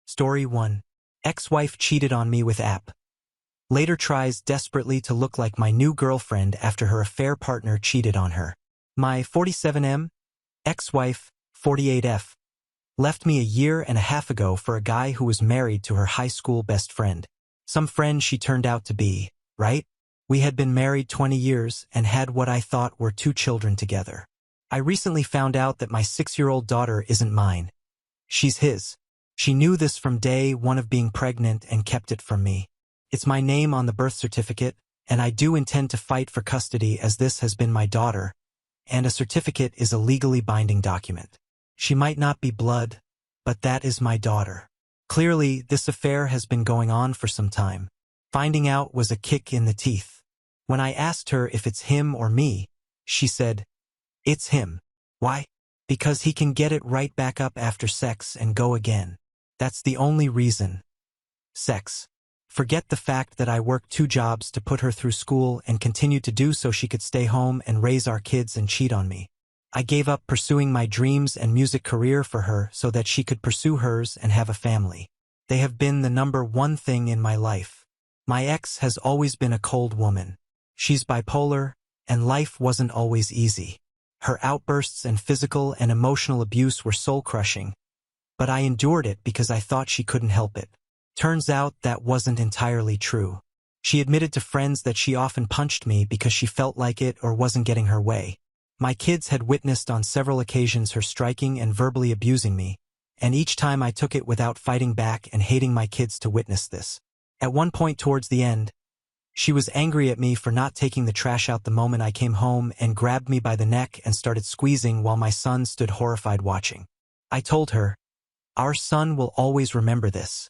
Story 1. Ex-wife cheated on me with app. Later tries desperately to look like my new girlfriend after her affair partner cheated on her. My 47M, ex-wife, 48F, left me a year and a half ago for a guy who was married to her high school best friend. Some friend she turned out to be, right? We had been married 20 years and had what I thought were 2 children together. I recently found out that my 6-year-old daughter isn't mine. She's his. She knew this from day one of being pregnant and kept it from me. It's my name on the birth certificate, and I do intend to fight for custody as this has been my daughter, and a certificate is a legally binding document. She might not be blood, but that is my daughter. Clearly, this affair has been going on for some time. Finding out was a kick in the teeth. When I asked her if it's him or me, she said, "It's him." Why? Because he can get it right back up after sex and go again. That's the only reason. Sex. Forget the fact that I worked 2 jobs to put her through school and continued to do so she could stay home and raise our kids and cheat on me. I gave up pursuing my dreams and music career for her so that she could pursue hers and have a family. They have been the number one thing in my life. My ex has always been a cold woman. She's bipolar, and life wasn't always easy. Her outbursts and physical and emotional abuse were soul-crushing, but I endured it because I thought she couldn't help it. Turns out that wasn't entirely true. She admitted to friends that she often punched me because she felt like it or wasn't getting her way. My kids had witnessed on several occasions her striking and verbally abusing me, and each time I took it without fighting back and hating my kids to witness this. At one point towards the end, she was angry at me for not taking the trash out the moment I came home and grabbed me by the neck and started squeezing while my son stood horrified watching. I told her, "Our son will always remember this."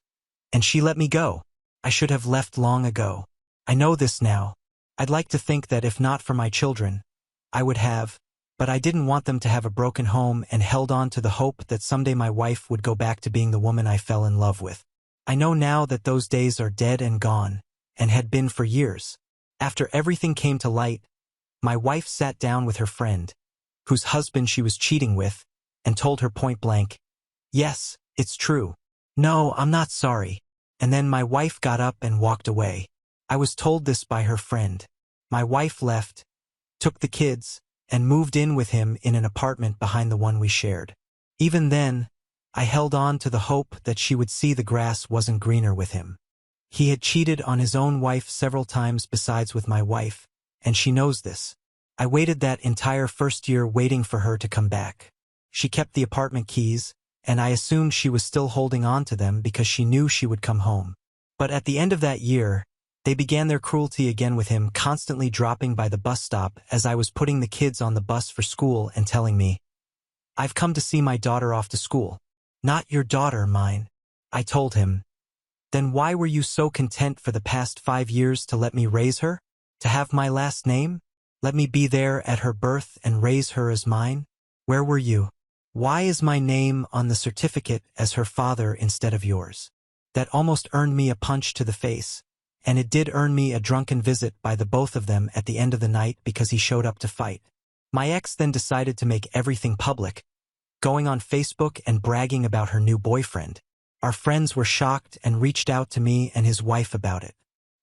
And she let me go. I should have left long ago. I know this now. I'd like to think that if not for my children, I would have, but I didn't want them to have a broken home and held on to the hope that someday my wife would go back to being the woman I fell in love with. I know now that those days are dead and gone, and had been for years. After everything came to light, my wife sat down with her friend, whose husband she was cheating with, and told her point blank, "Yes, it's true. No, I'm not sorry." And then my wife got up and walked away. I was told this by her friend. My wife left, took the kids, and moved in with him in an apartment behind the one we shared. Even then, I held on to the hope that she would see the grass wasn't greener with him. He had cheated on his own wife several times besides with my wife, and she knows this. I waited that entire first year waiting for her to come back. She kept the apartment keys, and I assumed she was still holding on to them because she knew she would come home. But at the end of that year, they began their cruelty again with him constantly dropping by the bus stop as I was putting the kids on the bus for school and telling me, "I've come to see my daughter off to school." "Not your daughter, mine," I told him. "Then why were you so content for the past 5 years to let me raise her? To have my last name? Let me be there at her birth and raise her as mine? Where were you? Why is my name on the certificate as her father instead of yours?" That almost earned me a punch to the face, and it did earn me a drunken visit by the both of them at the end of the night because he showed up to fight. My ex then decided to make everything public, going on Facebook and bragging about her new boyfriend. Our friends were shocked and reached out to me and his wife about it.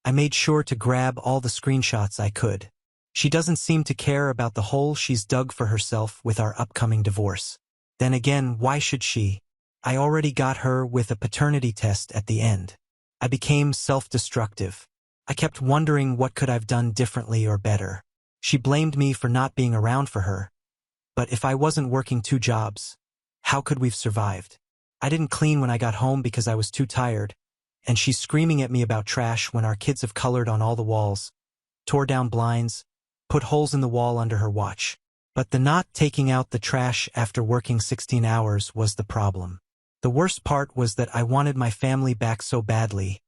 I made sure to grab all the screenshots I could. She doesn't seem to care about the hole she's dug for herself with our upcoming divorce. Then again, why should she? I already got her with a paternity test at the end. I became self-destructive. I kept wondering what could I've done differently or better. She blamed me for not being around for her. But if I wasn't working 2 jobs, how could we've survived? I didn't clean when I got home because I was too tired, and she's screaming at me about trash when our kids have colored on all the walls, tore down blinds, put holes in the wall under her watch. But the not taking out the trash after working 16 hours was the problem. The worst part was that I wanted my family back so badly.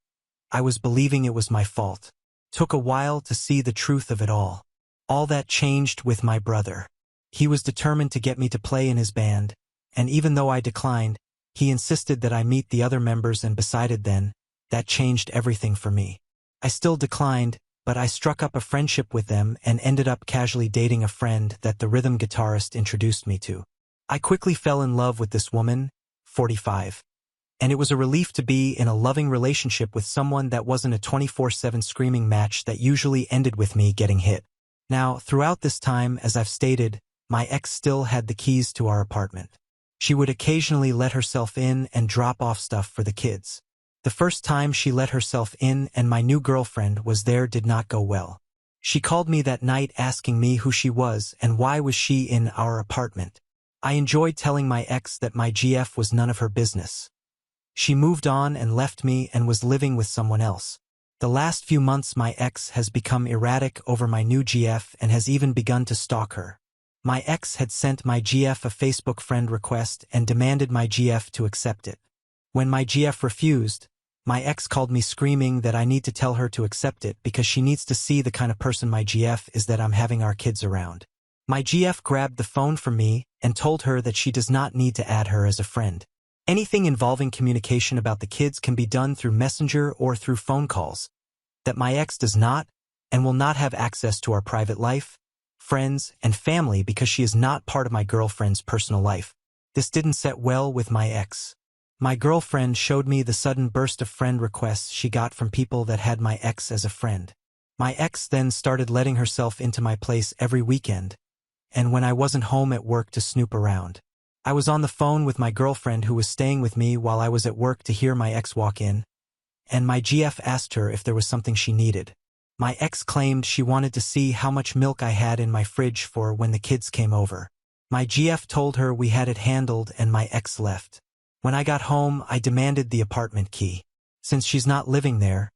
I was believing it was my fault. Took a while to see the truth of it all. All that changed with my brother. He was determined to get me to play in his band, and even though I declined, he insisted that I meet the other members and decided then, that changed everything for me. I still declined, but I struck up a friendship with them and ended up casually dating a friend that the rhythm guitarist introduced me to. I quickly fell in love with this woman, 45. and it was a relief to be in a loving relationship with someone that wasn't a 24/7 screaming match that usually ended with me getting hit. Now, throughout this time, as I've stated, my ex still had the keys to our apartment. She would occasionally let herself in and drop off stuff for the kids. The first time she let herself in and my new girlfriend was there did not go well. She called me that night asking me who she was and why was she in our apartment. I enjoyed telling my ex that my GF was none of her business. She moved on and left me and was living with someone else. The last few months my ex has become erratic over my new GF and has even begun to stalk her. My ex had sent my GF a Facebook friend request and demanded my GF to accept it. When my GF refused, my ex called me screaming that I need to tell her to accept it because she needs to see the kind of person my GF is, that I'm having our kids around. My GF grabbed the phone from me and told her that she does not need to add her as a friend. Anything involving communication about the kids can be done through Messenger or through phone calls. That my ex does not and will not have access to our private life, friends, and family because she is not part of my girlfriend's personal life. This didn't set well with my ex. My girlfriend showed me the sudden burst of friend requests she got from people that had my ex as a friend. My ex then started letting herself into my place every weekend, and when I wasn't home at work to snoop around. I was on the phone with my girlfriend who was staying with me while I was at work to hear my ex walk in, and my GF asked her if there was something she needed. My ex claimed she wanted to see how much milk I had in my fridge for when the kids came over. My GF told her we had it handled and my ex left. When I got home, I demanded the apartment key. Since she's not living there,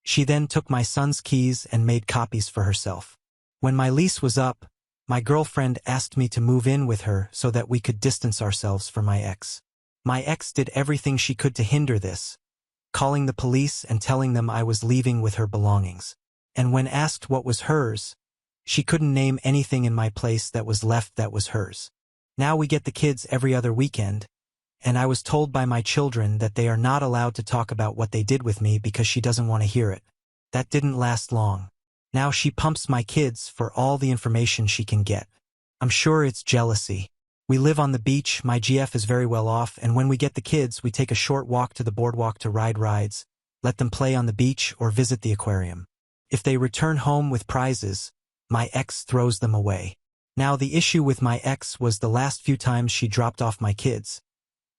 she then took my son's keys and made copies for herself. When my lease was up, my girlfriend asked me to move in with her so that we could distance ourselves from my ex. My ex did everything she could to hinder this, calling the police and telling them I was leaving with her belongings. And when asked what was hers, she couldn't name anything in my place that was left that was hers. Now we get the kids every other weekend, and I was told by my children that they are not allowed to talk about what they did with me because she doesn't want to hear it. That didn't last long. Now she pumps my kids for all the information she can get. I'm sure it's jealousy. We live on the beach, my GF is very well off, and when we get the kids, we take a short walk to the boardwalk to ride rides, let them play on the beach or visit the aquarium. If they return home with prizes, my ex throws them away. Now the issue with my ex was the last few times she dropped off my kids.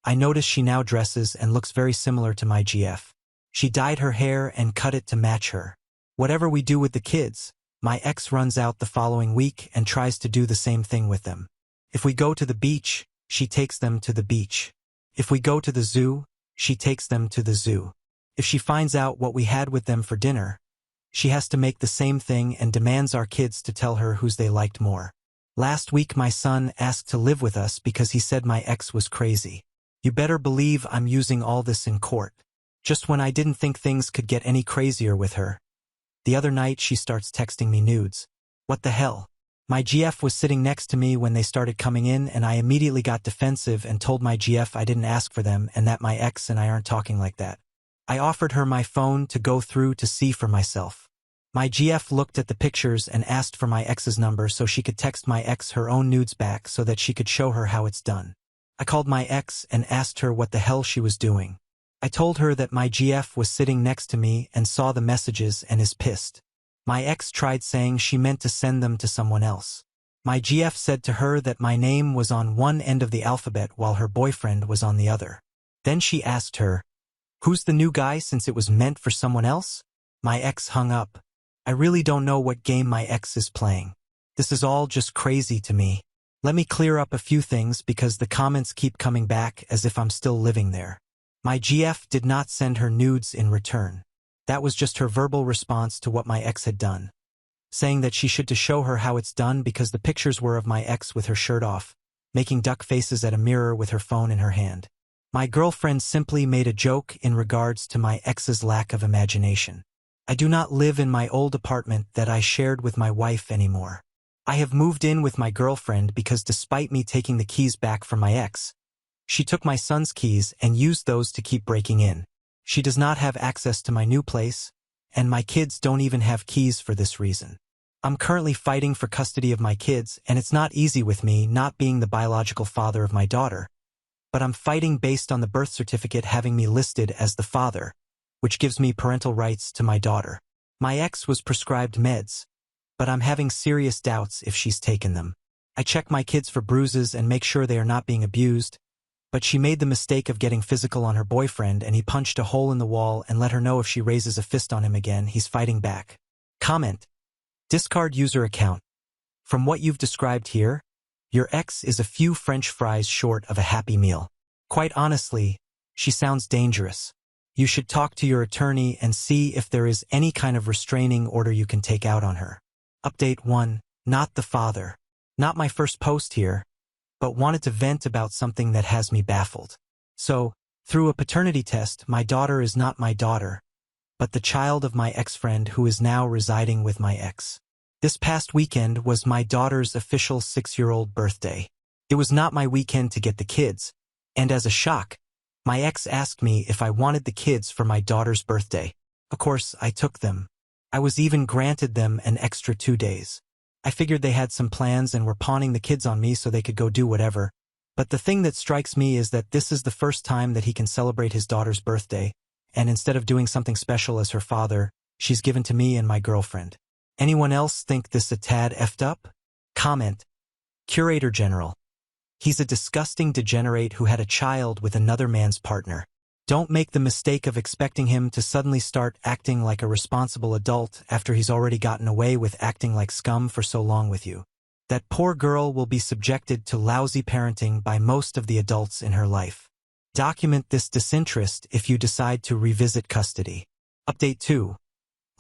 I notice she now dresses and looks very similar to my GF. She dyed her hair and cut it to match her. Whatever we do with the kids, my ex runs out the following week and tries to do the same thing with them. If we go to the beach, she takes them to the beach. If we go to the zoo, she takes them to the zoo. If she finds out what we had with them for dinner, she has to make the same thing and demands our kids to tell her whose they liked more. Last week my son asked to live with us because he said my ex was crazy. You better believe I'm using all this in court. Just when I didn't think things could get any crazier with her. The other night she starts texting me nudes. What the hell? My GF was sitting next to me when they started coming in and I immediately got defensive and told my GF I didn't ask for them and that my ex and I aren't talking like that. I offered her my phone to go through to see for myself. My GF looked at the pictures and asked for my ex's number so she could text my ex her own nudes back so that she could show her how it's done. I called my ex and asked her what the hell she was doing. I told her that my GF was sitting next to me and saw the messages and is pissed. My ex tried saying she meant to send them to someone else. My GF said to her that my name was on one end of the alphabet while her boyfriend was on the other. Then she asked her, "Who's the new guy since it was meant for someone else?" My ex hung up. I really don't know what game my ex is playing. This is all just crazy to me. Let me clear up a few things because the comments keep coming back as if I'm still living there. My GF did not send her nudes in return. That was just her verbal response to what my ex had done, saying that she should to show her how it's done because the pictures were of my ex with her shirt off, making duck faces at a mirror with her phone in her hand. My girlfriend simply made a joke in regards to my ex's lack of imagination. I do not live in my old apartment that I shared with my wife anymore. I have moved in with my girlfriend because despite me taking the keys back from my ex, she took my son's keys and used those to keep breaking in. She does not have access to my new place, and my kids don't even have keys for this reason. I'm currently fighting for custody of my kids, and it's not easy with me not being the biological father of my daughter, but I'm fighting based on the birth certificate having me listed as the father, which gives me parental rights to my daughter. My ex was prescribed meds, but I'm having serious doubts if she's taken them. I check my kids for bruises and make sure they are not being abused, but she made the mistake of getting physical on her boyfriend and he punched a hole in the wall and let her know if she raises a fist on him again, he's fighting back. Comment. Discard user account. From what you've described here, your ex is a few French fries short of a happy meal. Quite honestly, she sounds dangerous. You should talk to your attorney and see if there is any kind of restraining order you can take out on her. Update 1. Not the father. Not my first post here, but wanted to vent about something that has me baffled. So, through a paternity test, my daughter is not my daughter, but the child of my ex-friend who is now residing with my ex. This past weekend was my daughter's official 6-year-old birthday. It was not my weekend to get the kids, and as a shock, my ex asked me if I wanted the kids for my daughter's birthday. Of course, I took them. I was even granted them an extra 2 days. I figured they had some plans and were pawning the kids on me so they could go do whatever. But the thing that strikes me is that this is the first time that he can celebrate his daughter's birthday, and instead of doing something special as her father, she's given to me and my girlfriend. Anyone else think this a tad effed up? Comment. Curator General. He's a disgusting degenerate who had a child with another man's partner. Don't make the mistake of expecting him to suddenly start acting like a responsible adult after he's already gotten away with acting like scum for so long with you. That poor girl will be subjected to lousy parenting by most of the adults in her life. Document this disinterest if you decide to revisit custody. Update 2.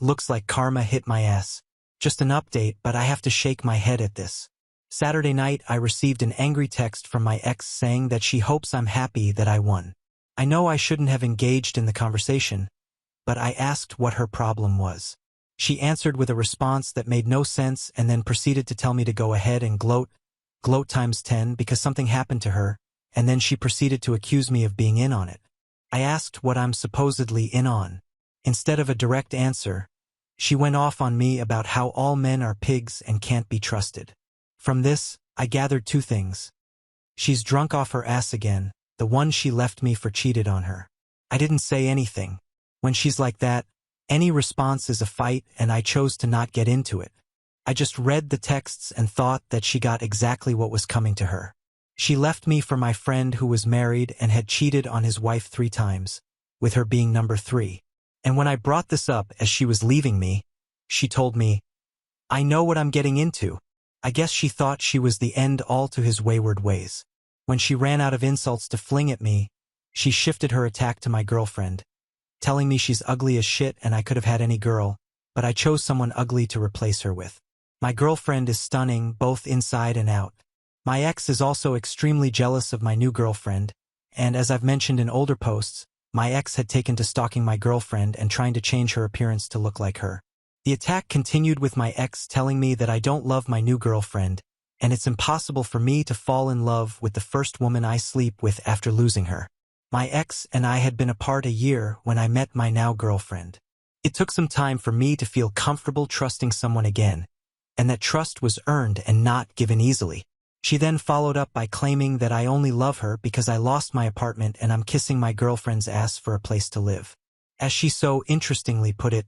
Looks like karma hit my ass. Just an update, but I have to shake my head at this. Saturday night, I received an angry text from my ex saying that she hopes I'm happy that I won. I know I shouldn't have engaged in the conversation, but I asked what her problem was. She answered with a response that made no sense and then proceeded to tell me to go ahead and gloat times 10 because something happened to her, and then she proceeded to accuse me of being in on it. I asked what I'm supposedly in on. Instead of a direct answer, she went off on me about how all men are pigs and can't be trusted. From this, I gathered 2 things. She's drunk off her ass again. The one she left me for cheated on her. I didn't say anything. When she's like that, any response is a fight, and I chose to not get into it. I just read the texts and thought that she got exactly what was coming to her. She left me for my friend who was married and had cheated on his wife 3 times, with her being number 3. And when I brought this up as she was leaving me, she told me, "I know what I'm getting into." I guess she thought she was the end all to his wayward ways. When she ran out of insults to fling at me, she shifted her attack to my girlfriend, telling me she's ugly as shit and I could have had any girl, but I chose someone ugly to replace her with. My girlfriend is stunning, both inside and out. My ex is also extremely jealous of my new girlfriend, and as I've mentioned in older posts, my ex had taken to stalking my girlfriend and trying to change her appearance to look like her. The attack continued with my ex telling me that I don't love my new girlfriend, and it's impossible for me to fall in love with the first woman I sleep with after losing her. My ex and I had been apart a year when I met my now girlfriend. It took some time for me to feel comfortable trusting someone again, and that trust was earned and not given easily. She then followed up by claiming that I only love her because I lost my apartment and I'm kissing my girlfriend's ass for a place to live. As she so interestingly put it,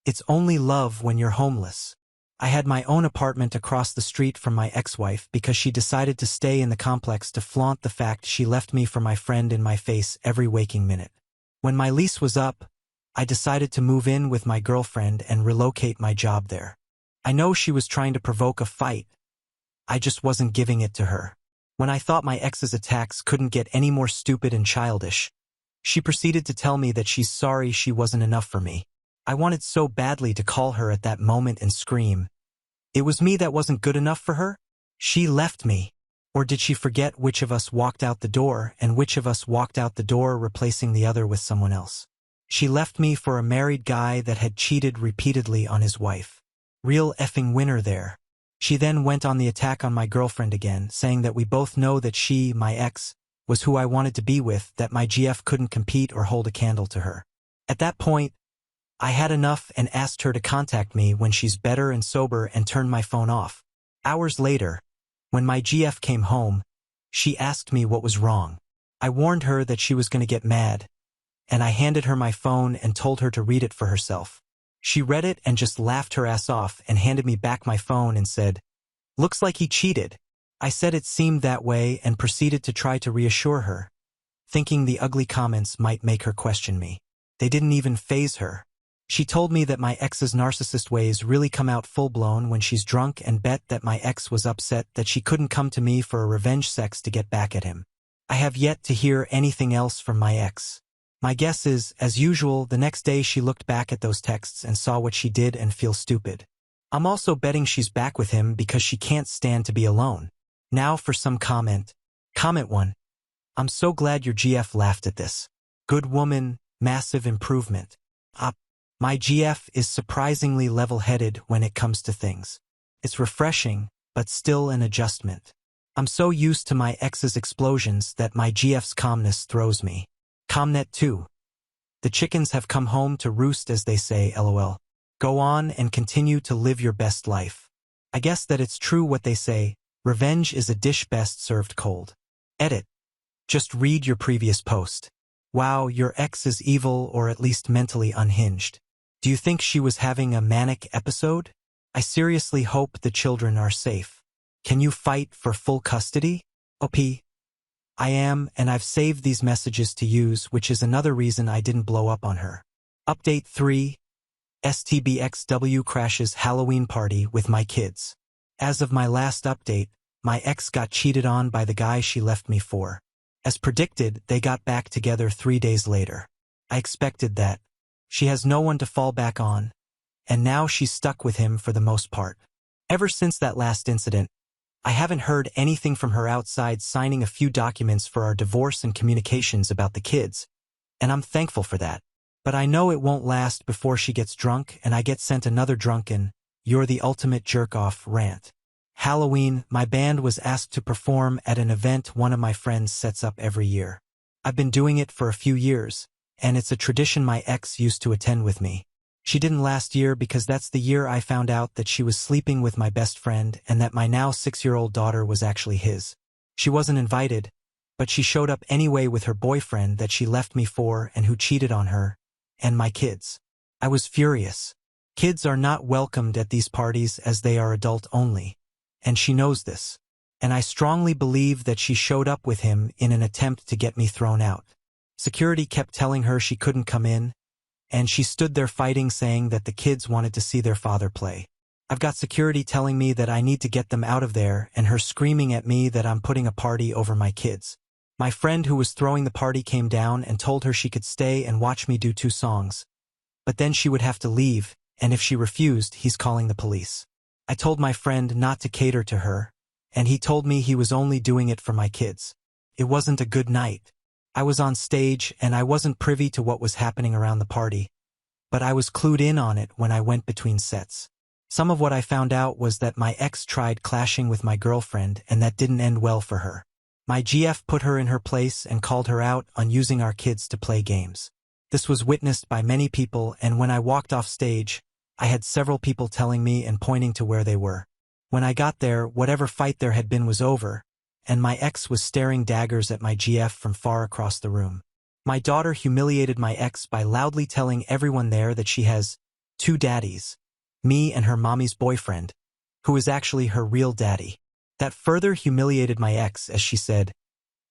"It's only love when you're homeless." I had my own apartment across the street from my ex-wife because she decided to stay in the complex to flaunt the fact she left me for my friend in my face every waking minute. When my lease was up, I decided to move in with my girlfriend and relocate my job there. I know she was trying to provoke a fight. I just wasn't giving it to her. When I thought my ex's attacks couldn't get any more stupid and childish, she proceeded to tell me that she's sorry she wasn't enough for me. I wanted so badly to call her at that moment and scream, "It was me that wasn't good enough for her? She left me." Or did she forget which of us walked out the door and which of us walked out the door replacing the other with someone else? She left me for a married guy that had cheated repeatedly on his wife. Real effing winner there. She then went on the attack on my girlfriend again, saying that we both know that she, my ex, was who I wanted to be with, that my GF couldn't compete or hold a candle to her. At that point, I had enough and asked her to contact me when she's better and sober and turned my phone off. Hours later, when my GF came home, she asked me what was wrong. I warned her that she was going to get mad, and I handed her my phone and told her to read it for herself. She read it and just laughed her ass off and handed me back my phone and said, "Looks like he cheated." I said it seemed that way and proceeded to try to reassure her, thinking the ugly comments might make her question me. They didn't even faze her. She told me that my ex's narcissist ways really come out full-blown when she's drunk and bet that my ex was upset that she couldn't come to me for a revenge sex to get back at him. I have yet to hear anything else from my ex. My guess is, as usual, the next day she looked back at those texts and saw what she did and feel stupid. I'm also betting she's back with him because she can't stand to be alone. Now for some comment. Comment 1. I'm so glad your GF laughed at this. Good woman, massive improvement. My GF is surprisingly level-headed when it comes to things. It's refreshing, but still an adjustment. I'm so used to my ex's explosions that my GF's calmness throws me. Comnet 2. The chickens have come home to roost, as they say, LOL. Go on and continue to live your best life. I guess that it's true what they say, revenge is a dish best served cold. Edit. Just read your previous post. Wow, your ex is evil or at least mentally unhinged. Do you think she was having a manic episode? I seriously hope the children are safe. Can you fight for full custody? OP. I am, and I've saved these messages to use, which is another reason I didn't blow up on her. Update 3. STBXW crashes Halloween party with my kids. As of my last update, my ex got cheated on by the guy she left me for. As predicted, they got back together 3 days later. I expected that. She has no one to fall back on, and now she's stuck with him for the most part. Ever since that last incident, I haven't heard anything from her outside signing a few documents for our divorce and communications about the kids, and I'm thankful for that. But I know it won't last before she gets drunk and I get sent another drunken, "You're the ultimate jerk-off" rant. Halloween, my band was asked to perform at an event one of my friends sets up every year. I've been doing it for a few years, and it's a tradition my ex used to attend with me. She didn't last year because that's the year I found out that she was sleeping with my best friend and that my now 6-year-old daughter was actually his. She wasn't invited, but she showed up anyway with her boyfriend that she left me for and who cheated on her, and my kids. I was furious. Kids are not welcomed at these parties as they are adult only, and she knows this. And I strongly believe that she showed up with him in an attempt to get me thrown out. Security kept telling her she couldn't come in, and she stood there fighting, saying that the kids wanted to see their father play. I've got security telling me that I need to get them out of there and her screaming at me that I'm putting a party over my kids. My friend who was throwing the party came down and told her she could stay and watch me do 2 songs. But then she would have to leave, and if she refused, he's calling the police. I told my friend not to cater to her, and he told me he was only doing it for my kids. It wasn't a good night. I was on stage and I wasn't privy to what was happening around the party, but I was clued in on it when I went between sets. Some of what I found out was that my ex tried clashing with my girlfriend and that didn't end well for her. My GF put her in her place and called her out on using our kids to play games. This was witnessed by many people, and when I walked off stage, I had several people telling me and pointing to where they were. When I got there, whatever fight there had been was over, and my ex was staring daggers at my GF from far across the room. My daughter humiliated my ex by loudly telling everyone there that she has 2 daddies, me and her mommy's boyfriend, who is actually her real daddy. That further humiliated my ex as she said,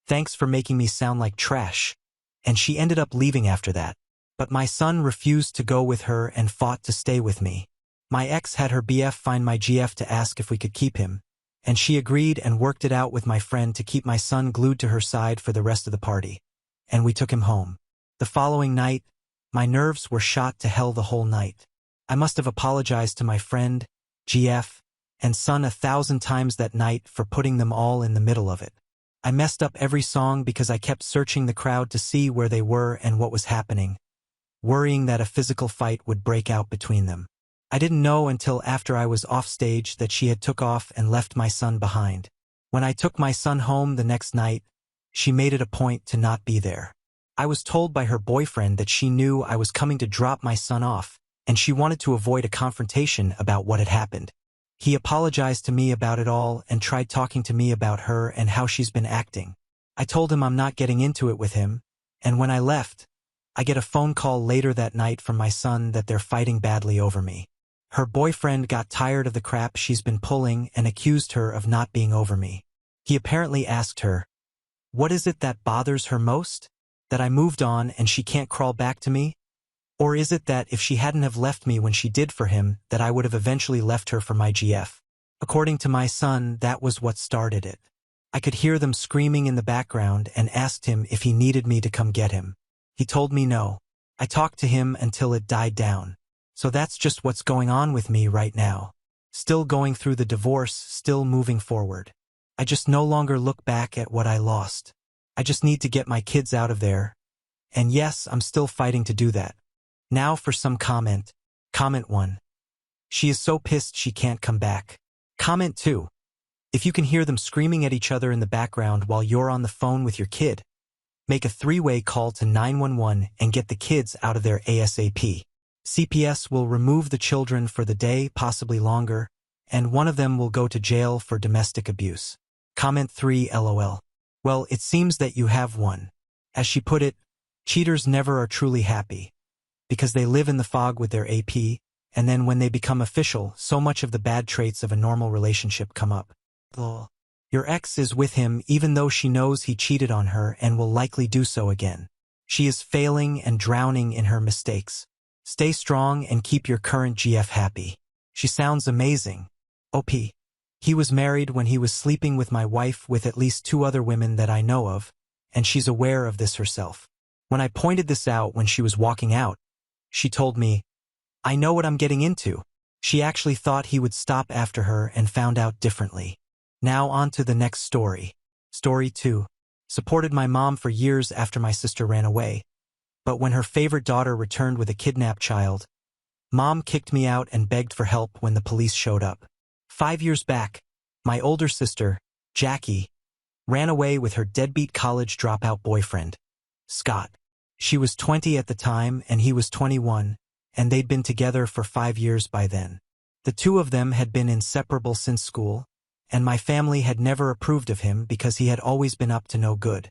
"Thanks for making me sound like trash," and she ended up leaving after that. But my son refused to go with her and fought to stay with me. My ex had her BF find my GF to ask if we could keep him, and she agreed and worked it out with my friend to keep my son glued to her side for the rest of the party, and we took him home. The following night, my nerves were shot to hell the whole night. I must have apologized to my friend, GF, and son 1,000 times that night for putting them all in the middle of it. I messed up every song because I kept searching the crowd to see where they were and what was happening, worrying that a physical fight would break out between them. I didn't know until after I was off stage that she had took off and left my son behind. When I took my son home the next night, she made it a point to not be there. I was told by her boyfriend that she knew I was coming to drop my son off, and she wanted to avoid a confrontation about what had happened. He apologized to me about it all and tried talking to me about her and how she's been acting. I told him I'm not getting into it with him, and when I left, I get a phone call later that night from my son that they're fighting badly over me. Her boyfriend got tired of the crap she's been pulling and accused her of not being over me. He apparently asked her, "What is it that bothers her most? That I moved on and she can't crawl back to me? Or is it that if she hadn't have left me when she did for him, that I would have eventually left her for my GF?" According to my son, that was what started it. I could hear them screaming in the background and asked him if he needed me to come get him. He told me no. I talked to him until it died down. So that's just what's going on with me right now. Still going through the divorce, still moving forward. I just no longer look back at what I lost. I just need to get my kids out of there. And yes, I'm still fighting to do that. Now for some comment. Comment 1. She is so pissed she can't come back. Comment 2. If you can hear them screaming at each other in the background while you're on the phone with your kid, make a 3-way call to 911 and get the kids out of there ASAP. CPS will remove the children for the day, possibly longer, and one of them will go to jail for domestic abuse. Comment 3 LOL. Well, it seems that you have one. As she put it, cheaters never are truly happy, because they live in the fog with their AP, and then when they become official, so much of the bad traits of a normal relationship come up. Lol. Your ex is with him even though she knows he cheated on her and will likely do so again. She is failing and drowning in her mistakes. Stay strong and keep your current GF happy. She sounds amazing. OP. He was married when he was sleeping with my wife with at least 2 other women that I know of, and she's aware of this herself. When I pointed this out when she was walking out, she told me, "I know what I'm getting into." She actually thought he would stop after her and found out differently. Now on to the next story. Story 2. Supported my mom for years after my sister ran away. But when her favorite daughter returned with a kidnapped child, Mom kicked me out and begged for help when the police showed up. 5 years back, my older sister, Jackie, ran away with her deadbeat college dropout boyfriend, Scott. She was 20 at the time and he was 21, and they'd been together for 5 years by then. The two of them had been inseparable since school, and my family had never approved of him because he had always been up to no good.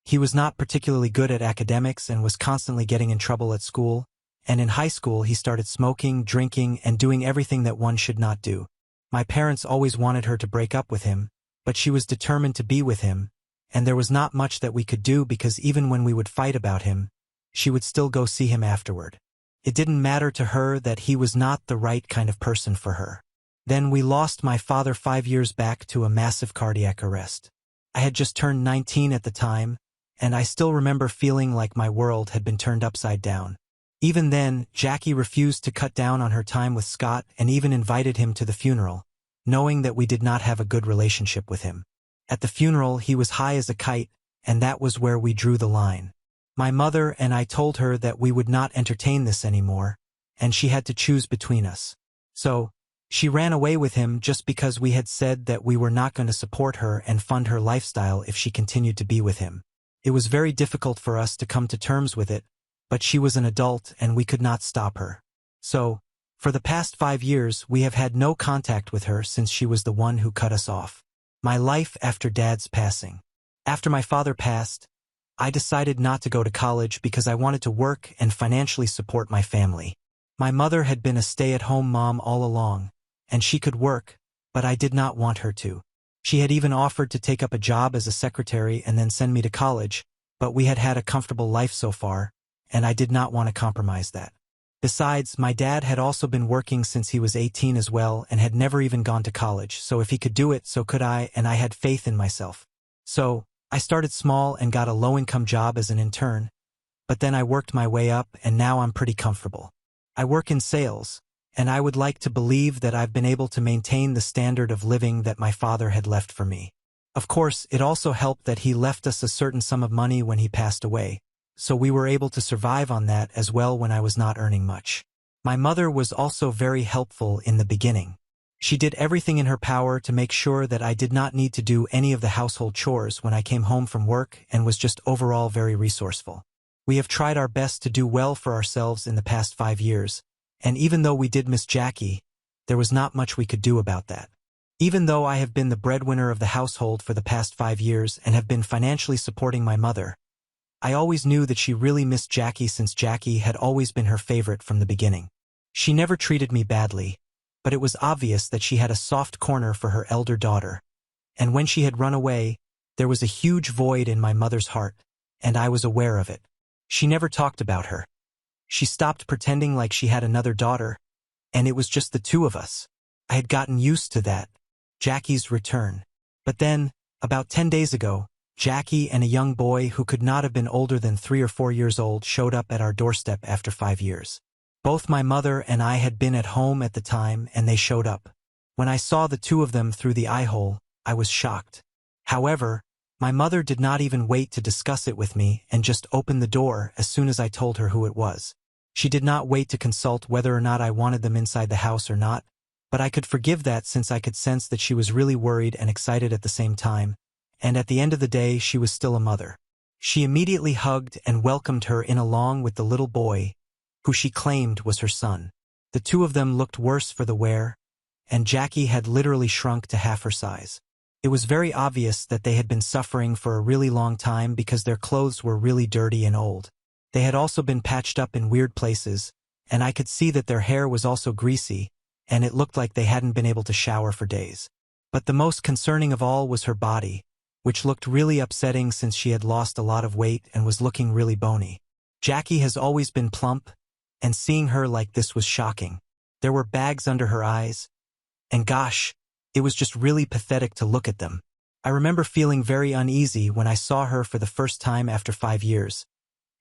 He was not particularly good at academics and was constantly getting in trouble at school, and in high school he started smoking, drinking, and doing everything that one should not do. My parents always wanted her to break up with him, but she was determined to be with him, and there was not much that we could do because even when we would fight about him, she would still go see him afterward. It didn't matter to her that he was not the right kind of person for her. Then we lost my father 5 years back to a massive cardiac arrest. I had just turned 19 at the time, and I still remember feeling like my world had been turned upside down. Even then, Jackie refused to cut down on her time with Scott and even invited him to the funeral, knowing that we did not have a good relationship with him. At the funeral, he was high as a kite, and that was where we drew the line. My mother and I told her that we would not entertain this anymore, and she had to choose between us. So, she ran away with him just because we had said that we were not going to support her and fund her lifestyle if she continued to be with him. It was very difficult for us to come to terms with it, but she was an adult and we could not stop her. So, for the past 5 years we have had no contact with her since she was the one who cut us off. My life after Dad's passing. After my father passed, I decided not to go to college because I wanted to work and financially support my family. My mother had been a stay-at-home mom all along, and she could work, but I did not want her to. She had even offered to take up a job as a secretary and then send me to college, but we had had a comfortable life so far, and I did not want to compromise that. Besides, my dad had also been working since he was 18 as well and had never even gone to college, so if he could do it, so could I, and I had faith in myself. So, I started small and got a low-income job as an intern, but then I worked my way up and now I'm pretty comfortable. I work in sales, and I would like to believe that I've been able to maintain the standard of living that my father had left for me. Of course, it also helped that he left us a certain sum of money when he passed away, so we were able to survive on that as well when I was not earning much. My mother was also very helpful in the beginning. She did everything in her power to make sure that I did not need to do any of the household chores when I came home from work and was just overall very resourceful. We have tried our best to do well for ourselves in the past 5 years, and even though we did miss Jackie, there was not much we could do about that. Even though I have been the breadwinner of the household for the past 5 years and have been financially supporting my mother, I always knew that she really missed Jackie since Jackie had always been her favorite from the beginning. She never treated me badly, but it was obvious that she had a soft corner for her elder daughter. And when she had run away, there was a huge void in my mother's heart, and I was aware of it. She never talked about her. She stopped pretending like she had another daughter, and it was just the two of us. I had gotten used to that, Jackie's return. But then, about 10 days ago, Jackie and a young boy who could not have been older than 3 or 4 years old showed up at our doorstep after 5 years. Both my mother and I had been at home at the time, and they showed up. When I saw the two of them through the eye hole, I was shocked. However, my mother did not even wait to discuss it with me and just opened the door as soon as I told her who it was. She did not wait to consult whether or not I wanted them inside the house or not, but I could forgive that since I could sense that she was really worried and excited at the same time, and at the end of the day she was still a mother. She immediately hugged and welcomed her in along with the little boy, who she claimed was her son. The two of them looked worse for the wear, and Jackie had literally shrunk to half her size. It was very obvious that they had been suffering for a really long time because their clothes were really dirty and old. They had also been patched up in weird places, and I could see that their hair was also greasy, and it looked like they hadn't been able to shower for days. But the most concerning of all was her body, which looked really upsetting since she had lost a lot of weight and was looking really bony. Jackie has always been plump, and seeing her like this was shocking. There were bags under her eyes, and gosh, it was just really pathetic to look at them. I remember feeling very uneasy when I saw her for the first time after 5 years,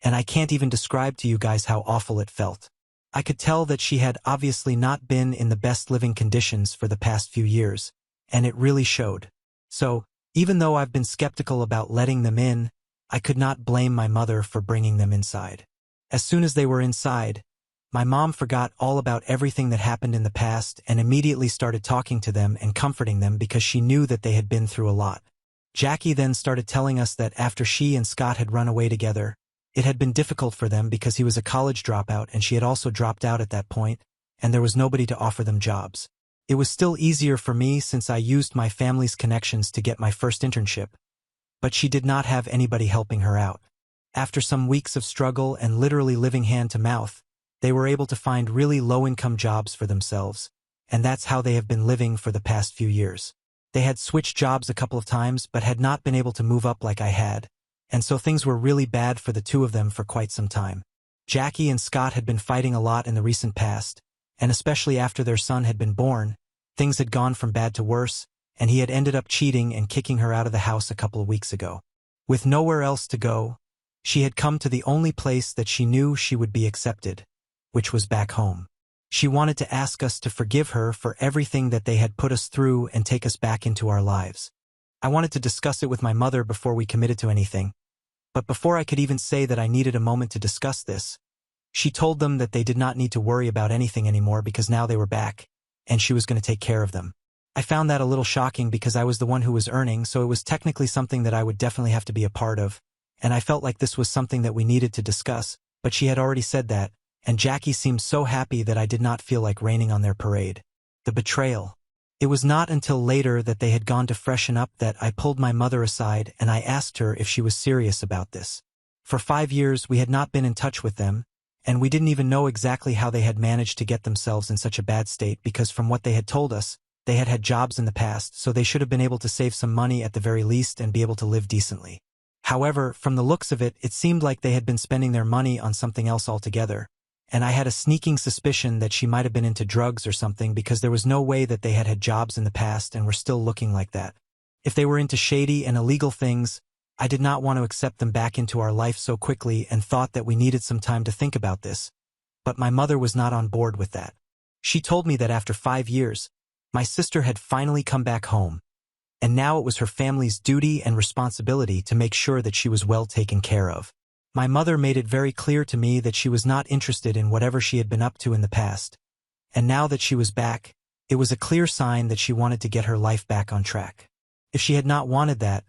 and I can't even describe to you guys how awful it felt. I could tell that she had obviously not been in the best living conditions for the past few years, and it really showed. So, even though I've been skeptical about letting them in, I could not blame my mother for bringing them inside. As soon as they were inside, my mom forgot all about everything that happened in the past and immediately started talking to them and comforting them because she knew that they had been through a lot. Jackie then started telling us that after she and Scott had run away together, it had been difficult for them because he was a college dropout and she had also dropped out at that point, and there was nobody to offer them jobs. It was still easier for me since I used my family's connections to get my first internship, but she did not have anybody helping her out. After some weeks of struggle and literally living hand to mouth, they were able to find really low-income jobs for themselves, and that's how they have been living for the past few years. They had switched jobs a couple of times but had not been able to move up like I had, and so things were really bad for the two of them for quite some time. Jackie and Scott had been fighting a lot in the recent past, and especially after their son had been born, things had gone from bad to worse, and he had ended up cheating and kicking her out of the house a couple of weeks ago. With nowhere else to go, she had come to the only place that she knew she would be accepted, which was back home. She wanted to ask us to forgive her for everything that they had put us through and take us back into our lives. I wanted to discuss it with my mother before we committed to anything, but before I could even say that I needed a moment to discuss this, she told them that they did not need to worry about anything anymore because now they were back, and she was going to take care of them. I found that a little shocking because I was the one who was earning, so it was technically something that I would definitely have to be a part of, and I felt like this was something that we needed to discuss, but she had already said that, and Jackie seemed so happy that I did not feel like raining on their parade. The betrayal. It was not until later that they had gone to freshen up that I pulled my mother aside and I asked her if she was serious about this. For 5 years we had not been in touch with them, and we didn't even know exactly how they had managed to get themselves in such a bad state because from what they had told us, they had had jobs in the past, so they should have been able to save some money at the very least and be able to live decently. However, from the looks of it, it seemed like they had been spending their money on something else altogether, and I had a sneaking suspicion that she might have been into drugs or something because there was no way that they had had jobs in the past and were still looking like that. If they were into shady and illegal things, I did not want to accept them back into our life so quickly and thought that we needed some time to think about this, but my mother was not on board with that. She told me that after 5 years, my sister had finally come back home, and now it was her family's duty and responsibility to make sure that she was well taken care of. My mother made it very clear to me that she was not interested in whatever she had been up to in the past, and now that she was back, it was a clear sign that she wanted to get her life back on track. If she had not wanted that,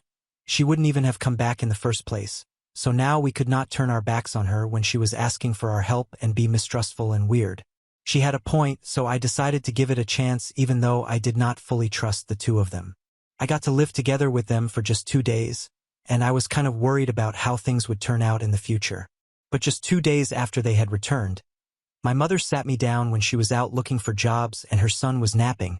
she wouldn't even have come back in the first place, so now we could not turn our backs on her when she was asking for our help and be mistrustful and weird. She had a point, so I decided to give it a chance even though I did not fully trust the two of them. I got to live together with them for just 2 days, and I was kind of worried about how things would turn out in the future. But just 2 days after they had returned, my mother sat me down when she was out looking for jobs and her son was napping,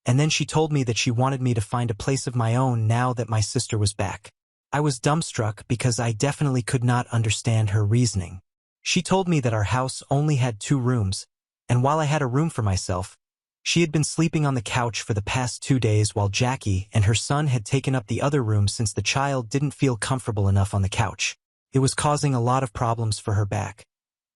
and then she told me that she wanted me to find a place of my own now that my sister was back. I was dumbstruck because I definitely could not understand her reasoning. She told me that our house only had 2 rooms, and while I had a room for myself, she had been sleeping on the couch for the past 2 days while Jackie and her son had taken up the other room since the child didn't feel comfortable enough on the couch. It was causing a lot of problems for her back.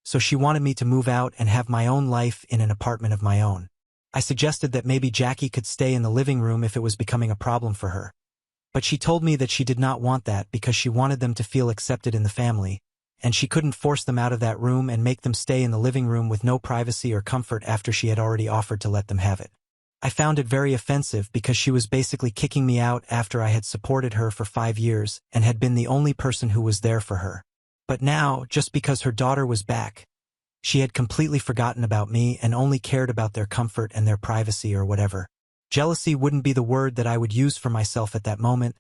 So she wanted me to move out and have my own life in an apartment of my own. I suggested that maybe Jackie could stay in the living room if it was becoming a problem for her. But she told me that she did not want that because she wanted them to feel accepted in the family, and she couldn't force them out of that room and make them stay in the living room with no privacy or comfort after she had already offered to let them have it. I found it very offensive because she was basically kicking me out after I had supported her for 5 years and had been the only person who was there for her. But now, just because her daughter was back, she had completely forgotten about me and only cared about their comfort and their privacy or whatever. Jealousy wouldn't be the word that I would use for myself at that moment,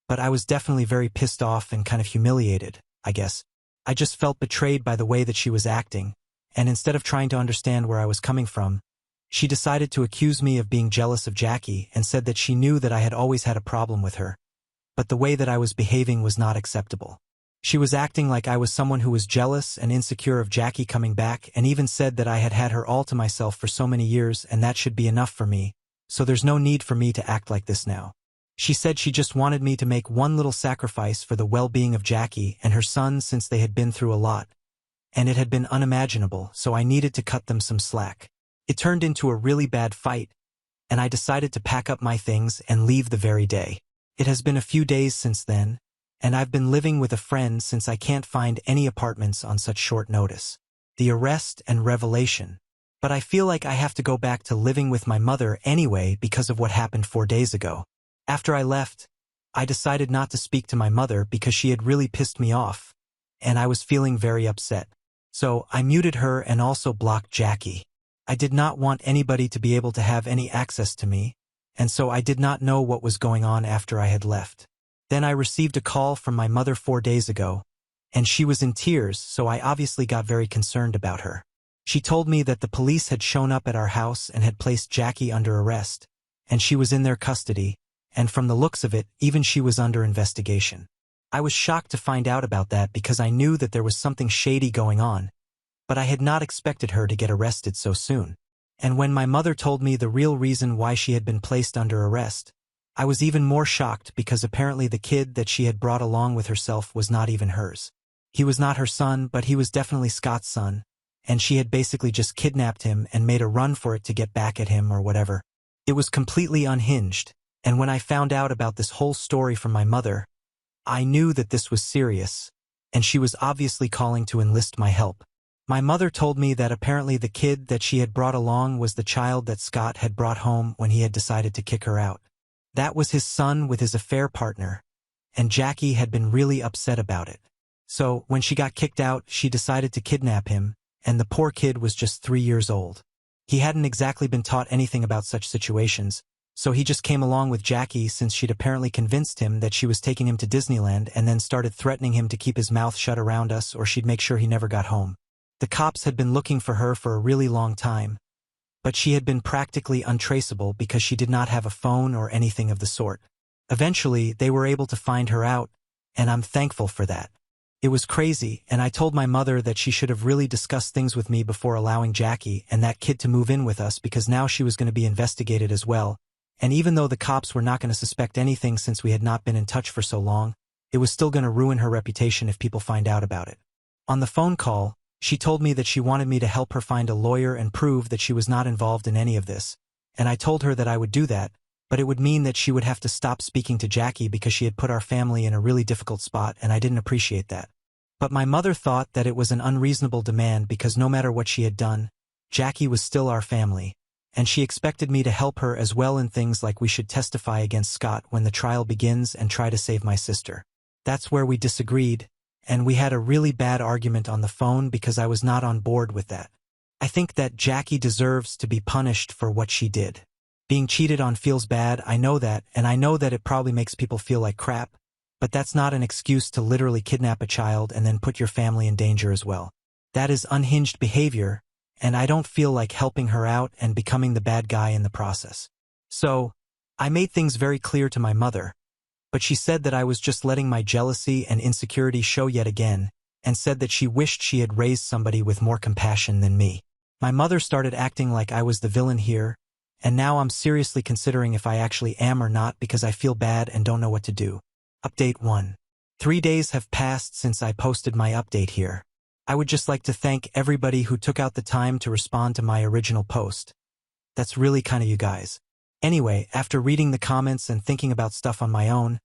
but I was definitely very pissed off and kind of humiliated, I guess. I just felt betrayed by the way that she was acting, and instead of trying to understand where I was coming from, she decided to accuse me of being jealous of Jackie and said that she knew that I had always had a problem with her, but the way that I was behaving was not acceptable. She was acting like I was someone who was jealous and insecure of Jackie coming back and even said that I had had her all to myself for so many years and that should be enough for me, so there's no need for me to act like this now. She said she just wanted me to make one little sacrifice for the well-being of Jackie and her son since they had been through a lot, and it had been unimaginable, so I needed to cut them some slack. It turned into a really bad fight, and I decided to pack up my things and leave the very day. It has been a few days since then, and I've been living with a friend since I can't find any apartments on such short notice. The arrest and revelation. But I feel like I have to go back to living with my mother anyway because of what happened 4 days ago. After I left, I decided not to speak to my mother because she had really pissed me off, and I was feeling very upset. So I muted her and also blocked Jackie. I did not want anybody to be able to have any access to me, and so I did not know what was going on after I had left. Then I received a call from my mother 4 days ago, and she was in tears, so I obviously got very concerned about her. She told me that the police had shown up at our house and had placed Jackie under arrest, and she was in their custody, and from the looks of it, even she was under investigation. I was shocked to find out about that because I knew that there was something shady going on, but I had not expected her to get arrested so soon. And when my mother told me the real reason why she had been placed under arrest, I was even more shocked because apparently the kid that she had brought along with herself was not even hers. He was not her son, but he was definitely Scott's son, and she had basically just kidnapped him and made a run for it to get back at him or whatever. It was completely unhinged, and when I found out about this whole story from my mother, I knew that this was serious, and she was obviously calling to enlist my help. My mother told me that apparently the kid that she had brought along was the child that Scott had brought home when he had decided to kick her out. That was his son with his affair partner, and Jackie had been really upset about it. So, when she got kicked out, she decided to kidnap him, and the poor kid was just 3 years old. He hadn't exactly been taught anything about such situations, so he just came along with Jackie since she'd apparently convinced him that she was taking him to Disneyland and then started threatening him to keep his mouth shut around us or she'd make sure he never got home. The cops had been looking for her for a really long time, but she had been practically untraceable because she did not have a phone or anything of the sort. Eventually, they were able to find her out, and I'm thankful for that. It was crazy, and I told my mother that she should have really discussed things with me before allowing Jackie and that kid to move in with us because now she was going to be investigated as well, and even though the cops were not going to suspect anything since we had not been in touch for so long, it was still going to ruin her reputation if people find out about it. On the phone call, she told me that she wanted me to help her find a lawyer and prove that she was not involved in any of this, and I told her that I would do that, but it would mean that she would have to stop speaking to Jackie because she had put our family in a really difficult spot and I didn't appreciate that. But my mother thought that it was an unreasonable demand because no matter what she had done, Jackie was still our family, and she expected me to help her as well in things like we should testify against Scott when the trial begins and try to save my sister. That's where we disagreed, and we had a really bad argument on the phone because I was not on board with that. I think that Jackie deserves to be punished for what she did. Being cheated on feels bad, I know that, and I know that it probably makes people feel like crap, but that's not an excuse to literally kidnap a child and then put your family in danger as well. That is unhinged behavior, and I don't feel like helping her out and becoming the bad guy in the process. So, I made things very clear to my mother, but she said that I was just letting my jealousy and insecurity show yet again, and said that she wished she had raised somebody with more compassion than me. My mother started acting like I was the villain here, and now I'm seriously considering if I actually am or not because I feel bad and don't know what to do. Update 1. 3 days have passed since I posted my update here. I would just like to thank everybody who took out the time to respond to my original post. That's really kind of you guys. Anyway, after reading the comments and thinking about stuff on my own,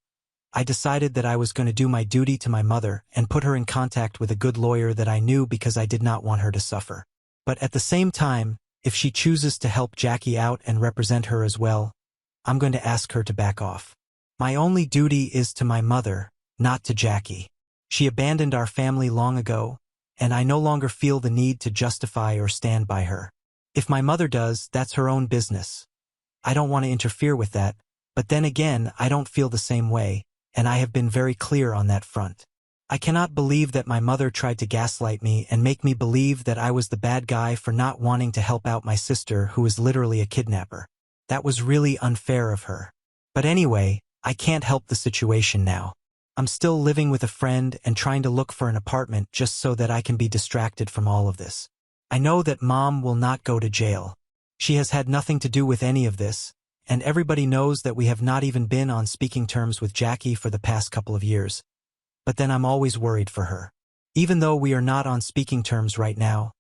I decided that I was going to do my duty to my mother and put her in contact with a good lawyer that I knew because I did not want her to suffer. But at the same time, if she chooses to help Jackie out and represent her as well, I'm going to ask her to back off. My only duty is to my mother, not to Jackie. She abandoned our family long ago, and I no longer feel the need to justify or stand by her. If my mother does, that's her own business. I don't want to interfere with that, but then again, I don't feel the same way, and I have been very clear on that front. I cannot believe that my mother tried to gaslight me and make me believe that I was the bad guy for not wanting to help out my sister who is literally a kidnapper. That was really unfair of her. But anyway, I can't help the situation now. I'm still living with a friend and trying to look for an apartment just so that I can be distracted from all of this. I know that Mom will not go to jail. She has had nothing to do with any of this, and everybody knows that we have not even been on speaking terms with Jackie for the past couple of years. But then I'm always worried for her. Even though we are not on speaking terms right now,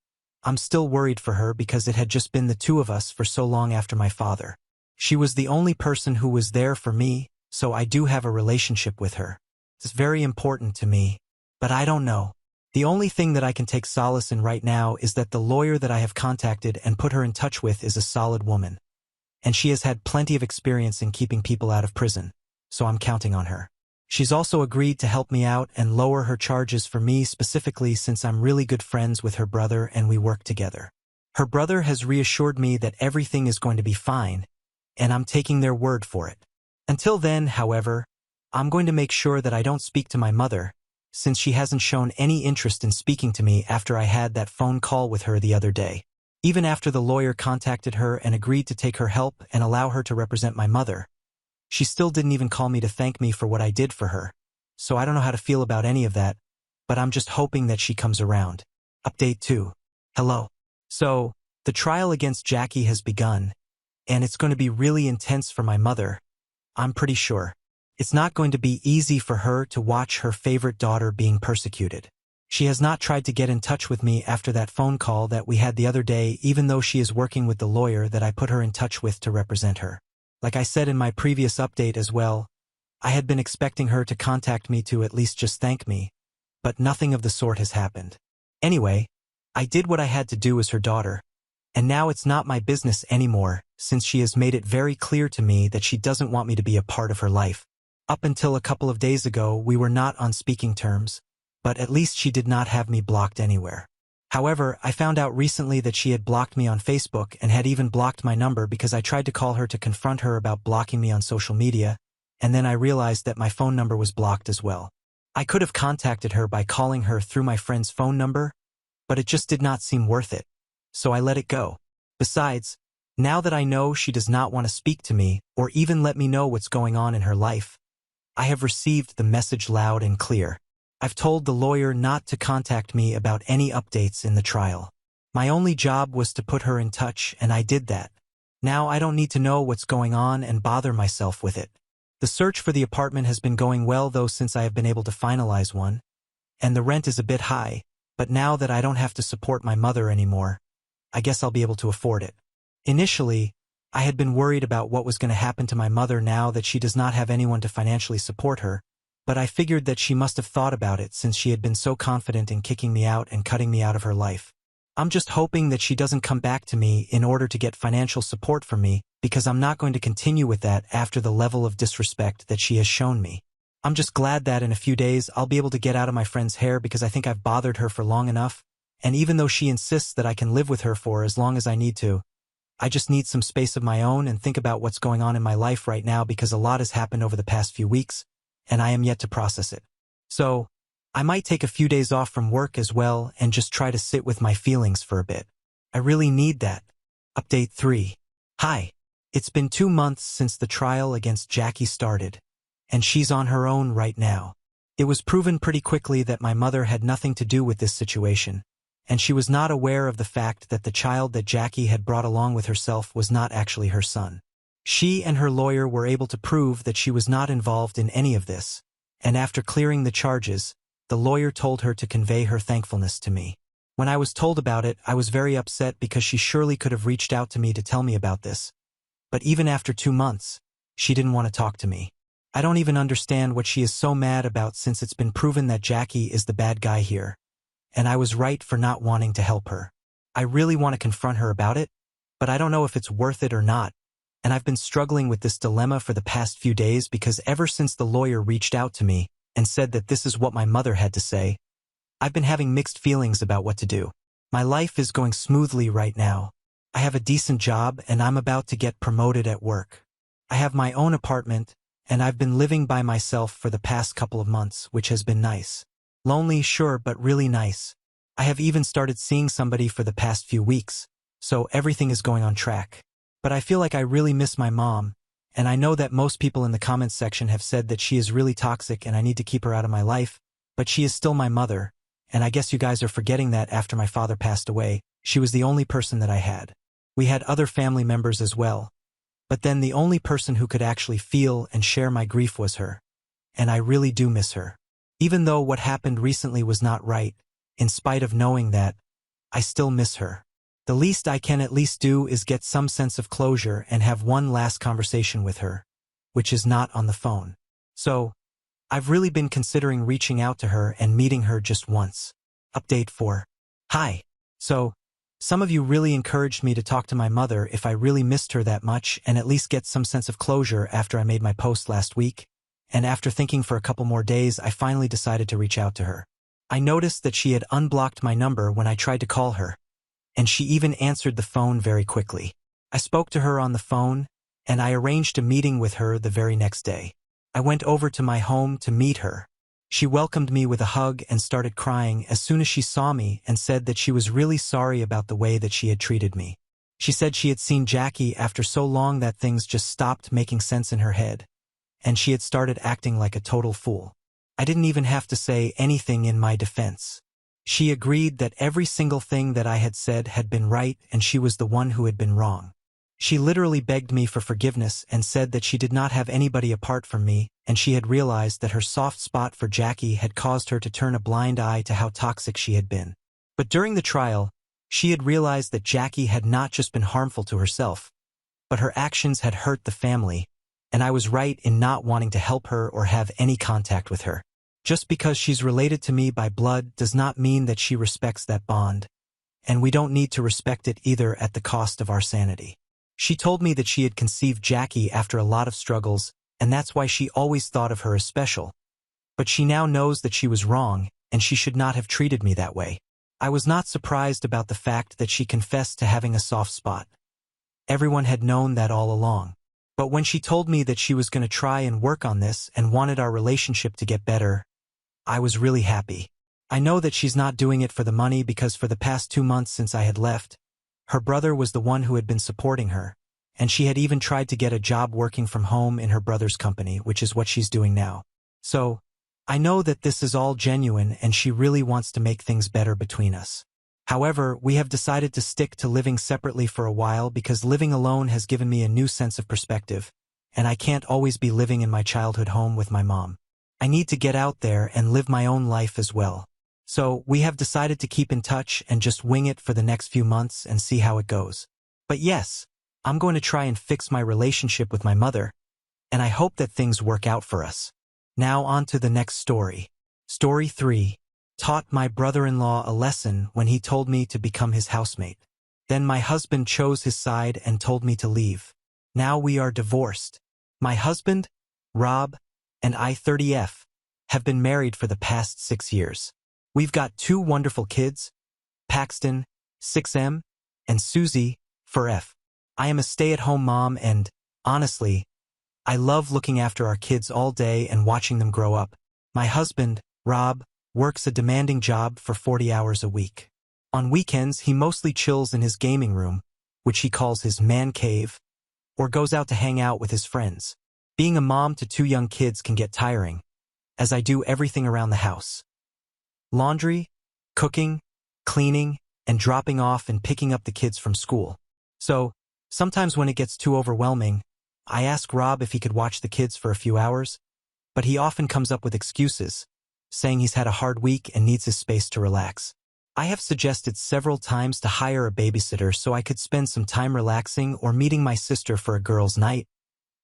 I'm still worried for her because it had just been the two of us for so long after my father. She was the only person who was there for me, so I do have a relationship with her. It's very important to me, but I don't know. The only thing that I can take solace in right now is that the lawyer that I have contacted and put her in touch with is a solid woman. And she has had plenty of experience in keeping people out of prison, so I'm counting on her. She's also agreed to help me out and lower her charges for me specifically since I'm really good friends with her brother and we work together. Her brother has reassured me that everything is going to be fine, and I'm taking their word for it. Until then, however, I'm going to make sure that I don't speak to my mother, since she hasn't shown any interest in speaking to me after I had that phone call with her the other day. Even after the lawyer contacted her and agreed to take her help and allow her to represent my mother, she still didn't even call me to thank me for what I did for her, so I don't know how to feel about any of that, but I'm just hoping that she comes around. Update 2. Hello. So, the trial against Jackie has begun, and it's going to be really intense for my mother, I'm pretty sure. It's not going to be easy for her to watch her favorite daughter being persecuted. She has not tried to get in touch with me after that phone call that we had the other day, even though she is working with the lawyer that I put her in touch with to represent her. Like I said in my previous update as well, I had been expecting her to contact me to at least just thank me, but nothing of the sort has happened. Anyway, I did what I had to do as her daughter, and now it's not my business anymore, since she has made it very clear to me that she doesn't want me to be a part of her life. Up until a couple of days ago, we were not on speaking terms, but at least she did not have me blocked anywhere. However, I found out recently that she had blocked me on Facebook and had even blocked my number because I tried to call her to confront her about blocking me on social media, and then I realized that my phone number was blocked as well. I could have contacted her by calling her through my friend's phone number, but it just did not seem worth it, so I let it go. Besides, now that I know she does not want to speak to me or even let me know what's going on in her life, I have received the message loud and clear. I've told the lawyer not to contact me about any updates in the trial. My only job was to put her in touch, and I did that. Now I don't need to know what's going on and bother myself with it. The search for the apartment has been going well though since I have been able to finalize one, and the rent is a bit high, but now that I don't have to support my mother anymore, I guess I'll be able to afford it. Initially, I had been worried about what was going to happen to my mother now that she does not have anyone to financially support her, but I figured that she must have thought about it since she had been so confident in kicking me out and cutting me out of her life. I'm just hoping that she doesn't come back to me in order to get financial support from me, because I'm not going to continue with that after the level of disrespect that she has shown me. I'm just glad that in a few days I'll be able to get out of my friend's hair because I think I've bothered her for long enough, And even though she insists that I can live with her for as long as I need to, I just need some space of my own and think about what's going on in my life right now because a lot has happened over the past few weeks, and I am yet to process it. So, I might take a few days off from work as well and just try to sit with my feelings for a bit. I really need that. Update 3. Hi. It's been 2 months since the trial against Jackie started, and she's on her own right now. It was proven pretty quickly that my mother had nothing to do with this situation, and she was not aware of the fact that the child that Jackie had brought along with herself was not actually her son. She and her lawyer were able to prove that she was not involved in any of this, and after clearing the charges, the lawyer told her to convey her thankfulness to me. When I was told about it, I was very upset because she surely could have reached out to me to tell me about this. But even after 2 months, she didn't want to talk to me. I don't even understand what she is so mad about since it's been proven that Jackie is the bad guy here. And I was right for not wanting to help her. I really want to confront her about it, but I don't know if it's worth it or not. And I've been struggling with this dilemma for the past few days because ever since the lawyer reached out to me and said that this is what my mother had to say, I've been having mixed feelings about what to do. My life is going smoothly right now. I have a decent job and I'm about to get promoted at work. I have my own apartment and I've been living by myself for the past couple of months, which has been nice. Lonely, sure, but really nice. I have even started seeing somebody for the past few weeks, so everything is going on track. But I feel like I really miss my mom, and I know that most people in the comments section have said that she is really toxic and I need to keep her out of my life, but she is still my mother, and I guess you guys are forgetting that after my father passed away, she was the only person that I had. We had other family members as well, but then the only person who could actually feel and share my grief was her, and I really do miss her. Even though what happened recently was not right, in spite of knowing that, I still miss her. The least I can at least do is get some sense of closure and have one last conversation with her, which is not on the phone. So, I've really been considering reaching out to her and meeting her just once. Update 4. Hi. So, some of you really encouraged me to talk to my mother if I really missed her that much and at least get some sense of closure after I made my post last week. And after thinking for a couple more days, I finally decided to reach out to her. I noticed that she had unblocked my number when I tried to call her, and she even answered the phone very quickly. I spoke to her on the phone, and I arranged a meeting with her the very next day. I went over to my home to meet her. She welcomed me with a hug and started crying as soon as she saw me and said that she was really sorry about the way that she had treated me. She said she had seen Jackie after so long that things just stopped making sense in her head, and she had started acting like a total fool. I didn't even have to say anything in my defense. She agreed that every single thing that I had said had been right and she was the one who had been wrong. She literally begged me for forgiveness and said that she did not have anybody apart from me, and she had realized that her soft spot for Jackie had caused her to turn a blind eye to how toxic she had been. But during the trial, she had realized that Jackie had not just been harmful to herself, but her actions had hurt the family, and I was right in not wanting to help her or have any contact with her. Just because she's related to me by blood does not mean that she respects that bond, and we don't need to respect it either at the cost of our sanity. She told me that she had conceived Jackie after a lot of struggles, and that's why she always thought of her as special. But she now knows that she was wrong, and she should not have treated me that way. I was not surprised about the fact that she confessed to having a soft spot. Everyone had known that all along. But when she told me that she was going to try and work on this and wanted our relationship to get better, I was really happy. I know that she's not doing it for the money because for the past 2 months since I had left, her brother was the one who had been supporting her, and she had even tried to get a job working from home in her brother's company, which is what she's doing now. So, I know that this is all genuine and she really wants to make things better between us. However, we have decided to stick to living separately for a while because living alone has given me a new sense of perspective, and I can't always be living in my childhood home with my mom. I need to get out there and live my own life as well. So, we have decided to keep in touch and just wing it for the next few months and see how it goes. But yes, I'm going to try and fix my relationship with my mother, and I hope that things work out for us. Now on to the next story. Story 3. Taught my brother-in-law a lesson when he told me to become his housemate. Then my husband chose his side and told me to leave. Now we are divorced. My husband, Rob, and I, 30F, have been married for the past 6 years. We've got 2 wonderful kids, Paxton, 6M, and Susie, 4F. I am a stay-at-home mom and, honestly, I love looking after our kids all day and watching them grow up. My husband, Rob, works a demanding job for 40 hours a week. On weekends, he mostly chills in his gaming room, which he calls his man cave, or goes out to hang out with his friends. Being a mom to 2 young kids can get tiring, as I do everything around the house. Laundry, cooking, cleaning, and dropping off and picking up the kids from school. So, sometimes when it gets too overwhelming, I ask Rob if he could watch the kids for a few hours, but he often comes up with excuses, saying he's had a hard week and needs his space to relax. I have suggested several times to hire a babysitter so I could spend some time relaxing or meeting my sister for a girls' night,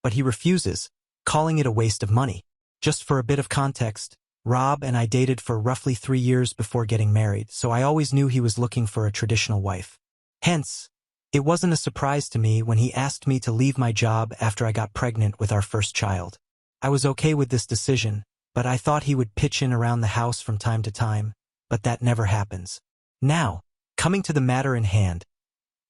but he refuses, calling it a waste of money. Just for a bit of context, Rob and I dated for roughly 3 years before getting married, so I always knew he was looking for a traditional wife. Hence, it wasn't a surprise to me when he asked me to leave my job after I got pregnant with our first child. I was okay with this decision, but I thought he would pitch in around the house from time to time, but that never happens. Now, coming to the matter in hand,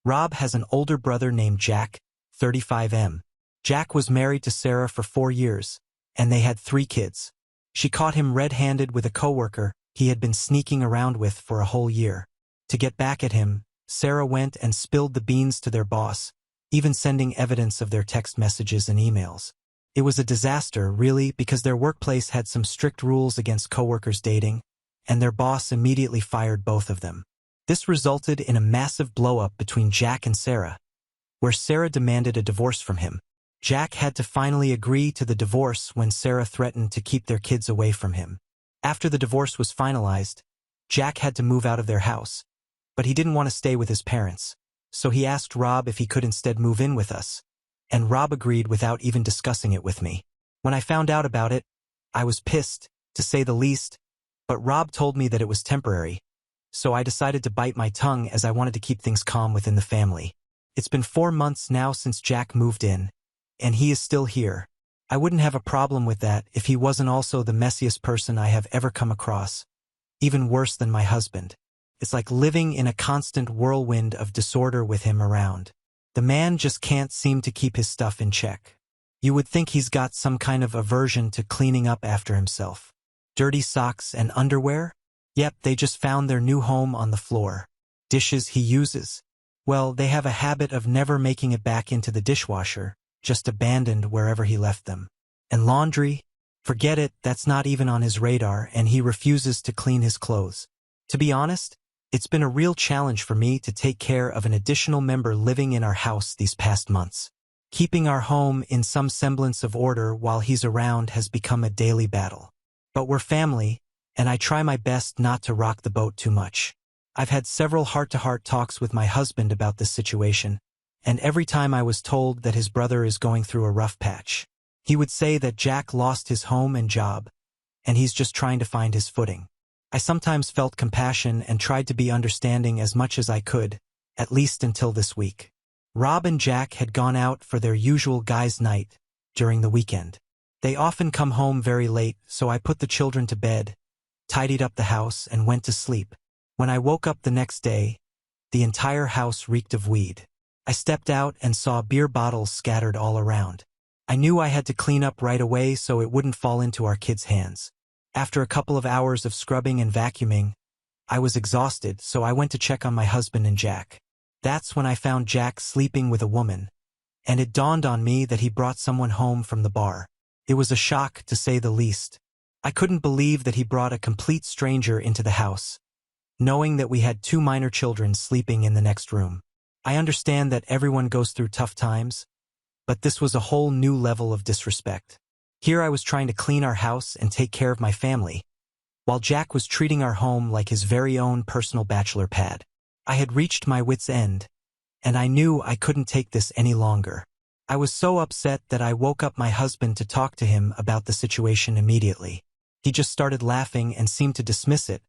Rob has an older brother named Jack, 35M. Jack was married to Sarah for 4 years, and they had 3 kids. She caught him red-handed with a coworker he had been sneaking around with for a whole year. To get back at him, Sarah went and spilled the beans to their boss, even sending evidence of their text messages and emails. It was a disaster, really, because their workplace had some strict rules against coworkers dating, and their boss immediately fired both of them. This resulted in a massive blow-up between Jack and Sarah, where Sarah demanded a divorce from him. Jack had to finally agree to the divorce when Sarah threatened to keep their kids away from him. After the divorce was finalized, Jack had to move out of their house, but he didn't want to stay with his parents, so he asked Rob if he could instead move in with us, and Rob agreed without even discussing it with me. When I found out about it, I was pissed, to say the least, but Rob told me that it was temporary, so I decided to bite my tongue as I wanted to keep things calm within the family. It's been 4 months now since Jack moved in, and he is still here. I wouldn't have a problem with that if he wasn't also the messiest person I have ever come across, even worse than my husband. It's like living in a constant whirlwind of disorder with him around. The man just can't seem to keep his stuff in check. You would think he's got some kind of aversion to cleaning up after himself. Dirty socks and underwear? Yep, they just found their new home on the floor. Dishes he uses? Well, they have a habit of never making it back into the dishwasher, just abandoned wherever he left them. And laundry? Forget it, that's not even on his radar, and he refuses to clean his clothes. To be honest, it's been a real challenge for me to take care of an additional member living in our house these past months. Keeping our home in some semblance of order while he's around has become a daily battle. But we're family, and I try my best not to rock the boat too much. I've had several heart-to-heart talks with my husband about this situation, and every time I was told that his brother is going through a rough patch. He would say that Jack lost his home and job, and he's just trying to find his footing. I sometimes felt compassion and tried to be understanding as much as I could, at least until this week. Rob and Jack had gone out for their usual guys' night during the weekend. They often come home very late, so I put the children to bed, tidied up the house, and went to sleep. When I woke up the next day, the entire house reeked of weed. I stepped out and saw beer bottles scattered all around. I knew I had to clean up right away so it wouldn't fall into our kids' hands. After a couple of hours of scrubbing and vacuuming, I was exhausted, so I went to check on my husband and Jack. That's when I found Jack sleeping with a woman, and it dawned on me that he brought someone home from the bar. It was a shock, to say the least. I couldn't believe that he brought a complete stranger into the house, knowing that we had 2 minor children sleeping in the next room. I understand that everyone goes through tough times, but this was a whole new level of disrespect. Here I was trying to clean our house and take care of my family, while Jack was treating our home like his very own personal bachelor pad. I had reached my wit's end, and I knew I couldn't take this any longer. I was so upset that I woke up my husband to talk to him about the situation immediately. He just started laughing and seemed to dismiss it,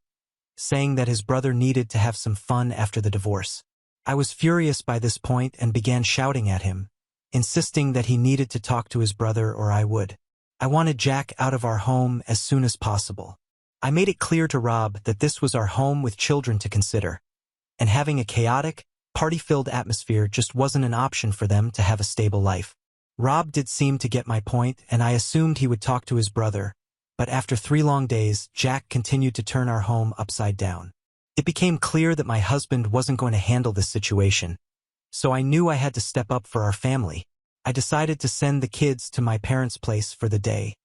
saying that his brother needed to have some fun after the divorce. I was furious by this point and began shouting at him, insisting that he needed to talk to his brother or I would. I wanted Jack out of our home as soon as possible. I made it clear to Rob that this was our home with children to consider, and having a chaotic, party-filled atmosphere just wasn't an option for them to have a stable life. Rob did seem to get my point, and I assumed he would talk to his brother, but after 3 long days, Jack continued to turn our home upside down. It became clear that my husband wasn't going to handle this situation, so I knew I had to step up for our family. I decided to send the kids to my parents' place for the day,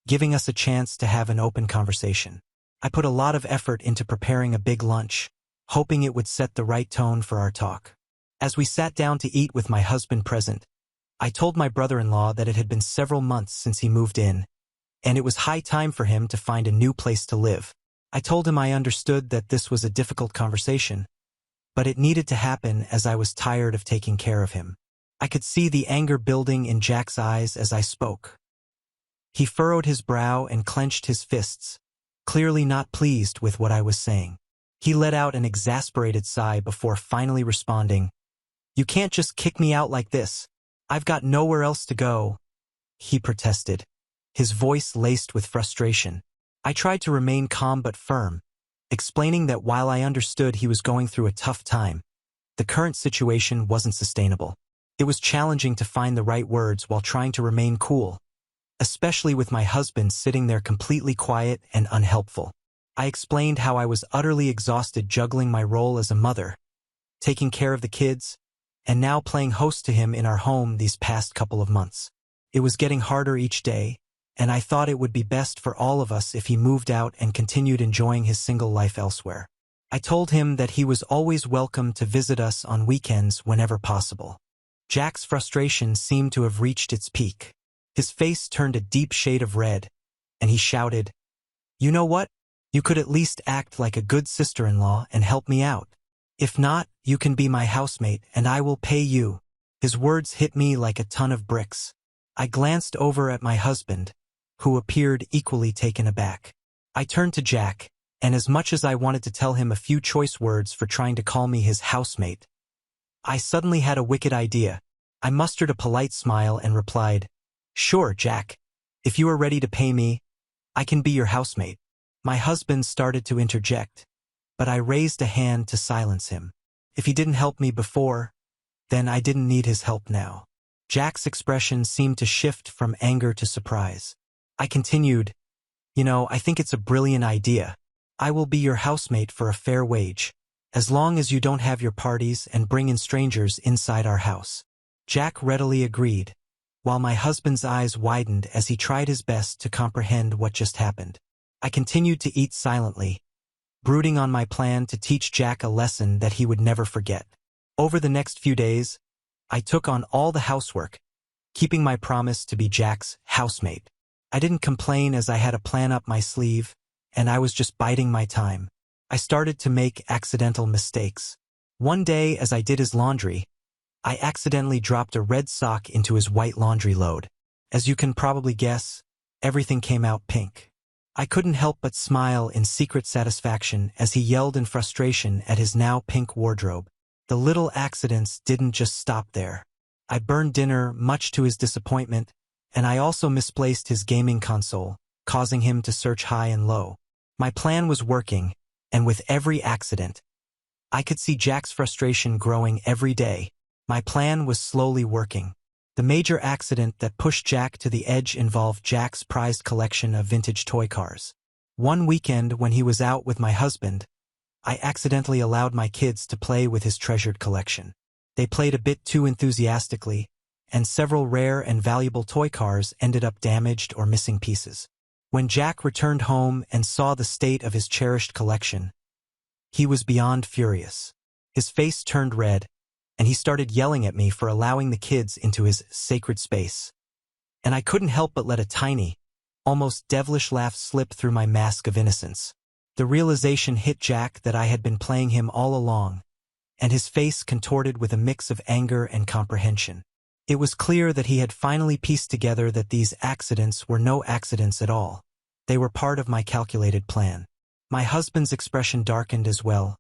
giving us a chance to have an open conversation. I put a lot of effort into preparing a big lunch, hoping it would set the right tone for our talk. As we sat down to eat with my husband present, I told my brother-in-law that it had been several months since he moved in, and it was high time for him to find a new place to live. I told him I understood that this was a difficult conversation, but it needed to happen as I was tired of taking care of him. I could see the anger building in Jack's eyes as I spoke. He furrowed his brow and clenched his fists, clearly not pleased with what I was saying. He let out an exasperated sigh before finally responding, "You can't just kick me out like this. I've got nowhere else to go," he protested, his voice laced with frustration. I tried to remain calm but firm, explaining that while I understood he was going through a tough time, the current situation wasn't sustainable. It was challenging to find the right words while trying to remain cool, especially with my husband sitting there completely quiet and unhelpful. I explained how I was utterly exhausted juggling my role as a mother, taking care of the kids, and now playing host to him in our home these past couple of months. It was getting harder each day, and I thought it would be best for all of us if he moved out and continued enjoying his single life elsewhere. I told him that he was always welcome to visit us on weekends whenever possible. Jack's frustration seemed to have reached its peak. His face turned a deep shade of red, and he shouted, "You know what? You could at least act like a good sister-in-law and help me out. If not, you can be my housemate and I will pay you." His words hit me like a ton of bricks. I glanced over at my husband, who appeared equally taken aback. I turned to Jack, and as much as I wanted to tell him a few choice words for trying to call me his housemate, I suddenly had a wicked idea. I mustered a polite smile and replied, "Sure, Jack. If you are ready to pay me, I can be your housemate." My husband started to interject, but I raised a hand to silence him. If he didn't help me before, then I didn't need his help now. Jack's expression seemed to shift from anger to surprise. I continued, I think it's a brilliant idea. I will be your housemate for a fair wage, as long as you don't have your parties and bring in strangers inside our house." Jack readily agreed, while my husband's eyes widened as he tried his best to comprehend what just happened. I continued to eat silently, brooding on my plan to teach Jack a lesson that he would never forget. Over the next few days, I took on all the housework, keeping my promise to be Jack's housemate. I didn't complain as I had a plan up my sleeve, and I was just biding my time. I started to make accidental mistakes. One day, as I did his laundry, I accidentally dropped a red sock into his white laundry load. As you can probably guess, everything came out pink. I couldn't help but smile in secret satisfaction as he yelled in frustration at his now pink wardrobe. The little accidents didn't just stop there. I burned dinner, much to his disappointment, and I also misplaced his gaming console, causing him to search high and low. My plan was working, and with every accident, I could see Jack's frustration growing every day. My plan was slowly working. The major accident that pushed Jack to the edge involved Jack's prized collection of vintage toy cars. One weekend when he was out with my husband, I accidentally allowed my kids to play with his treasured collection. They played a bit too enthusiastically, and several rare and valuable toy cars ended up damaged or missing pieces. When Jack returned home and saw the state of his cherished collection, he was beyond furious. His face turned red, and he started yelling at me for allowing the kids into his sacred space. And I couldn't help but let a tiny, almost devilish laugh slip through my mask of innocence. The realization hit Jack that I had been playing him all along, and his face contorted with a mix of anger and comprehension. It was clear that he had finally pieced together that these accidents were no accidents at all. They were part of my calculated plan. My husband's expression darkened as well,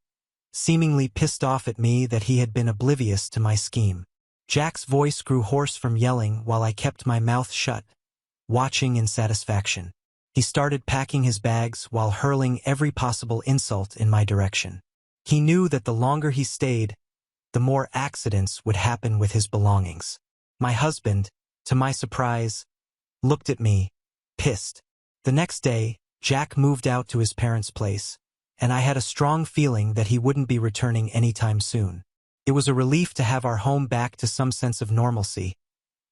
seemingly pissed off at me that he had been oblivious to my scheme. Jack's voice grew hoarse from yelling while I kept my mouth shut, watching in satisfaction. He started packing his bags while hurling every possible insult in my direction. He knew that the longer he stayed, the more accidents would happen with his belongings. My husband, to my surprise, looked at me, pissed. The next day, Jack moved out to his parents' place, and I had a strong feeling that he wouldn't be returning anytime soon. It was a relief to have our home back to some sense of normalcy,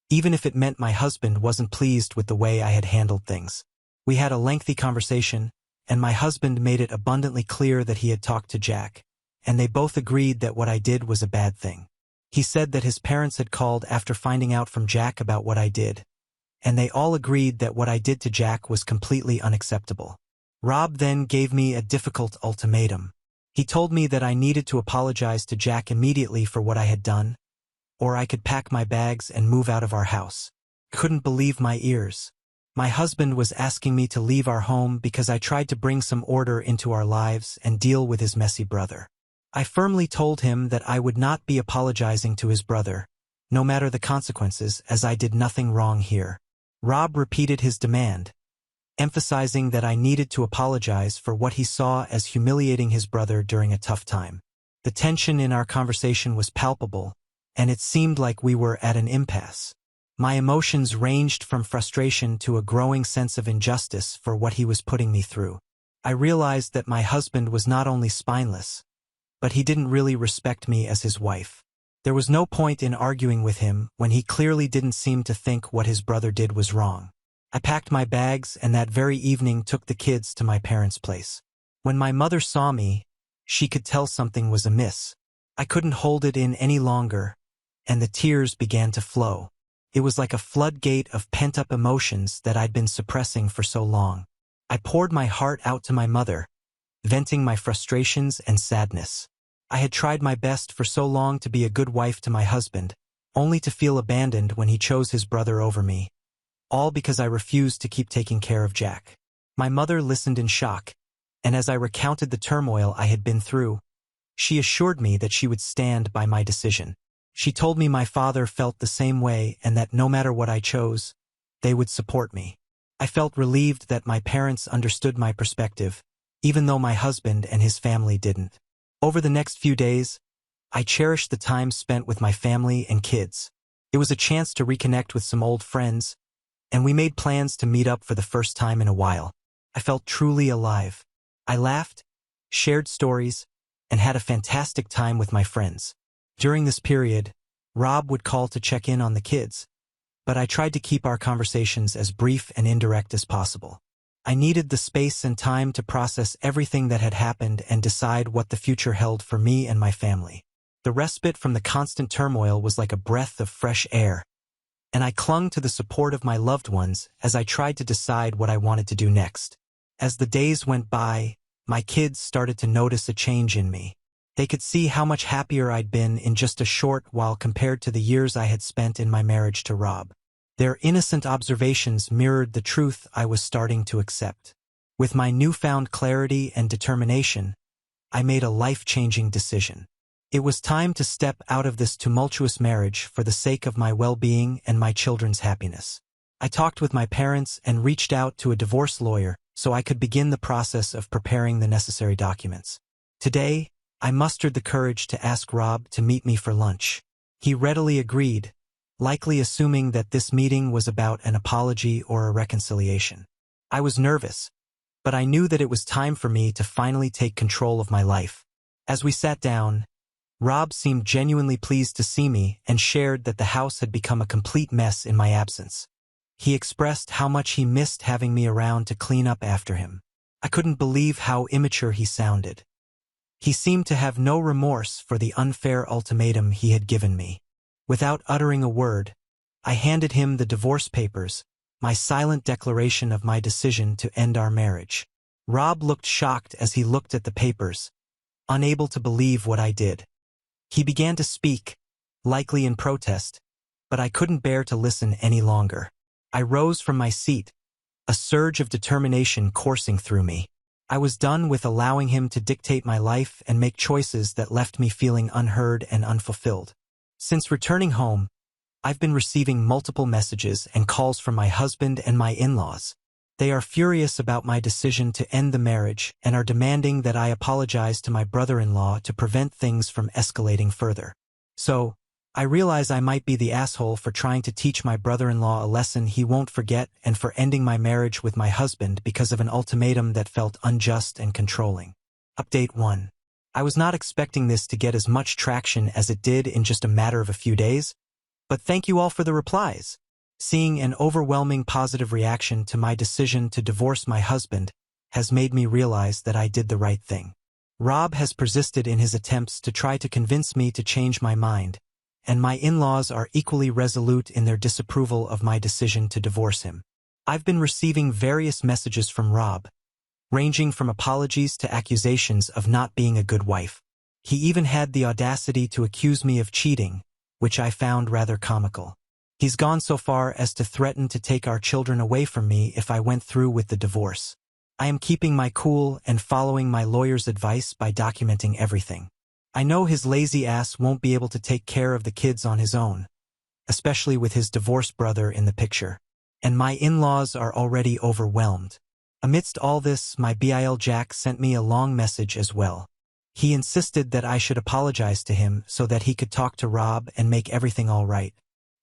even if it meant my husband wasn't pleased with the way I had handled things. We had a lengthy conversation, and my husband made it abundantly clear that he had talked to Jack, and they both agreed that what I did was a bad thing. He said that his parents had called after finding out from Jack about what I did, and they all agreed that what I did to Jack was completely unacceptable. Rob then gave me a difficult ultimatum. He told me that I needed to apologize to Jack immediately for what I had done, or I could pack my bags and move out of our house. Couldn't believe my ears. My husband was asking me to leave our home because I tried to bring some order into our lives and deal with his messy brother. I firmly told him that I would not be apologizing to his brother, no matter the consequences, as I did nothing wrong here. Rob repeated his demand, emphasizing that I needed to apologize for what he saw as humiliating his brother during a tough time. The tension in our conversation was palpable, and it seemed like we were at an impasse. My emotions ranged from frustration to a growing sense of injustice for what he was putting me through. I realized that my husband was not only spineless, but he didn't really respect me as his wife. There was no point in arguing with him when he clearly didn't seem to think what his brother did was wrong. I packed my bags and that very evening took the kids to my parents' place. When my mother saw me, she could tell something was amiss. I couldn't hold it in any longer, and the tears began to flow. It was like a floodgate of pent-up emotions that I'd been suppressing for so long. I poured my heart out to my mother, venting my frustrations and sadness. I had tried my best for so long to be a good wife to my husband, only to feel abandoned when he chose his brother over me, all because I refused to keep taking care of Jack. My mother listened in shock, and as I recounted the turmoil I had been through, she assured me that she would stand by my decision. She told me my father felt the same way and that no matter what I chose, they would support me. I felt relieved that my parents understood my perspective, even though my husband and his family didn't. Over the next few days, I cherished the time spent with my family and kids. It was a chance to reconnect with some old friends, and we made plans to meet up for the first time in a while. I felt truly alive. I laughed, shared stories, and had a fantastic time with my friends. During this period, Rob would call to check in on the kids, but I tried to keep our conversations as brief and indirect as possible. I needed the space and time to process everything that had happened and decide what the future held for me and my family. The respite from the constant turmoil was like a breath of fresh air, and I clung to the support of my loved ones as I tried to decide what I wanted to do next. As the days went by, my kids started to notice a change in me. They could see how much happier I'd been in just a short while compared to the years I had spent in my marriage to Rob. Their innocent observations mirrored the truth I was starting to accept. With my newfound clarity and determination, I made a life-changing decision. It was time to step out of this tumultuous marriage for the sake of my well-being and my children's happiness. I talked with my parents and reached out to a divorce lawyer so I could begin the process of preparing the necessary documents. Today, I mustered the courage to ask Rob to meet me for lunch. He readily agreed, likely assuming that this meeting was about an apology or a reconciliation. I was nervous, but I knew that it was time for me to finally take control of my life. As we sat down, Rob seemed genuinely pleased to see me and shared that the house had become a complete mess in my absence. He expressed how much he missed having me around to clean up after him. I couldn't believe how immature he sounded. He seemed to have no remorse for the unfair ultimatum he had given me. Without uttering a word, I handed him the divorce papers, my silent declaration of my decision to end our marriage. Rob looked shocked as he looked at the papers, unable to believe what I did. He began to speak, likely in protest, but I couldn't bear to listen any longer. I rose from my seat, a surge of determination coursing through me. I was done with allowing him to dictate my life and make choices that left me feeling unheard and unfulfilled. Since returning home, I've been receiving multiple messages and calls from my husband and my in-laws. They are furious about my decision to end the marriage and are demanding that I apologize to my brother-in-law to prevent things from escalating further. So, I realize I might be the asshole for trying to teach my brother-in-law a lesson he won't forget and for ending my marriage with my husband because of an ultimatum that felt unjust and controlling. Update 1. I was not expecting this to get as much traction as it did in just a matter of a few days, but thank you all for the replies. Seeing an overwhelming positive reaction to my decision to divorce my husband has made me realize that I did the right thing. Rob has persisted in his attempts to try to convince me to change my mind, and my in-laws are equally resolute in their disapproval of my decision to divorce him. I've been receiving various messages from Rob, ranging from apologies to accusations of not being a good wife. He even had the audacity to accuse me of cheating, which I found rather comical. He's gone so far as to threaten to take our children away from me if I went through with the divorce. I am keeping my cool and following my lawyer's advice by documenting everything. I know his lazy ass won't be able to take care of the kids on his own, especially with his divorced brother in the picture. And my in-laws are already overwhelmed. Amidst all this, my BIL Jack sent me a long message as well. He insisted that I should apologize to him so that he could talk to Rob and make everything all right.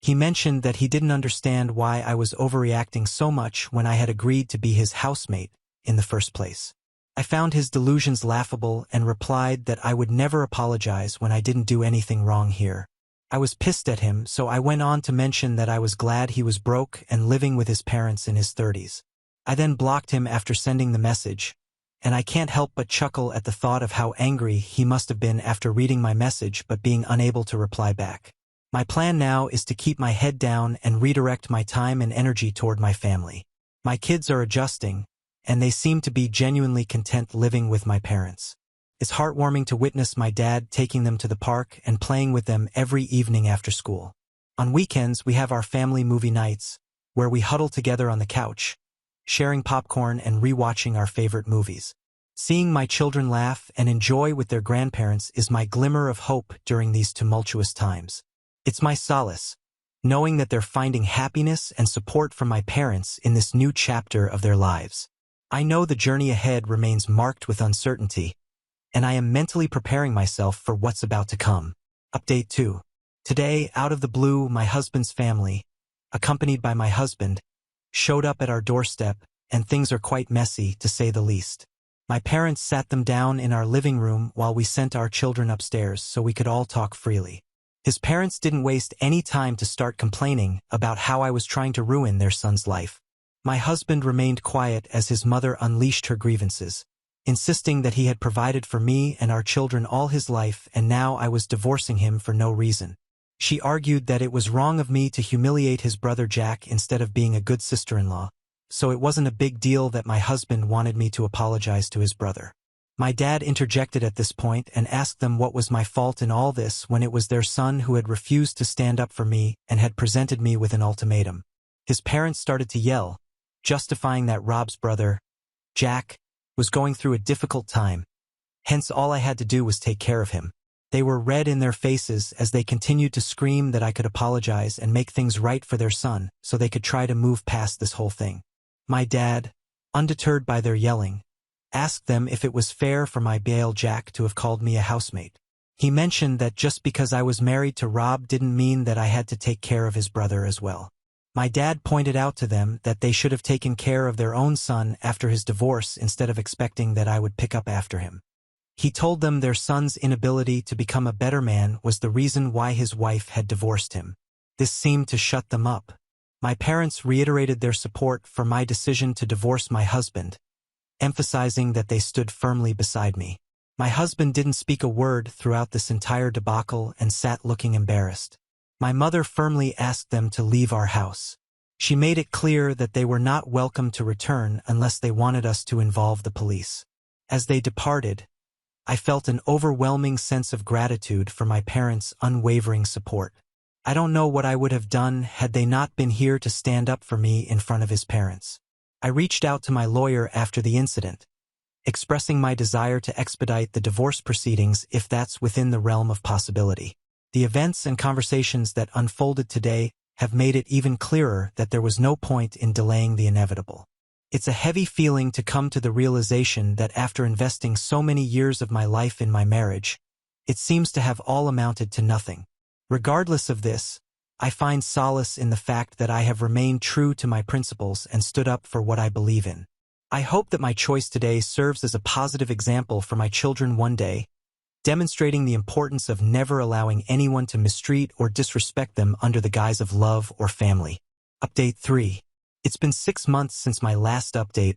He mentioned that he didn't understand why I was overreacting so much when I had agreed to be his housemate in the first place. I found his delusions laughable and replied that I would never apologize when I didn't do anything wrong here. I was pissed at him, so I went on to mention that I was glad he was broke and living with his parents in his 30s. I then blocked him after sending the message, and I can't help but chuckle at the thought of how angry he must have been after reading my message but being unable to reply back. My plan now is to keep my head down and redirect my time and energy toward my family. My kids are adjusting, and they seem to be genuinely content living with my parents. It's heartwarming to witness my dad taking them to the park and playing with them every evening after school. On weekends, we have our family movie nights, where we huddle together on the couch, sharing popcorn and rewatching our favorite movies. Seeing my children laugh and enjoy with their grandparents is my glimmer of hope during these tumultuous times. It's my solace, knowing that they're finding happiness and support from my parents in this new chapter of their lives. I know the journey ahead remains marked with uncertainty, and I am mentally preparing myself for what's about to come. Update 2. Today, out of the blue, my husband's family, accompanied by my husband, showed up at our doorstep, and things are quite messy, to say the least. My parents sat them down in our living room while we sent our children upstairs so we could all talk freely. His parents didn't waste any time to start complaining about how I was trying to ruin their son's life. My husband remained quiet as his mother unleashed her grievances, insisting that he had provided for me and our children all his life and now I was divorcing him for no reason. She argued that it was wrong of me to humiliate his brother Jack instead of being a good sister-in-law, so it wasn't a big deal that my husband wanted me to apologize to his brother. My dad interjected at this point and asked them what was my fault in all this when it was their son who had refused to stand up for me and had presented me with an ultimatum. His parents started to yell, justifying that Rob's brother, Jack, was going through a difficult time, hence all I had to do was take care of him. They were red in their faces as they continued to scream that I could apologize and make things right for their son so they could try to move past this whole thing. My dad, undeterred by their yelling, asked them if it was fair for my BIL Jack to have called me a housemate. He mentioned that just because I was married to Rob didn't mean that I had to take care of his brother as well. My dad pointed out to them that they should have taken care of their own son after his divorce instead of expecting that I would pick up after him. He told them their son's inability to become a better man was the reason why his wife had divorced him. This seemed to shut them up. My parents reiterated their support for my decision to divorce my husband, emphasizing that they stood firmly beside me. My husband didn't speak a word throughout this entire debacle and sat looking embarrassed. My mother firmly asked them to leave our house. She made it clear that they were not welcome to return unless they wanted us to involve the police. As they departed, I felt an overwhelming sense of gratitude for my parents' unwavering support. I don't know what I would have done had they not been here to stand up for me in front of his parents. I reached out to my lawyer after the incident, expressing my desire to expedite the divorce proceedings if that's within the realm of possibility. The events and conversations that unfolded today have made it even clearer that there was no point in delaying the inevitable. It's a heavy feeling to come to the realization that after investing so many years of my life in my marriage, it seems to have all amounted to nothing. Regardless of this, I find solace in the fact that I have remained true to my principles and stood up for what I believe in. I hope that my choice today serves as a positive example for my children one day, demonstrating the importance of never allowing anyone to mistreat or disrespect them under the guise of love or family. Update 3. It's been 6 months since my last update,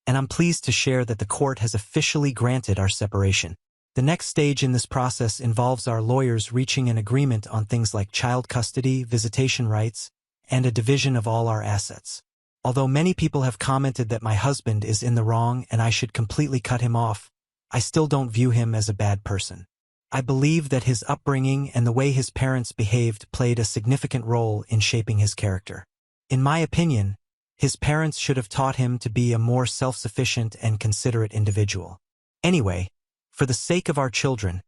and I'm pleased to share that the court has officially granted our separation. The next stage in this process involves our lawyers reaching an agreement on things like child custody, visitation rights, and a division of all our assets. Although many people have commented that my husband is in the wrong and I should completely cut him off, I still don't view him as a bad person. I believe that his upbringing and the way his parents behaved played a significant role in shaping his character. In my opinion, his parents should have taught him to be a more self-sufficient and considerate individual. Anyway, for the sake of our children,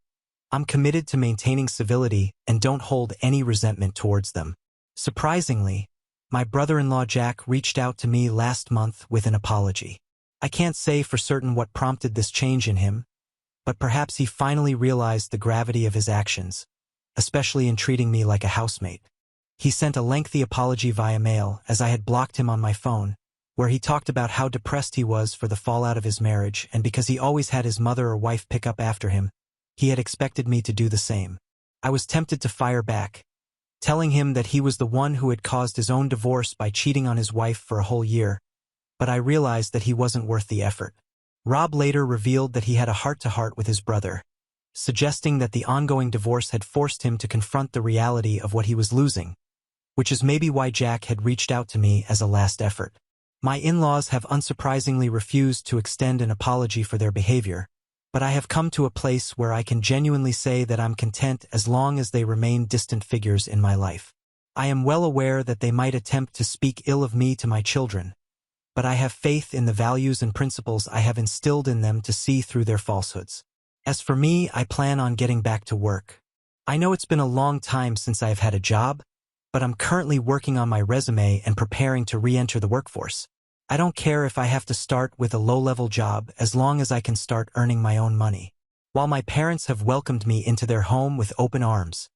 I'm committed to maintaining civility and don't hold any resentment towards them. Surprisingly, my brother-in-law Jack reached out to me last month with an apology. I can't say for certain what prompted this change in him, but perhaps he finally realized the gravity of his actions, especially in treating me like a housemate. He sent a lengthy apology via mail, as I had blocked him on my phone, where he talked about how depressed he was for the fallout of his marriage, and because he always had his mother or wife pick up after him, he had expected me to do the same. I was tempted to fire back, telling him that he was the one who had caused his own divorce by cheating on his wife for a whole year, but I realized that he wasn't worth the effort. Rob later revealed that he had a heart-to-heart with his brother, suggesting that the ongoing divorce had forced him to confront the reality of what he was losing, which is maybe why Jack had reached out to me as a last effort. My in-laws have unsurprisingly refused to extend an apology for their behavior, but I have come to a place where I can genuinely say that I'm content as long as they remain distant figures in my life. I am well aware that they might attempt to speak ill of me to my children, but I have faith in the values and principles I have instilled in them to see through their falsehoods. As for me, I plan on getting back to work. I know it's been a long time since I have had a job, but I'm currently working on my resume and preparing to re-enter the workforce. I don't care if I have to start with a low-level job as long as I can start earning my own money. While my parents have welcomed me into their home with open arms,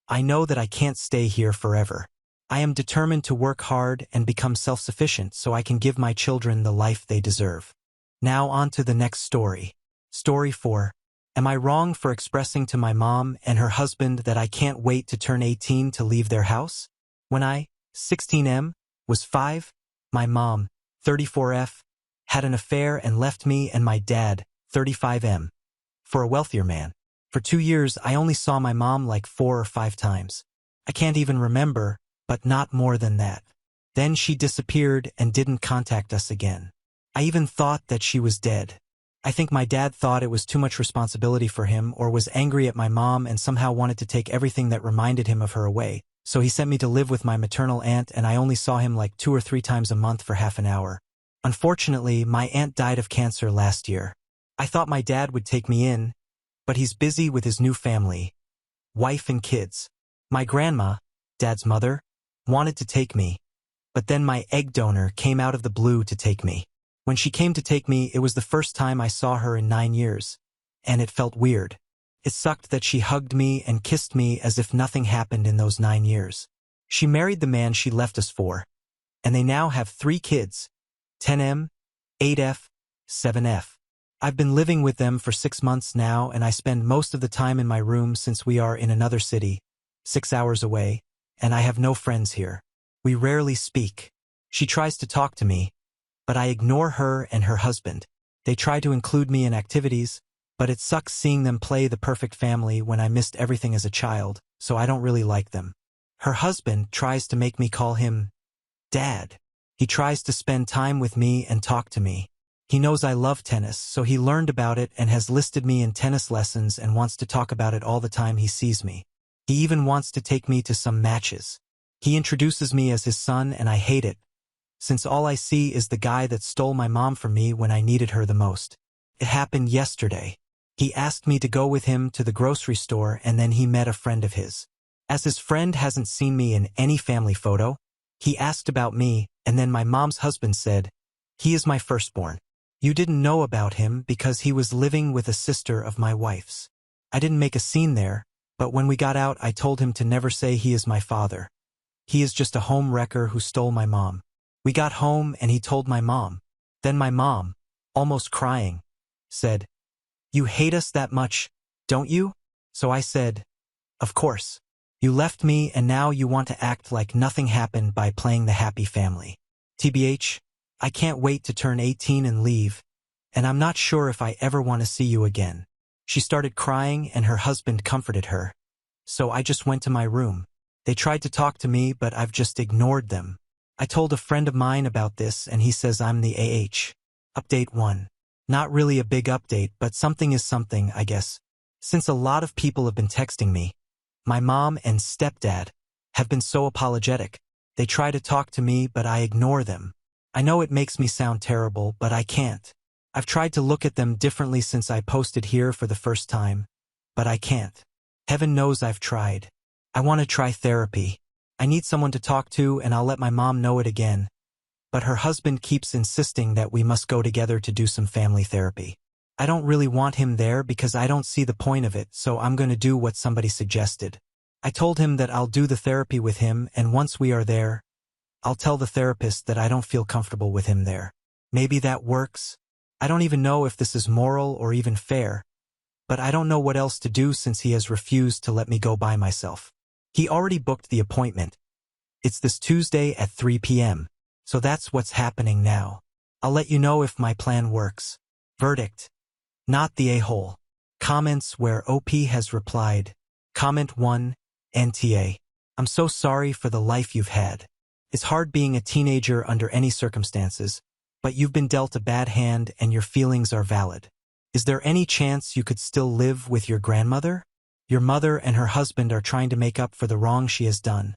I know that I can't stay here forever. I am determined to work hard and become self-sufficient so I can give my children the life they deserve. Now on to the next story. Story 4. Am I wrong for expressing to my mom and her husband that I can't wait to turn 18 to leave their house? When I, 16M, was 5, my mom, 34F, had an affair and left me and my dad, 35M, for a wealthier man. For 2 years, I only saw my mom like 4 or 5 times. I can't even remember, but not more than that. Then she disappeared and didn't contact us again. I even thought that she was dead. I think my dad thought it was too much responsibility for him or was angry at my mom and somehow wanted to take everything that reminded him of her away, so he sent me to live with my maternal aunt and I only saw him like 2 or 3 times a month for half an hour. Unfortunately, my aunt died of cancer last year. I thought my dad would take me in, but he's busy with his new family, wife and kids. My grandma, Dad's mother, wanted to take me, but then my egg donor came out of the blue to take me. When she came to take me, it was the first time I saw her in 9 years, and it felt weird. It sucked that she hugged me and kissed me as if nothing happened in those 9 years. She married the man she left us for, and they now have 3 kids, 10M, 8F, 7F. I've been living with them for 6 months now, and I spend most of the time in my room since we are in another city, 6 hours away, and I have no friends here. We rarely speak. She tries to talk to me, but I ignore her and her husband. They try to include me in activities, but it sucks seeing them play the perfect family when I missed everything as a child, so I don't really like them. Her husband tries to make me call him Dad. He tries to spend time with me and talk to me. He knows I love tennis, so he learned about it and has listed me in tennis lessons and wants to talk about it all the time he sees me. He even wants to take me to some matches. He introduces me as his son and I hate it, since all I see is the guy that stole my mom from me when I needed her the most. It happened yesterday. He asked me to go with him to the grocery store and then he met a friend of his. As his friend hasn't seen me in any family photo, he asked about me and then my mom's husband said, He is my firstborn. You didn't know about him because he was living with a sister of my wife's. I didn't make a scene there, but when we got out I told him to never say he is my father. He is just a home wrecker who stole my mom. We got home and he told my mom. Then my mom, almost crying, said, "You hate us that much, don't you?" So I said, "Of course. You left me and now you want to act like nothing happened by playing the happy family. TBH, I can't wait to turn 18 and leave, and I'm not sure if I ever want to see you again." She started crying and her husband comforted her. So I just went to my room. They tried to talk to me, but I've just ignored them. I told a friend of mine about this and he says I'm the AH. Update 1. Not really a big update, but something is something, I guess. Since a lot of people have been texting me, my mom and stepdad have been so apologetic. They try to talk to me, but I ignore them. I know it makes me sound terrible, but I can't. I've tried to look at them differently since I posted here for the first time, but I can't. Heaven knows I've tried. I want to try therapy. I need someone to talk to and I'll let my mom know it again. But her husband keeps insisting that we must go together to do some family therapy. I don't really want him there because I don't see the point of it, so I'm going to do what somebody suggested. I told him that I'll do the therapy with him, and once we are there, I'll tell the therapist that I don't feel comfortable with him there. Maybe that works? I don't even know if this is moral or even fair, but I don't know what else to do since he has refused to let me go by myself. He already booked the appointment. It's this Tuesday at 3 p.m., so that's what's happening now. I'll let you know if my plan works. Verdict. Not the a-hole. Comments where OP has replied. Comment 1, NTA. I'm so sorry for the life you've had. It's hard being a teenager under any circumstances, but you've been dealt a bad hand and your feelings are valid. Is there any chance you could still live with your grandmother? Your mother and her husband are trying to make up for the wrong she has done.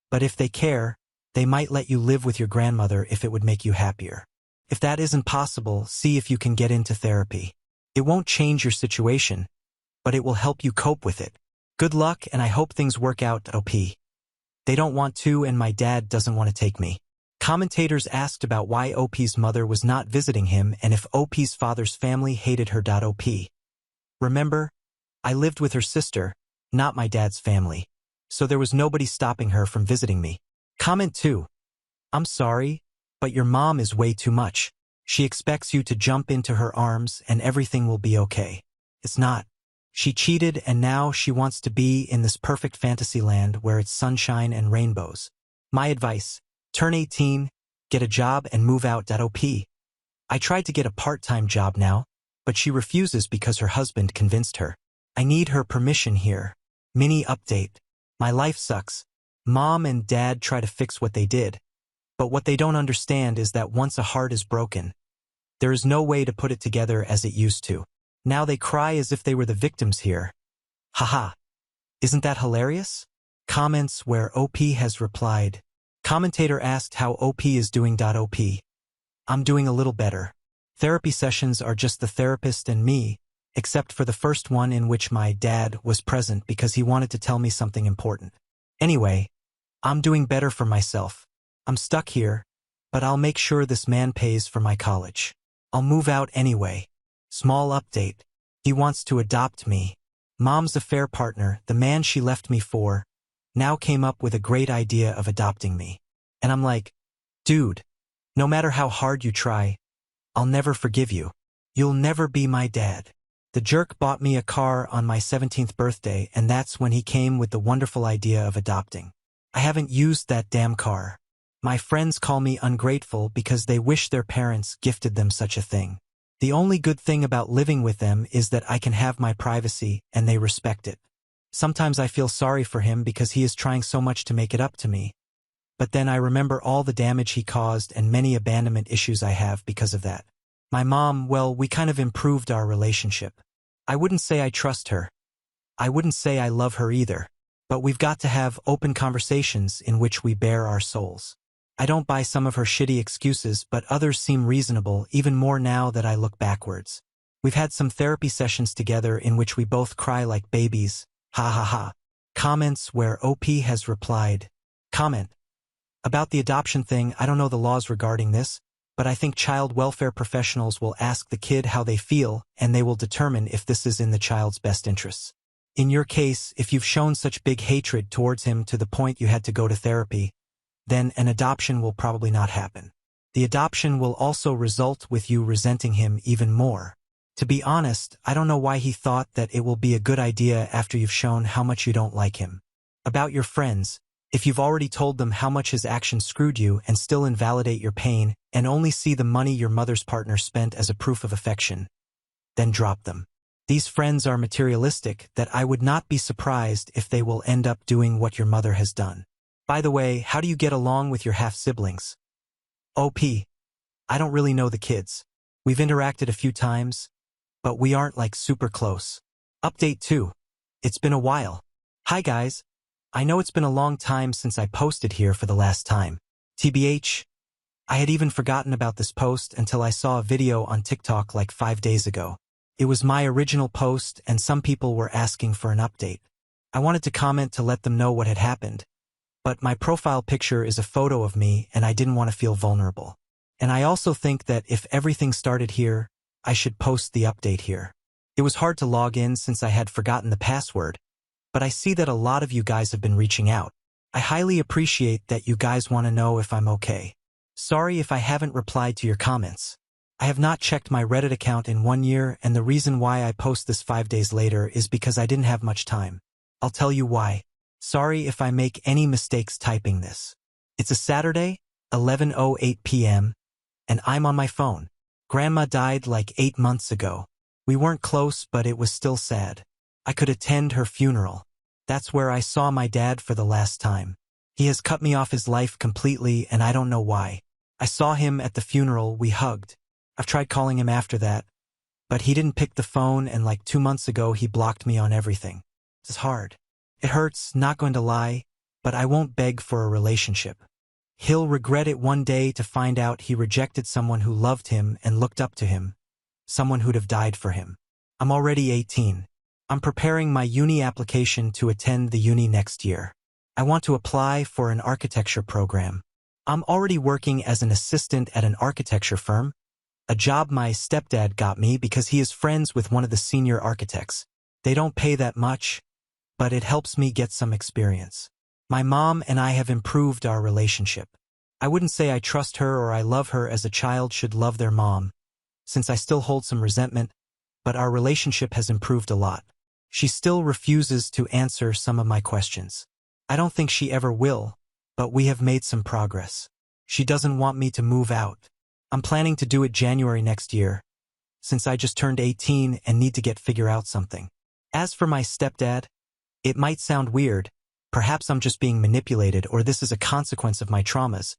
But if they care, they might let you live with your grandmother if it would make you happier. If that isn't possible, see if you can get into therapy. It won't change your situation, but it will help you cope with it. Good luck and I hope things work out, OP. They don't want to and my dad doesn't want to take me. Commentators asked about why OP's mother was not visiting him and if OP's father's family hated her. OP. Remember, I lived with her sister, not my dad's family, so there was nobody stopping her from visiting me. Comment 2. I'm sorry, but your mom is way too much. She expects you to jump into her arms and everything will be okay. It's not. She cheated and now she wants to be in this perfect fantasy land where it's sunshine and rainbows. My advice, turn 18, get a job and move out. OP. I tried to get a part-time job now, but she refuses because her husband convinced her. I need her permission here. Mini update. My life sucks. Mom and dad try to fix what they did, but what they don't understand is that once a heart is broken, there is no way to put it together as it used to. Now they cry as if they were the victims here. Haha. Isn't that hilarious? Comments where OP has replied. Commentator asked how OP is doing. OP. I'm doing a little better. Therapy sessions are just the therapist and me, except for the first one in which my dad was present because he wanted to tell me something important. Anyway, I'm doing better for myself. I'm stuck here, but I'll make sure this man pays for my college. I'll move out anyway. Small update. He wants to adopt me. Mom's affair partner, the man she left me for, now came up with a great idea of adopting me. And I'm like, dude, no matter how hard you try, I'll never forgive you. You'll never be my dad. The jerk bought me a car on my 17th birthday and that's when he came with the wonderful idea of adopting. I haven't used that damn car. My friends call me ungrateful because they wish their parents gifted them such a thing. The only good thing about living with them is that I can have my privacy and they respect it. Sometimes I feel sorry for him because he is trying so much to make it up to me. But then I remember all the damage he caused and many abandonment issues I have because of that. My mom, well, we kind of improved our relationship. I wouldn't say I trust her. I wouldn't say I love her either. But we've got to have open conversations in which we bare our souls. I don't buy some of her shitty excuses, but others seem reasonable, even more now that I look backwards. We've had some therapy sessions together in which we both cry like babies. Ha ha ha. Comments where OP has replied. Comment. About the adoption thing, I don't know the laws regarding this, but I think child welfare professionals will ask the kid how they feel and they will determine if this is in the child's best interests. In your case, if you've shown such big hatred towards him to the point you had to go to therapy, then an adoption will probably not happen. The adoption will also result with you resenting him even more. To be honest, I don't know why he thought that it will be a good idea after you've shown how much you don't like him. About your friends, if you've already told them how much his actions screwed you and still invalidate your pain and only see the money your mother's partner spent as a proof of affection, then drop them. These friends are materialistic that I would not be surprised if they will end up doing what your mother has done. By the way, how do you get along with your half-siblings? I don't really know the kids. We've interacted a few times, but we aren't like super close. Update 2. It's been a while. Hi guys. I know it's been a long time since I posted here for the last time. TBH, I had even forgotten about this post until I saw a video on TikTok like 5 days ago. It was my original post and some people were asking for an update. I wanted to comment to let them know what had happened, but my profile picture is a photo of me and I didn't want to feel vulnerable. And I also think that if everything started here, I should post the update here. It was hard to log in since I had forgotten the password, but I see that a lot of you guys have been reaching out. I highly appreciate that you guys want to know if I'm okay. Sorry if I haven't replied to your comments. I have not checked my Reddit account in 1 year, and the reason why I post this 5 days later is because I didn't have much time. I'll tell you why. Sorry if I make any mistakes typing this. It's a Saturday, 11:08 p.m., and I'm on my phone. Grandma died like 8 months ago. We weren't close, but it was still sad. I could attend her funeral. That's where I saw my dad for the last time. He has cut me off his life completely, and I don't know why. I saw him at the funeral, we hugged. I've tried calling him after that, but he didn't pick the phone, and like 2 months ago he blocked me on everything. This is hard. It hurts, not going to lie, but I won't beg for a relationship. He'll regret it one day to find out he rejected someone who loved him and looked up to him, someone who'd have died for him. I'm already 18. I'm preparing my uni application to attend the uni next year. I want to apply for an architecture program. I'm already working as an assistant at an architecture firm, a job my stepdad got me because he is friends with one of the senior architects. They don't pay that much, but it helps me get some experience. My mom and I have improved our relationship. I wouldn't say I trust her or I love her as a child should love their mom, since I still hold some resentment, but our relationship has improved a lot. She still refuses to answer some of my questions. I don't think she ever will, but we have made some progress. She doesn't want me to move out. I'm planning to do it January next year, since I just turned 18 and need to figure out something. As for my stepdad, it might sound weird, perhaps I'm just being manipulated or this is a consequence of my traumas,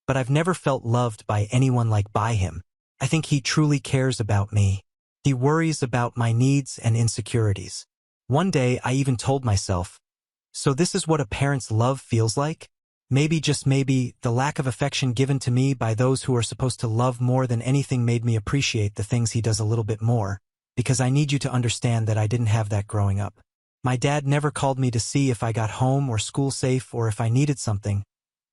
but I've never felt loved by anyone like by him. I think he truly cares about me. He worries about my needs and insecurities. One day I even told myself, so this is what a parent's love feels like? Maybe, just maybe, the lack of affection given to me by those who are supposed to love more than anything made me appreciate the things he does a little bit more, because I need you to understand that I didn't have that growing up. My dad never called me to see if I got home or school safe or if I needed something,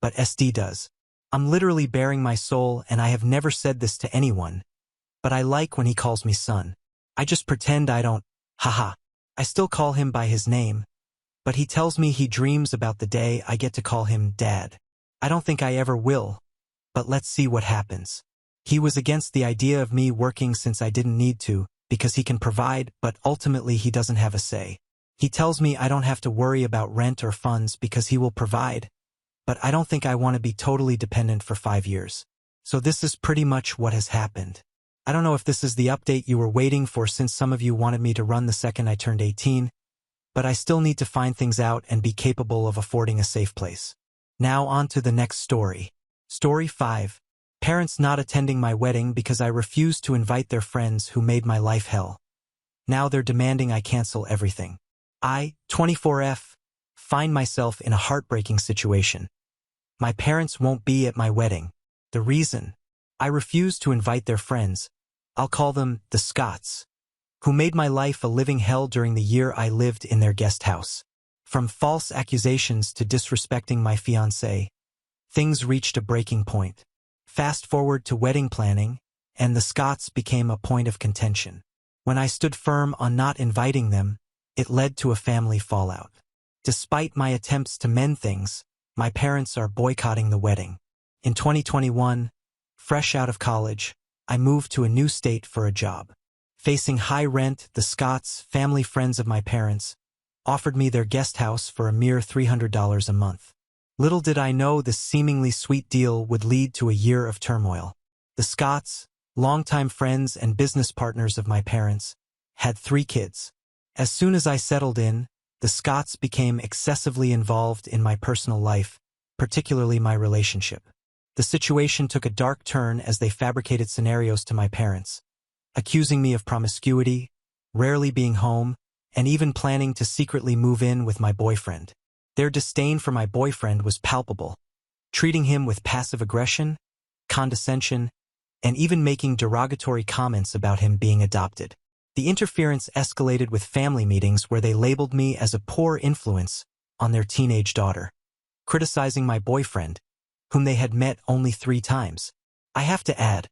but SD does. I'm literally bearing my soul and I have never said this to anyone, but I like when he calls me son. I just pretend I don't, haha. I still call him by his name, but he tells me he dreams about the day I get to call him dad. I don't think I ever will, but let's see what happens. He was against the idea of me working since I didn't need to, because he can provide, but ultimately he doesn't have a say. He tells me I don't have to worry about rent or funds because he will provide, but I don't think I want to be totally dependent for 5 years. So this is pretty much what has happened. I don't know if this is the update you were waiting for since some of you wanted me to run the second I turned 18, but I still need to find things out and be capable of affording a safe place. Now on to the next story. Story 5. Parents not attending my wedding because I refused to invite their friends who made my life hell. Now they're demanding I cancel everything. I, 24F, find myself in a heartbreaking situation. My parents won't be at my wedding. The reason? I refuse to invite their friends, I'll call them the Scots, who made my life a living hell during the year I lived in their guest house. From false accusations to disrespecting my fiancé, things reached a breaking point. Fast forward to wedding planning, and the Scots became a point of contention. When I stood firm on not inviting them, it led to a family fallout. Despite my attempts to mend things, my parents are boycotting the wedding. In 2021, fresh out of college, I moved to a new state for a job. Facing high rent, the Scots, family friends of my parents, offered me their guest house for a mere $300 a month. Little did I know this seemingly sweet deal would lead to a year of turmoil. The Scots, longtime friends and business partners of my parents, had 3 kids. As soon as I settled in, the Scots became excessively involved in my personal life, particularly my relationship. The situation took a dark turn as they fabricated scenarios to my parents, accusing me of promiscuity, rarely being home, and even planning to secretly move in with my boyfriend. Their disdain for my boyfriend was palpable, treating him with passive aggression, condescension, and even making derogatory comments about him being adopted. The interference escalated with family meetings where they labeled me as a poor influence on their teenage daughter, criticizing my boyfriend, whom they had met only 3 times. I have to add,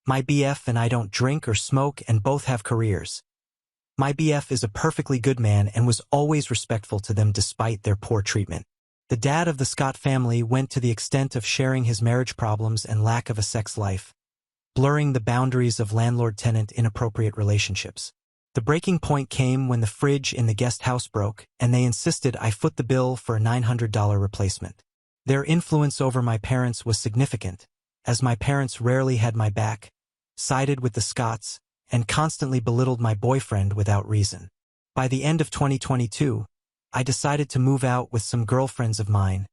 my BF and I don't drink or smoke and both have careers. My BF is a perfectly good man and was always respectful to them despite their poor treatment. The dad of the Scott family went to the extent of sharing his marriage problems and lack of a sex life, blurring the boundaries of landlord-tenant inappropriate relationships. The breaking point came when the fridge in the guest house broke, and they insisted I foot the bill for a $900 replacement. Their influence over my parents was significant, as my parents rarely had my back, sided with the Scots, and constantly belittled my boyfriend without reason. By the end of 2022, I decided to move out with some girlfriends of mine,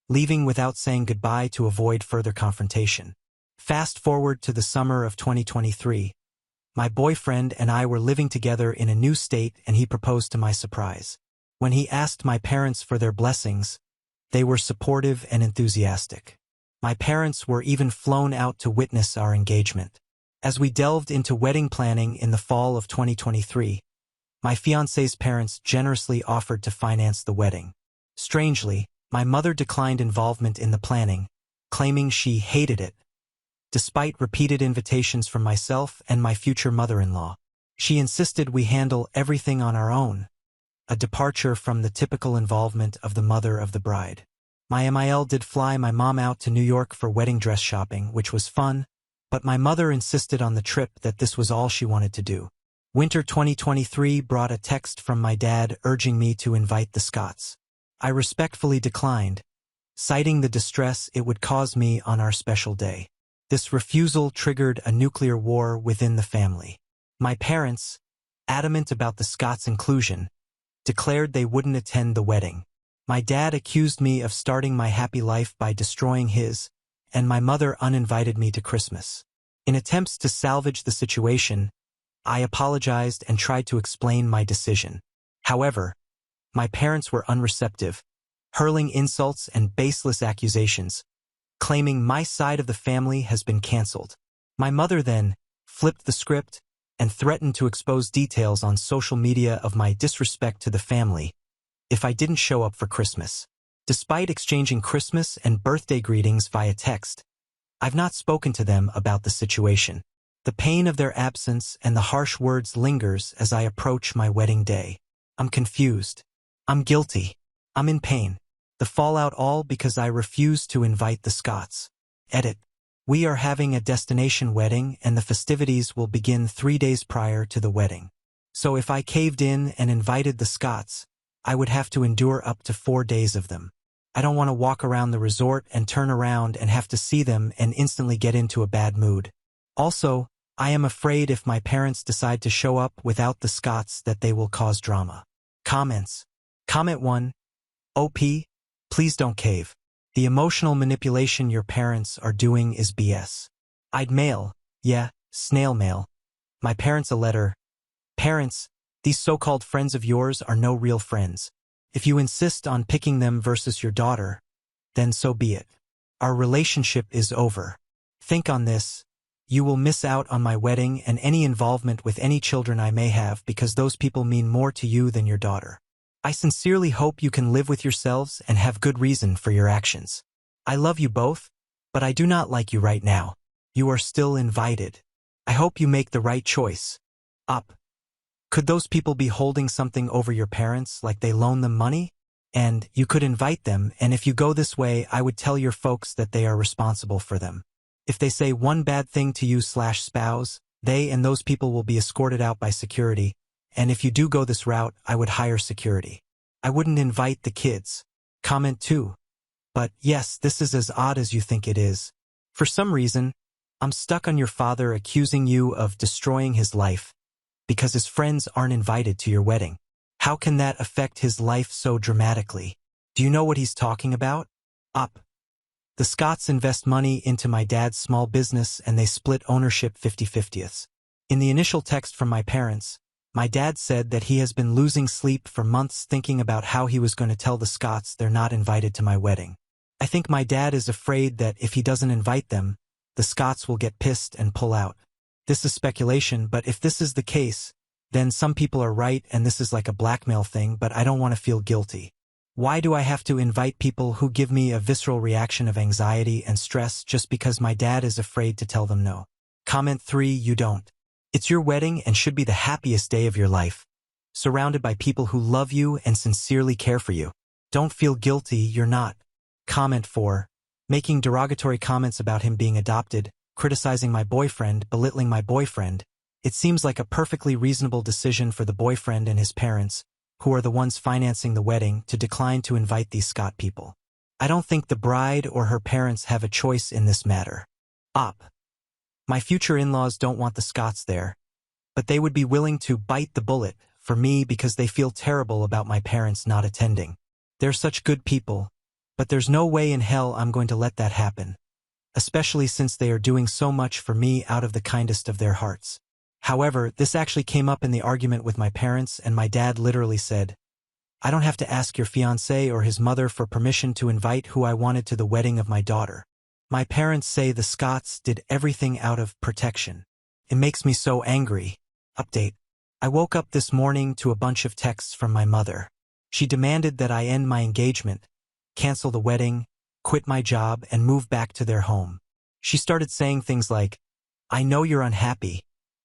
leaving without saying goodbye to avoid further confrontation. Fast forward to the summer of 2023. My boyfriend and I were living together in a new state and he proposed to my surprise. When he asked my parents for their blessings, they were supportive and enthusiastic. My parents were even flown out to witness our engagement. As we delved into wedding planning in the fall of 2023, my fiancé's parents generously offered to finance the wedding. Strangely, my mother declined involvement in the planning, claiming she hated it, despite repeated invitations from myself and my future mother-in-law. She insisted we handle everything on our own, a departure from the typical involvement of the mother of the bride. My MIL did fly my mom out to New York for wedding dress shopping, which was fun, but my mother insisted on the trip that this was all she wanted to do. Winter 2023 brought a text from my dad urging me to invite the Scots. I respectfully declined, citing the distress it would cause me on our special day. This refusal triggered a nuclear war within the family. My parents, adamant about the Scots' inclusion, declared they wouldn't attend the wedding. My dad accused me of starting my happy life by destroying his, and my mother uninvited me to Christmas. In attempts to salvage the situation, I apologized and tried to explain my decision. However, my parents were unreceptive, hurling insults and baseless accusations, claiming my side of the family has been canceled. My mother then flipped the script and threatened to expose details on social media of my disrespect to the family if I didn't show up for Christmas. Despite exchanging Christmas and birthday greetings via text, I've not spoken to them about the situation. The pain of their absence and the harsh words lingers as I approach my wedding day. I'm confused. I'm guilty. I'm in pain. The fallout all because I refused to invite the Scots. Edit. We are having a destination wedding and the festivities will begin 3 days prior to the wedding. So if I caved in and invited the Scots, I would have to endure up to 4 days of them. I don't want to walk around the resort and turn around and have to see them and instantly get into a bad mood. Also, I am afraid if my parents decide to show up without the Scots that they will cause drama. Comments. Comment 1. OP, please don't cave. The emotional manipulation your parents are doing is BS. I'd mail, snail mail, my parents a letter. Parents, these so-called friends of yours are no real friends. If you insist on picking them versus your daughter, then so be it. Our relationship is over. Think on this. You will miss out on my wedding and any involvement with any children I may have because those people mean more to you than your daughter. I sincerely hope you can live with yourselves and have good reason for your actions. I love you both, But I do not like you right now. You are still invited. I hope you make the right choice. Up. Could those people be holding something over your parents, like they loan them money? And you could invite them, and if you go this way, I would tell your folks that they are responsible for them. If they say one bad thing to you/spouse, they and those people will be escorted out by security, and if you do go this route, I would hire security. I wouldn't invite the kids. Comment 2. But yes, this is as odd as you think it is. For some reason, I'm stuck on your father accusing you of destroying his life because his friends aren't invited to your wedding. How can that affect his life so dramatically? Do you know what he's talking about? Up. The Scotts invest money into my dad's small business and they split ownership 50-50. In the initial text from my parents, my dad said that he has been losing sleep for months thinking about how he was going to tell the Scotts they're not invited to my wedding. I think my dad is afraid that if he doesn't invite them, the Scotts will get pissed and pull out. This is speculation, but if this is the case, then some people are right and this is like a blackmail thing, but I don't want to feel guilty. Why do I have to invite people who give me a visceral reaction of anxiety and stress just because my dad is afraid to tell them no? Comment 3. You don't. It's your wedding and should be the happiest day of your life, surrounded by people who love you and sincerely care for you. Don't feel guilty, you're not. Comment 4. Making derogatory comments about him being adopted, criticizing my boyfriend, belittling my boyfriend. It seems like a perfectly reasonable decision for the boyfriend and his parents, who are the ones financing the wedding, to decline to invite these Scott people. I don't think the bride or her parents have a choice in this matter. Op. My future in-laws don't want the Scotts there, but they would be willing to bite the bullet for me because they feel terrible about my parents not attending. They're such good people, but there's no way in hell I'm going to let that happen, especially since they are doing so much for me out of the kindest of their hearts. However, this actually came up in the argument with my parents, and my dad literally said, I don't have to ask your fiancé or his mother for permission to invite who I wanted to the wedding of my daughter. My parents say the Scotts did everything out of protection. It makes me so angry. Update. I woke up this morning to a bunch of texts from my mother. She demanded that I end my engagement, cancel the wedding, quit my job, and move back to their home. She started saying things like, I know you're unhappy.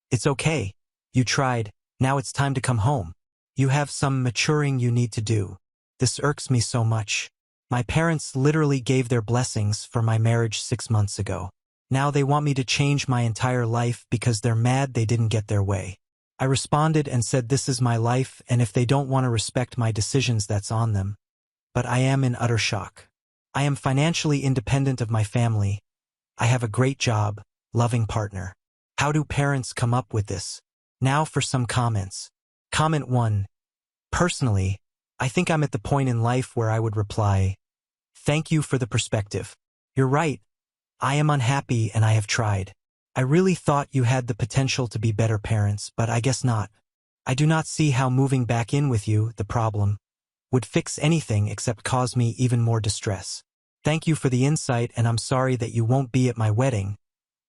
It's okay. You tried. Now it's time to come home. You have some maturing you need to do. This irks me so much. My parents literally gave their blessings for my marriage 6 months ago. Now they want me to change my entire life because they're mad they didn't get their way. I responded and said this is my life, and if they don't want to respect my decisions, that's on them. But I am in utter shock. I am financially independent of my family. I have a great job, loving partner. How do parents come up with this? Now for some comments. Comment 1. Personally, I think I'm at the point in life where I would reply, thank you for the perspective. You're right. I am unhappy and I have tried. I really thought you had the potential to be better parents, but I guess not. I do not see how moving back in with you, the problem, would fix anything except cause me even more distress. Thank you for the insight, and I'm sorry that you won't be at my wedding,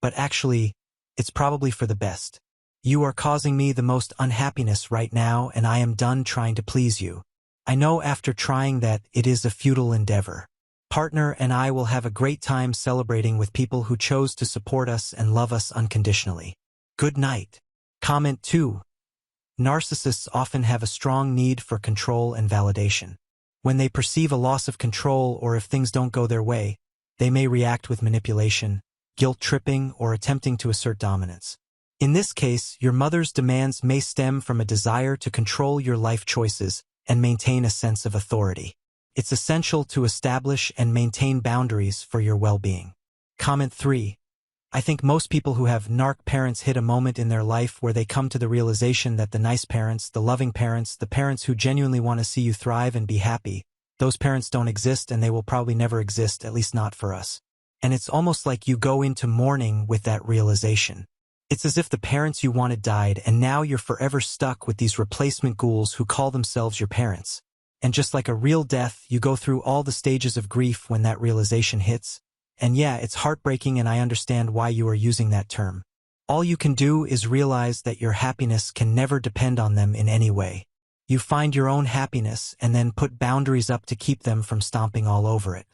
but actually, it's probably for the best. You are causing me the most unhappiness right now, and I am done trying to please you. I know after trying that it is a futile endeavor. Partner and I will have a great time celebrating with people who chose to support us and love us unconditionally. Good night. Comment 2. Narcissists often have a strong need for control and validation. When they perceive a loss of control or if things don't go their way, they may react with manipulation, guilt-tripping, or attempting to assert dominance. In this case, your mother's demands may stem from a desire to control your life choices and maintain a sense of authority. It's essential to establish and maintain boundaries for your well-being. Comment 3. I think most people who have narc parents hit a moment in their life where they come to the realization that the nice parents, the loving parents, the parents who genuinely want to see you thrive and be happy, those parents don't exist and they will probably never exist, at least not for us. And it's almost like you go into mourning with that realization. It's as if the parents you wanted died and now you're forever stuck with these replacement ghouls who call themselves your parents. And just like a real death, you go through all the stages of grief when that realization hits. And yeah, it's heartbreaking, and I understand why you are using that term. All you can do is realize that your happiness can never depend on them in any way. You find your own happiness and then put boundaries up to keep them from stomping all over it.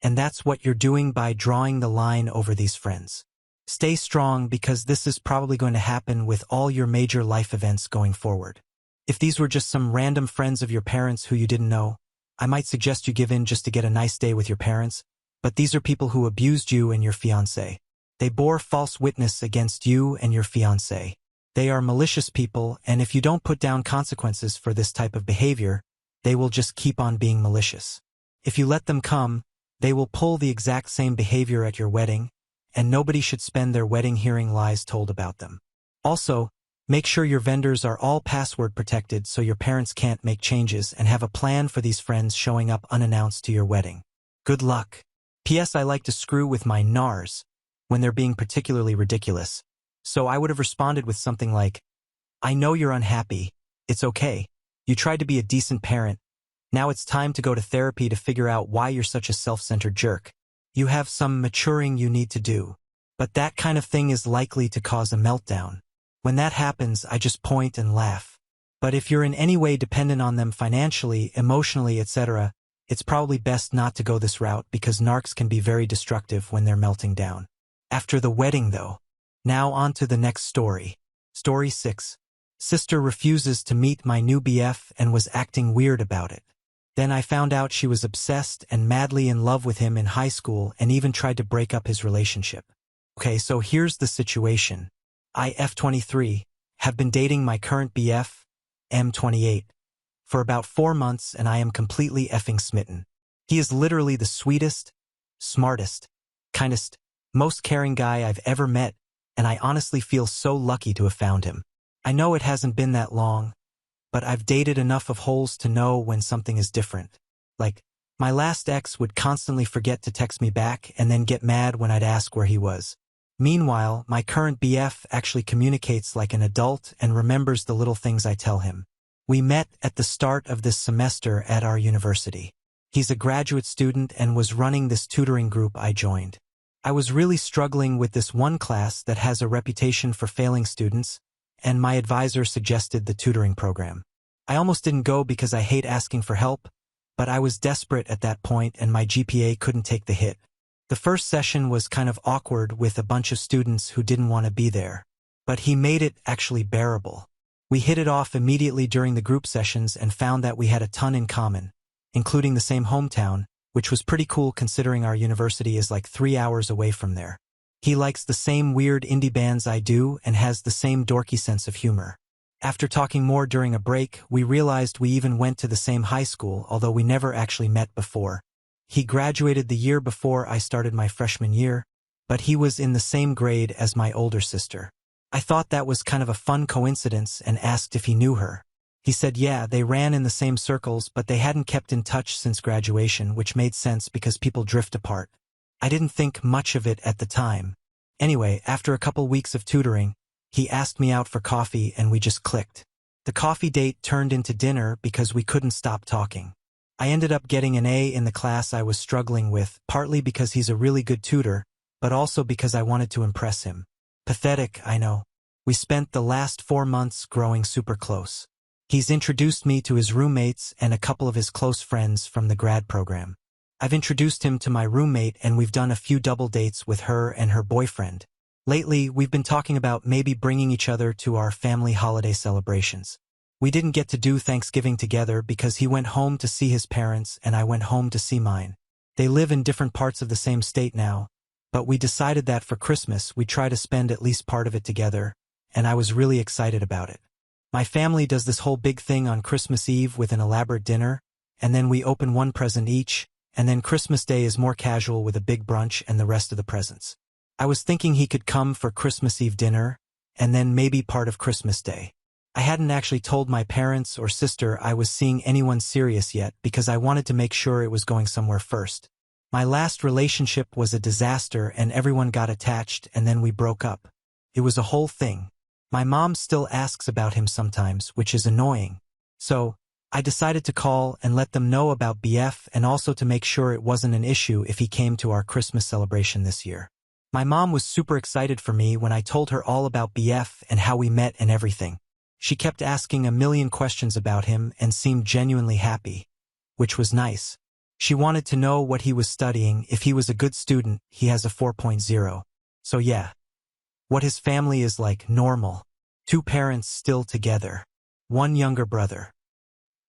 And that's what you're doing by drawing the line over these friends. Stay strong because this is probably going to happen with all your major life events going forward. If these were just some random friends of your parents who you didn't know, I might suggest you give in just to get a nice day with your parents, but these are people who abused you and your fiancé. They bore false witness against you and your fiancé. They are malicious people, and if you don't put down consequences for this type of behavior, they will just keep on being malicious. If you let them come, they will pull the exact same behavior at your wedding, and nobody should spend their wedding hearing lies told about them. Also, make sure your vendors are all password protected so your parents can't make changes, and have a plan for these friends showing up unannounced to your wedding. Good luck. P.S. I like to screw with my NARs when they're being particularly ridiculous. So I would have responded with something like, I know you're unhappy. It's okay. You tried to be a decent parent. Now it's time to go to therapy to figure out why you're such a self-centered jerk. You have some maturing you need to do. But that kind of thing is likely to cause a meltdown. When that happens, I just point and laugh. But if you're in any way dependent on them financially, emotionally, etc., it's probably best not to go this route because narcs can be very destructive when they're melting down. After the wedding, though. Now on to the next story. Story 6. Sister refuses to meet my new BF and was acting weird about it. Then I found out she was obsessed and madly in love with him in high school and even tried to break up his relationship. Okay, so here's the situation. I, F23, have been dating my current BF, M28, for about 4 months and I am completely effing smitten. He is literally the sweetest, smartest, kindest, most caring guy I've ever met, and I honestly feel so lucky to have found him. I know it hasn't been that long, but I've dated enough of holes to know when something is different. Like, my last ex would constantly forget to text me back and then get mad when I'd ask where he was. Meanwhile, my current BF actually communicates like an adult and remembers the little things I tell him. We met at the start of this semester at our university. He's a graduate student and was running this tutoring group I joined. I was really struggling with this one class that has a reputation for failing students, and my advisor suggested the tutoring program. I almost didn't go because I hate asking for help, but I was desperate at that point and my GPA couldn't take the hit. The first session was kind of awkward with a bunch of students who didn't want to be there, but he made it actually bearable. We hit it off immediately during the group sessions and found that we had a ton in common, including the same hometown, which was pretty cool considering our university is like 3 hours away from there. He likes the same weird indie bands I do and has the same dorky sense of humor. After talking more during a break, we realized we even went to the same high school, although we never actually met before. He graduated the year before I started my freshman year, but he was in the same grade as my older sister. I thought that was kind of a fun coincidence and asked if he knew her. He said yeah, they ran in the same circles, but they hadn't kept in touch since graduation, which made sense because people drift apart. I didn't think much of it at the time. Anyway, after a couple weeks of tutoring, he asked me out for coffee and we just clicked. The coffee date turned into dinner because we couldn't stop talking. I ended up getting an A in the class I was struggling with, partly because he's a really good tutor, but also because I wanted to impress him. Pathetic, I know. We spent the last 4 months growing super close. He's introduced me to his roommates and a couple of his close friends from the grad program. I've introduced him to my roommate and we've done a few double dates with her and her boyfriend. Lately, we've been talking about maybe bringing each other to our family holiday celebrations. We didn't get to do Thanksgiving together because he went home to see his parents and I went home to see mine. They live in different parts of the same state now, but we decided that for Christmas we'd try to spend at least part of it together, and I was really excited about it. My family does this whole big thing on Christmas Eve with an elaborate dinner, and then we open one present each, and then Christmas Day is more casual with a big brunch and the rest of the presents. I was thinking he could come for Christmas Eve dinner, and then maybe part of Christmas Day. I hadn't actually told my parents or sister I was seeing anyone serious yet because I wanted to make sure it was going somewhere first. My last relationship was a disaster and everyone got attached and then we broke up. It was a whole thing. My mom still asks about him sometimes, which is annoying. So, I decided to call and let them know about BF and also to make sure it wasn't an issue if he came to our Christmas celebration this year. My mom was super excited for me when I told her all about BF and how we met and everything. She kept asking a million questions about him and seemed genuinely happy, which was nice. She wanted to know what he was studying. If he was a good student, he has a 4.0. So yeah. What his family is like, normal. 2 parents still together. 1 younger brother.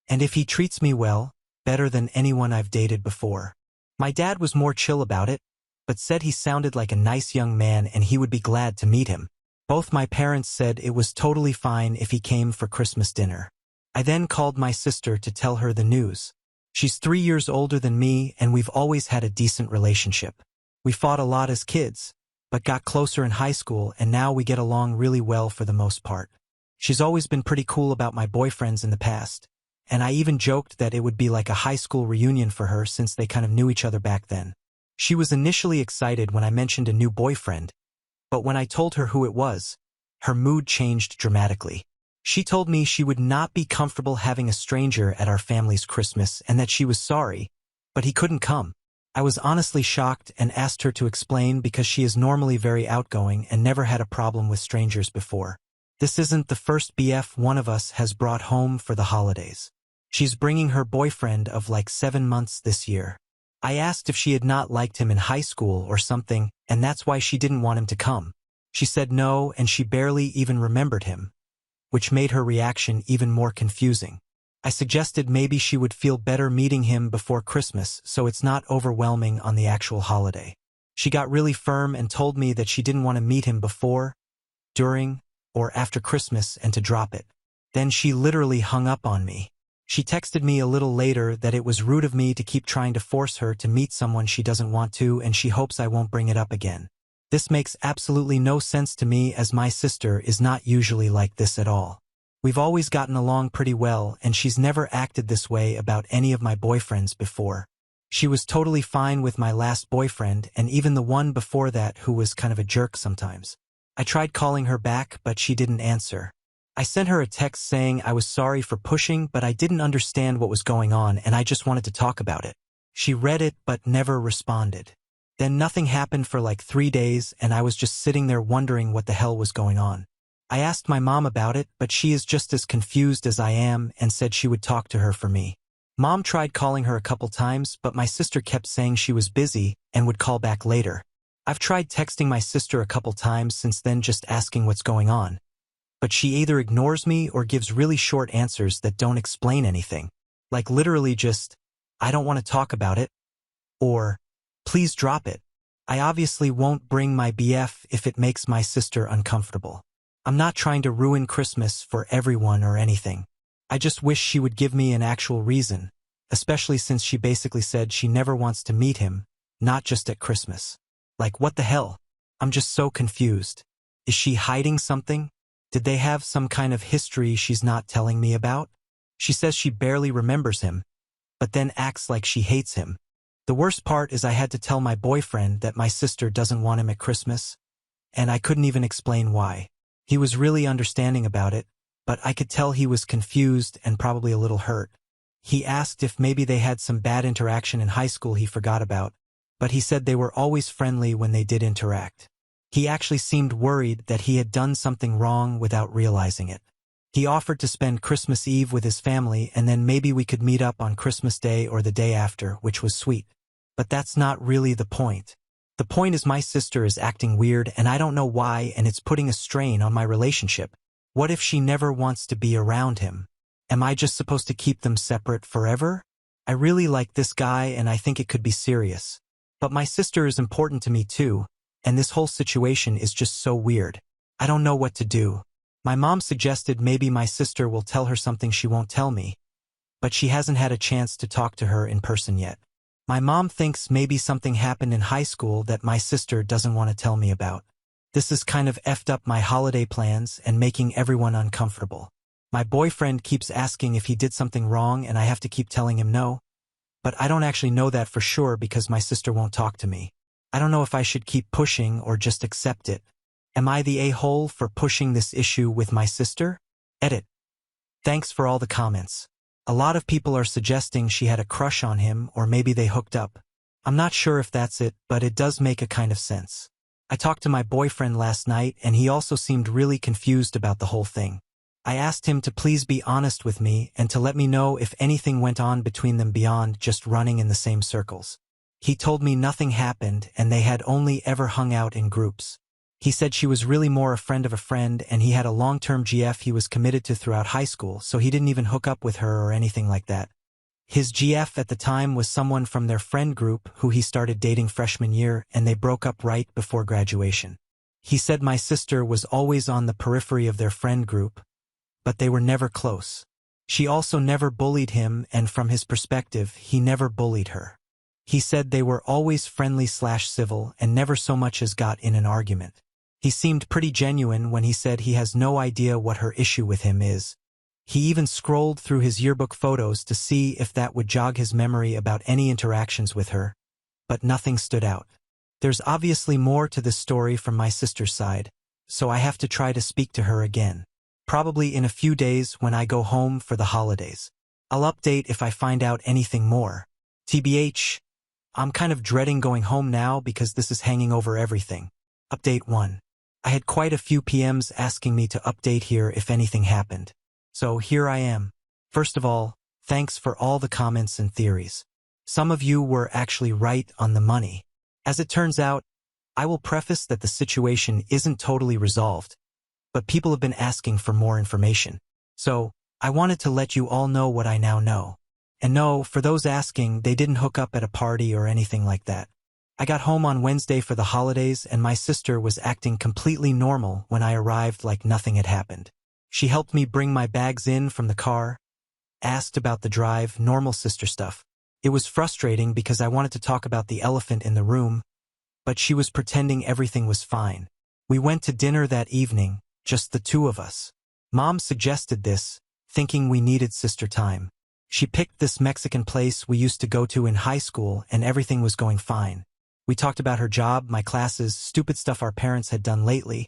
And if he treats me well, better than anyone I've dated before. My dad was more chill about it, but said he sounded like a nice young man and he would be glad to meet him. Both my parents said it was totally fine if he came for Christmas dinner. I then called my sister to tell her the news. She's 3 years older than me and we've always had a decent relationship. We fought a lot as kids, but got closer in high school and now we get along really well for the most part. She's always been pretty cool about my boyfriends in the past, and I even joked that it would be like a high school reunion for her since they kind of knew each other back then. She was initially excited when I mentioned a new boyfriend, but when I told her who it was, her mood changed dramatically. She told me she would not be comfortable having a stranger at our family's Christmas and that she was sorry, but he couldn't come. I was honestly shocked and asked her to explain because she is normally very outgoing and never had a problem with strangers before. This isn't the first BF one of us has brought home for the holidays. She's bringing her boyfriend of like 7 months this year. I asked if she had not liked him in high school or something, and that's why she didn't want him to come. She said no, and she barely even remembered him, which made her reaction even more confusing. I suggested maybe she would feel better meeting him before Christmas so it's not overwhelming on the actual holiday. She got really firm and told me that she didn't want to meet him before, during, or after Christmas and to drop it. Then she literally hung up on me. She texted me a little later that it was rude of me to keep trying to force her to meet someone she doesn't want to and she hopes I won't bring it up again. This makes absolutely no sense to me as my sister is not usually like this at all. We've always gotten along pretty well and she's never acted this way about any of my boyfriends before. She was totally fine with my last boyfriend and even the one before that who was kind of a jerk sometimes. I tried calling her back but she didn't answer. I sent her a text saying I was sorry for pushing but I didn't understand what was going on and I just wanted to talk about it. She read it but never responded. Then nothing happened for like 3 days and I was just sitting there wondering what the hell was going on. I asked my mom about it, but she is just as confused as I am and said she would talk to her for me. Mom tried calling her a couple times, but my sister kept saying she was busy and would call back later. I've tried texting my sister a couple times since then just asking what's going on. But she either ignores me or gives really short answers that don't explain anything. Like literally just, I don't want to talk about it, or, please drop it. I obviously won't bring my BF if it makes my sister uncomfortable. I'm not trying to ruin Christmas for everyone or anything. I just wish she would give me an actual reason, especially since she basically said she never wants to meet him, not just at Christmas. Like what the hell? I'm just so confused. Is she hiding something? Did they have some kind of history she's not telling me about? She says she barely remembers him, but then acts like she hates him. The worst part is I had to tell my boyfriend that my sister doesn't want him at Christmas, and I couldn't even explain why. He was really understanding about it, but I could tell he was confused and probably a little hurt. He asked if maybe they had some bad interaction in high school he forgot about, but he said they were always friendly when they did interact. He actually seemed worried that he had done something wrong without realizing it. He offered to spend Christmas Eve with his family and then maybe we could meet up on Christmas Day or the day after, which was sweet. But that's not really the point. The point is my sister is acting weird and I don't know why and it's putting a strain on my relationship. What if she never wants to be around him? Am I just supposed to keep them separate forever? I really like this guy and I think it could be serious. But my sister is important to me too, and this whole situation is just so weird. I don't know what to do. My mom suggested maybe my sister will tell her something she won't tell me, but she hasn't had a chance to talk to her in person yet. My mom thinks maybe something happened in high school that my sister doesn't want to tell me about. This has kind of effed up my holiday plans and making everyone uncomfortable. My boyfriend keeps asking if he did something wrong and I have to keep telling him no. But I don't actually know that for sure because my sister won't talk to me. I don't know if I should keep pushing or just accept it. Am I the a-hole for pushing this issue with my sister? Edit. Thanks for all the comments. A lot of people are suggesting she had a crush on him or maybe they hooked up. I'm not sure if that's it, but it does make a kind of sense. I talked to my boyfriend last night and he also seemed really confused about the whole thing. I asked him to please be honest with me and to let me know if anything went on between them beyond just running in the same circles. He told me nothing happened and they had only ever hung out in groups. He said she was really more a friend of a friend and he had a long-term GF he was committed to throughout high school, so he didn't even hook up with her or anything like that. His GF at the time was someone from their friend group who he started dating freshman year, and they broke up right before graduation. He said my sister was always on the periphery of their friend group, but they were never close. She also never bullied him, and from his perspective, he never bullied her. He said they were always friendly/civil and never so much as got in an argument. He seemed pretty genuine when he said he has no idea what her issue with him is. He even scrolled through his yearbook photos to see if that would jog his memory about any interactions with her, but nothing stood out. There's obviously more to this story from my sister's side, so I have to try to speak to her again. Probably in a few days when I go home for the holidays. I'll update if I find out anything more. TBH, I'm kind of dreading going home now because this is hanging over everything. Update 1. I had quite a few PMs asking me to update here if anything happened. So here I am. First of all, thanks for all the comments and theories. Some of you were actually right on the money. As it turns out, I will preface that the situation isn't totally resolved, but people have been asking for more information. So, I wanted to let you all know what I now know. And no, for those asking, they didn't hook up at a party or anything like that. I got home on Wednesday for the holidays and my sister was acting completely normal when I arrived, like nothing had happened. She helped me bring my bags in from the car, asked about the drive, normal sister stuff. It was frustrating because I wanted to talk about the elephant in the room, but she was pretending everything was fine. We went to dinner that evening, just the two of us. Mom suggested this, thinking we needed sister time. She picked this Mexican place we used to go to in high school and everything was going fine. We talked about her job, my classes, stupid stuff our parents had done lately.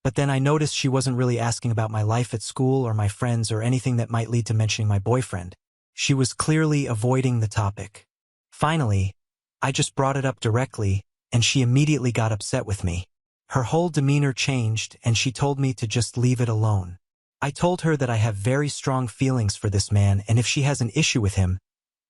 But then I noticed she wasn't really asking about my life at school or my friends or anything that might lead to mentioning my boyfriend. She was clearly avoiding the topic. Finally, I just brought it up directly, and she immediately got upset with me. Her whole demeanor changed, and she told me to just leave it alone. I told her that I have very strong feelings for this man, and if she has an issue with him,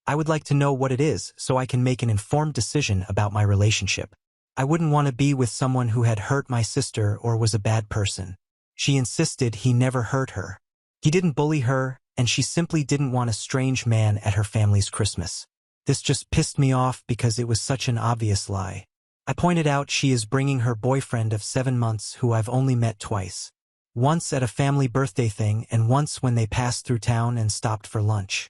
I would like to know what it is so I can make an informed decision about my relationship. I wouldn't want to be with someone who had hurt my sister or was a bad person. She insisted he never hurt her. He didn't bully her, and she simply didn't want a strange man at her family's Christmas. This just pissed me off because it was such an obvious lie. I pointed out she is bringing her boyfriend of 7 months who I've only met twice. Once at a family birthday thing and once when they passed through town and stopped for lunch.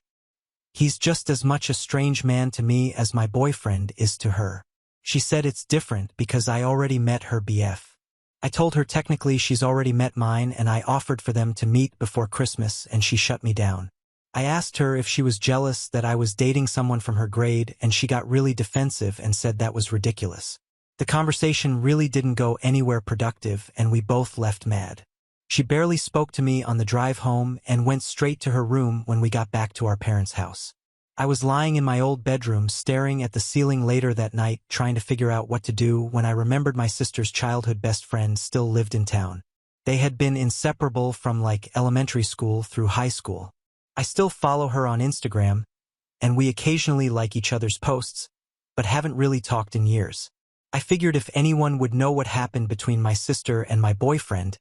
He's just as much a strange man to me as my boyfriend is to her. She said it's different because I already met her BF. I told her technically she's already met mine and I offered for them to meet before Christmas and she shut me down. I asked her if she was jealous that I was dating someone from her grade and she got really defensive and said that was ridiculous. The conversation really didn't go anywhere productive and we both left mad. She barely spoke to me on the drive home and went straight to her room when we got back to our parents' house. I was lying in my old bedroom staring at the ceiling later that night trying to figure out what to do when I remembered my sister's childhood best friend still lived in town. They had been inseparable from like elementary school through high school. I still follow her on Instagram, and we occasionally like each other's posts, but haven't really talked in years. I figured if anyone would know what happened between my sister and my boyfriend,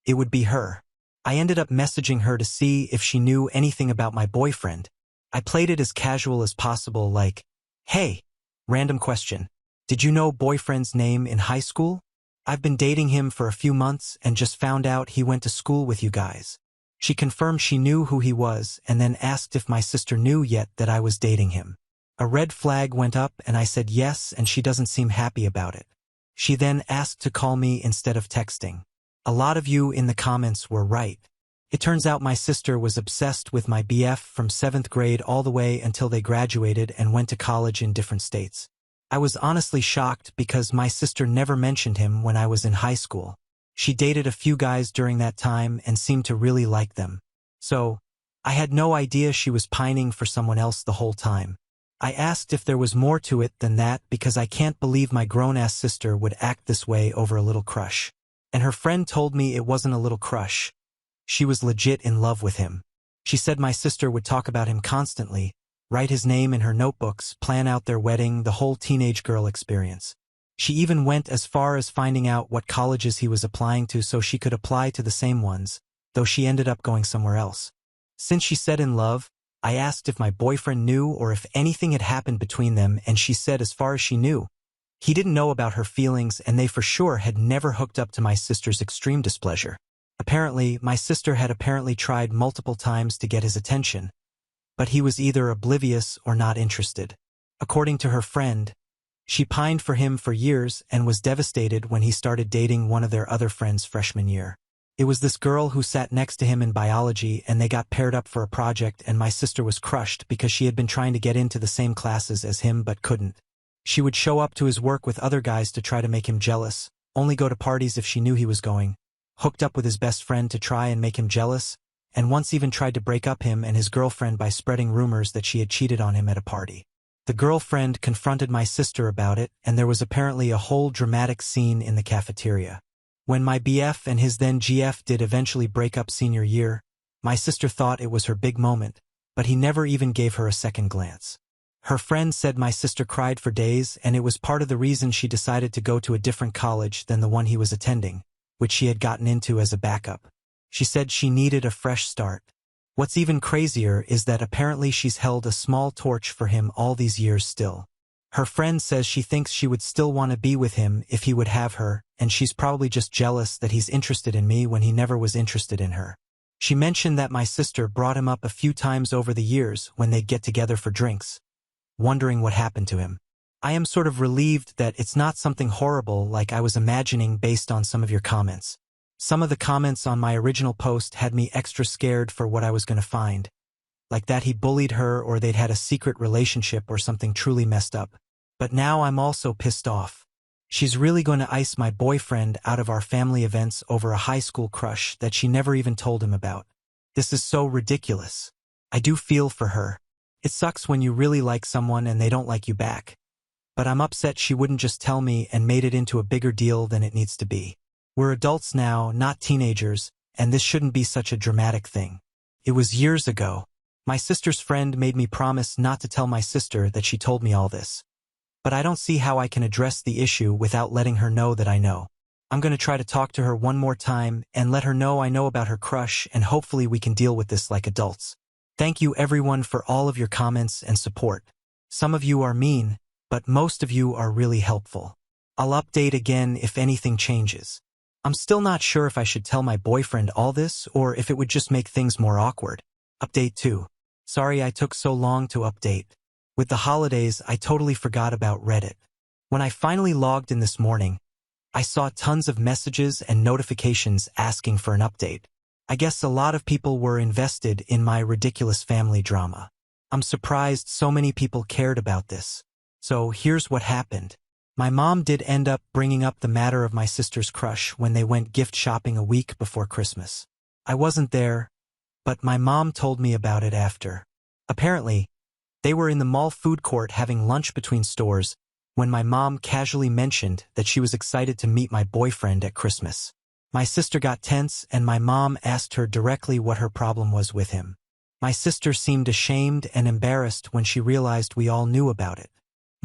it would be her. I ended up messaging her to see if she knew anything about my boyfriend. I played it as casual as possible, like, "Hey, random question. Did you know boyfriend's name in high school? I've been dating him for a few months and just found out he went to school with you guys." She confirmed she knew who he was and then asked if my sister knew yet that I was dating him. A red flag went up and I said yes, and she doesn't seem happy about it. She then asked to call me instead of texting. A lot of you in the comments were right. It turns out my sister was obsessed with my BF from 7th grade all the way until they graduated and went to college in different states. I was honestly shocked because my sister never mentioned him when I was in high school. She dated a few guys during that time and seemed to really like them. So, I had no idea she was pining for someone else the whole time. I asked if there was more to it than that because I can't believe my grown-ass sister would act this way over a little crush. And her friend told me it wasn't a little crush. She was legit in love with him. She said my sister would talk about him constantly, write his name in her notebooks, plan out their wedding, the whole teenage girl experience. She even went as far as finding out what colleges he was applying to so she could apply to the same ones, though she ended up going somewhere else. Since she said in love, I asked if my boyfriend knew or if anything had happened between them, and she said as far as she knew, he didn't know about her feelings and they for sure had never hooked up to my sister's extreme displeasure. Apparently, my sister had tried multiple times to get his attention, but he was either oblivious or not interested. According to her friend, she pined for him for years and was devastated when he started dating one of their other friends freshman year. It was this girl who sat next to him in biology, and they got paired up for a project, and my sister was crushed because she had been trying to get into the same classes as him but couldn't. She would show up to his work with other guys to try to make him jealous, only go to parties if she knew he was going, hooked up with his best friend to try and make him jealous, and once even tried to break up him and his girlfriend by spreading rumors that she had cheated on him at a party. The girlfriend confronted my sister about it, and there was apparently a whole dramatic scene in the cafeteria. When my BF and his then GF did eventually break up senior year, my sister thought it was her big moment, but he never even gave her a second glance. Her friend said my sister cried for days, and it was part of the reason she decided to go to a different college than the one he was attending, which she had gotten into as a backup. She said she needed a fresh start. What's even crazier is that apparently she's held a small torch for him all these years still. Her friend says she thinks she would still want to be with him if he would have her, and she's probably just jealous that he's interested in me when he never was interested in her. She mentioned that my sister brought him up a few times over the years when they'd get together for drinks, wondering what happened to him. I am sort of relieved that it's not something horrible like I was imagining based on some of your comments. Some of the comments on my original post had me extra scared for what I was going to find, like that he bullied her or they'd had a secret relationship or something truly messed up. But now I'm also pissed off. She's really going to ice my boyfriend out of our family events over a high school crush that she never even told him about. This is so ridiculous. I do feel for her. It sucks when you really like someone and they don't like you back. But I'm upset she wouldn't just tell me and made it into a bigger deal than it needs to be. We're adults now, not teenagers, and this shouldn't be such a dramatic thing. It was years ago. My sister's friend made me promise not to tell my sister that she told me all this. But I don't see how I can address the issue without letting her know that I know. I'm going to try to talk to her one more time and let her know I know about her crush, and hopefully we can deal with this like adults. Thank you everyone for all of your comments and support. Some of you are mean, but most of you are really helpful. I'll update again if anything changes. I'm still not sure if I should tell my boyfriend all this or if it would just make things more awkward. Update 2. Sorry I took so long to update. With the holidays, I totally forgot about Reddit. When I finally logged in this morning, I saw tons of messages and notifications asking for an update. I guess a lot of people were invested in my ridiculous family drama. I'm surprised so many people cared about this. So here's what happened. My mom did end up bringing up the matter of my sister's crush when they went gift shopping a week before Christmas. I wasn't there, but my mom told me about it after. Apparently, they were in the mall food court having lunch between stores when my mom casually mentioned that she was excited to meet my boyfriend at Christmas. My sister got tense and my mom asked her directly what her problem was with him. My sister seemed ashamed and embarrassed when she realized we all knew about it.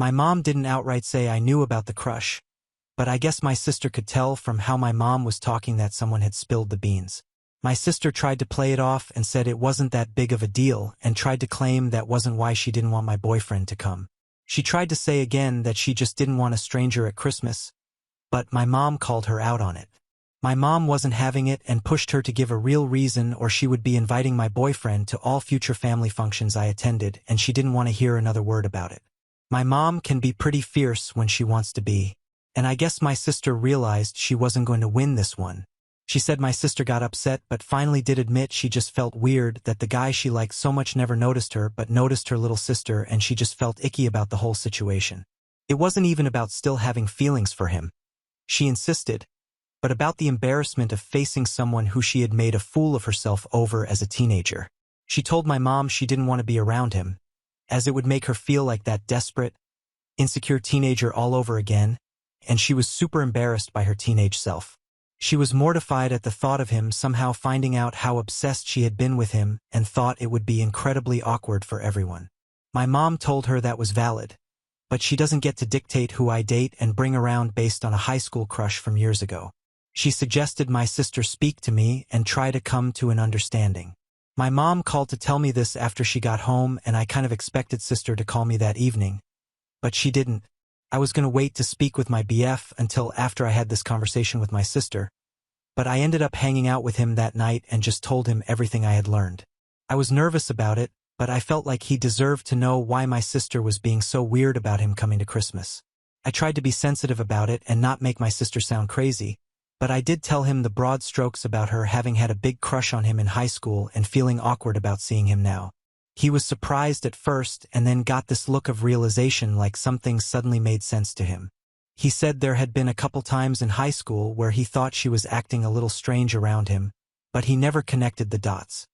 My mom didn't outright say I knew about the crush, but I guess my sister could tell from how my mom was talking that someone had spilled the beans. My sister tried to play it off and said it wasn't that big of a deal and tried to claim that wasn't why she didn't want my boyfriend to come. She tried to say again that she just didn't want a stranger at Christmas, but my mom called her out on it. My mom wasn't having it and pushed her to give a real reason or she would be inviting my boyfriend to all future family functions I attended, and she didn't want to hear another word about it. My mom can be pretty fierce when she wants to be, and I guess my sister realized she wasn't going to win this one. She said my sister got upset but finally did admit she just felt weird that the guy she liked so much never noticed her but noticed her little sister, and she just felt icky about the whole situation. It wasn't even about still having feelings for him, she insisted, but about the embarrassment of facing someone who she had made a fool of herself over as a teenager. She told my mom she didn't want to be around him, as it would make her feel like that desperate, insecure teenager all over again, and she was super embarrassed by her teenage self. She was mortified at the thought of him somehow finding out how obsessed she had been with him and thought it would be incredibly awkward for everyone. My mom told her that was valid, but she doesn't get to dictate who I date and bring around based on a high school crush from years ago. She suggested my sister speak to me and try to come to an understanding. My mom called to tell me this after she got home, and I kind of expected sister to call me that evening, but she didn't. I was going to wait to speak with my BF until after I had this conversation with my sister, but I ended up hanging out with him that night and just told him everything I had learned. I was nervous about it, but I felt like he deserved to know why my sister was being so weird about him coming to Christmas. I tried to be sensitive about it and not make my sister sound crazy, but I did tell him the broad strokes about her having had a big crush on him in high school and feeling awkward about seeing him now. He was surprised at first and then got this look of realization like something suddenly made sense to him. He said there had been a couple times in high school where he thought she was acting a little strange around him, but he never connected the dots.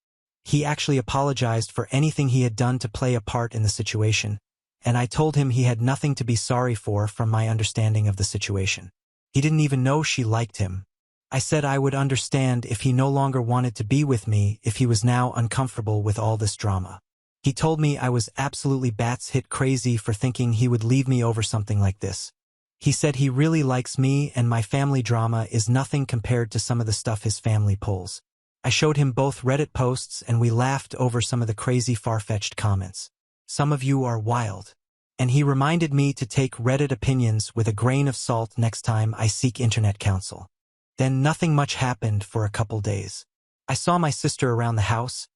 He actually apologized for anything he had done to play a part in the situation, and I told him he had nothing to be sorry for from my understanding of the situation. He didn't even know she liked him. I said I would understand if he no longer wanted to be with me if he was now uncomfortable with all this drama. He told me I was absolutely bats-hit crazy for thinking he would leave me over something like this. He said he really likes me and my family drama is nothing compared to some of the stuff his family pulls. I showed him both Reddit posts and we laughed over some of the crazy far-fetched comments. Some of you are wild. And he reminded me to take Reddit opinions with a grain of salt next time I seek internet counsel. Then nothing much happened for a couple days. I saw my sister around the house,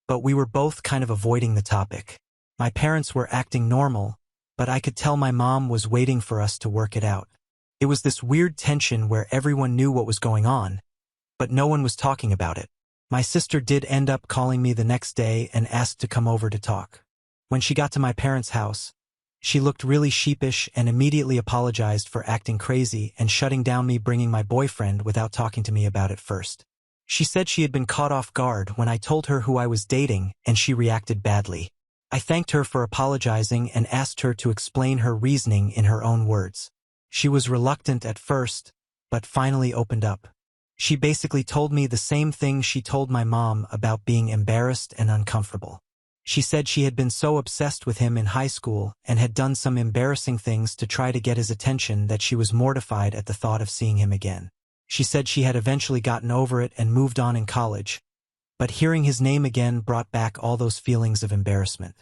but we were both kind of avoiding the topic. My parents were acting normal, but I could tell my mom was waiting for us to work it out. It was this weird tension where everyone knew what was going on, but no one was talking about it. My sister did end up calling me the next day and asked to come over to talk. When she got to my parents' house, she looked really sheepish and immediately apologized for acting crazy and shutting down me bringing my boyfriend without talking to me about it first. She said she had been caught off guard when I told her who I was dating and she reacted badly. I thanked her for apologizing and asked her to explain her reasoning in her own words. She was reluctant at first, but finally opened up. She basically told me the same thing she told my mom about being embarrassed and uncomfortable. She said she had been so obsessed with him in high school and had done some embarrassing things to try to get his attention that she was mortified at the thought of seeing him again. She said she had eventually gotten over it and moved on in college, but hearing his name again brought back all those feelings of embarrassment.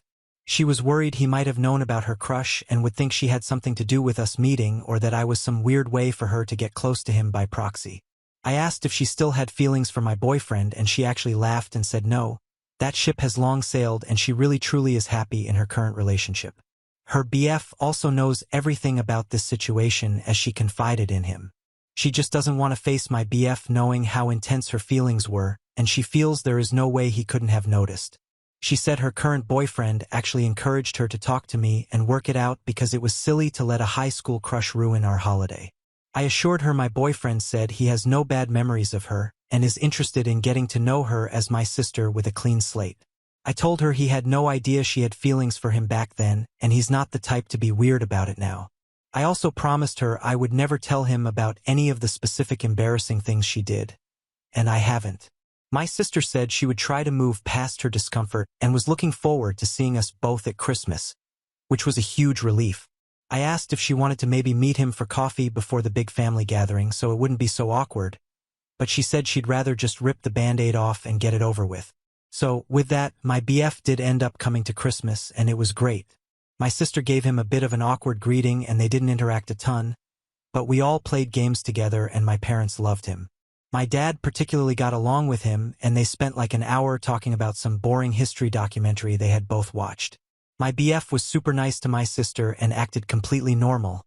She was worried he might have known about her crush and would think she had something to do with us meeting or that I was some weird way for her to get close to him by proxy. I asked if she still had feelings for my boyfriend and she actually laughed and said no. That ship has long sailed and she really truly is happy in her current relationship. Her BF also knows everything about this situation as she confided in him. She just doesn't want to face my BF knowing how intense her feelings were, and she feels there is no way he couldn't have noticed. She said her current boyfriend actually encouraged her to talk to me and work it out because it was silly to let a high school crush ruin our holiday. I assured her my boyfriend said he has no bad memories of her and is interested in getting to know her as my sister with a clean slate. I told her he had no idea she had feelings for him back then, and he's not the type to be weird about it now. I also promised her I would never tell him about any of the specific embarrassing things she did, and I haven't. My sister said she would try to move past her discomfort and was looking forward to seeing us both at Christmas, which was a huge relief. I asked if she wanted to maybe meet him for coffee before the big family gathering so it wouldn't be so awkward, but she said she'd rather just rip the Band-Aid off and get it over with. So, with that, my BF did end up coming to Christmas, and it was great. My sister gave him a bit of an awkward greeting and they didn't interact a ton, but we all played games together and my parents loved him. My dad particularly got along with him and they spent like an hour talking about some boring history documentary they had both watched. My BF was super nice to my sister and acted completely normal,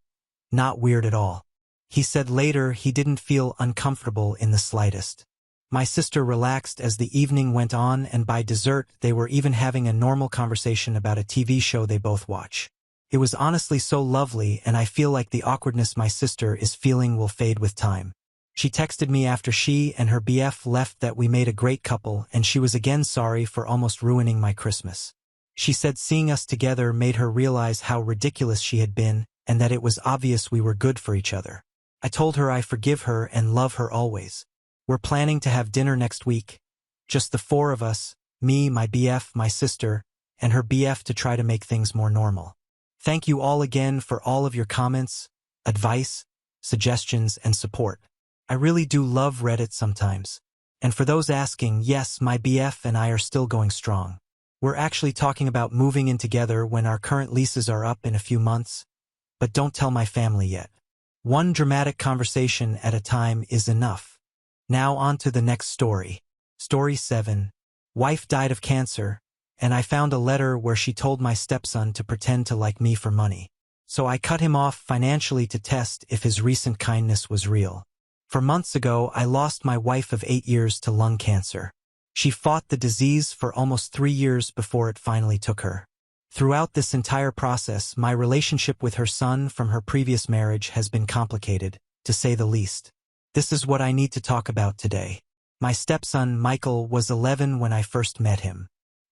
not weird at all. He said later he didn't feel uncomfortable in the slightest. My sister relaxed as the evening went on, and by dessert they were even having a normal conversation about a TV show they both watch. It was honestly so lovely, and I feel like the awkwardness my sister is feeling will fade with time. She texted me after she and her BF left that we made a great couple and she was again sorry for almost ruining my Christmas. She said seeing us together made her realize how ridiculous she had been and that it was obvious we were good for each other. I told her I forgive her and love her always. We're planning to have dinner next week. Just the four of us, me, my BF, my sister, and her BF to try to make things more normal. Thank you all again for all of your comments, advice, suggestions, and support. I really do love Reddit sometimes. And for those asking, yes, my BF and I are still going strong. We're actually talking about moving in together when our current leases are up in a few months, but don't tell my family yet. One dramatic conversation at a time is enough. Now on to the next story. Story 7. Wife died of cancer, and I found a letter where she told my stepson to pretend to like me for money. So I cut him off financially to test if his recent kindness was real. For months ago, I lost my wife of 8 years to lung cancer. She fought the disease for almost 3 years before it finally took her. Throughout this entire process, my relationship with her son from her previous marriage has been complicated, to say the least. This is what I need to talk about today. My stepson, Michael, was 11 when I first met him.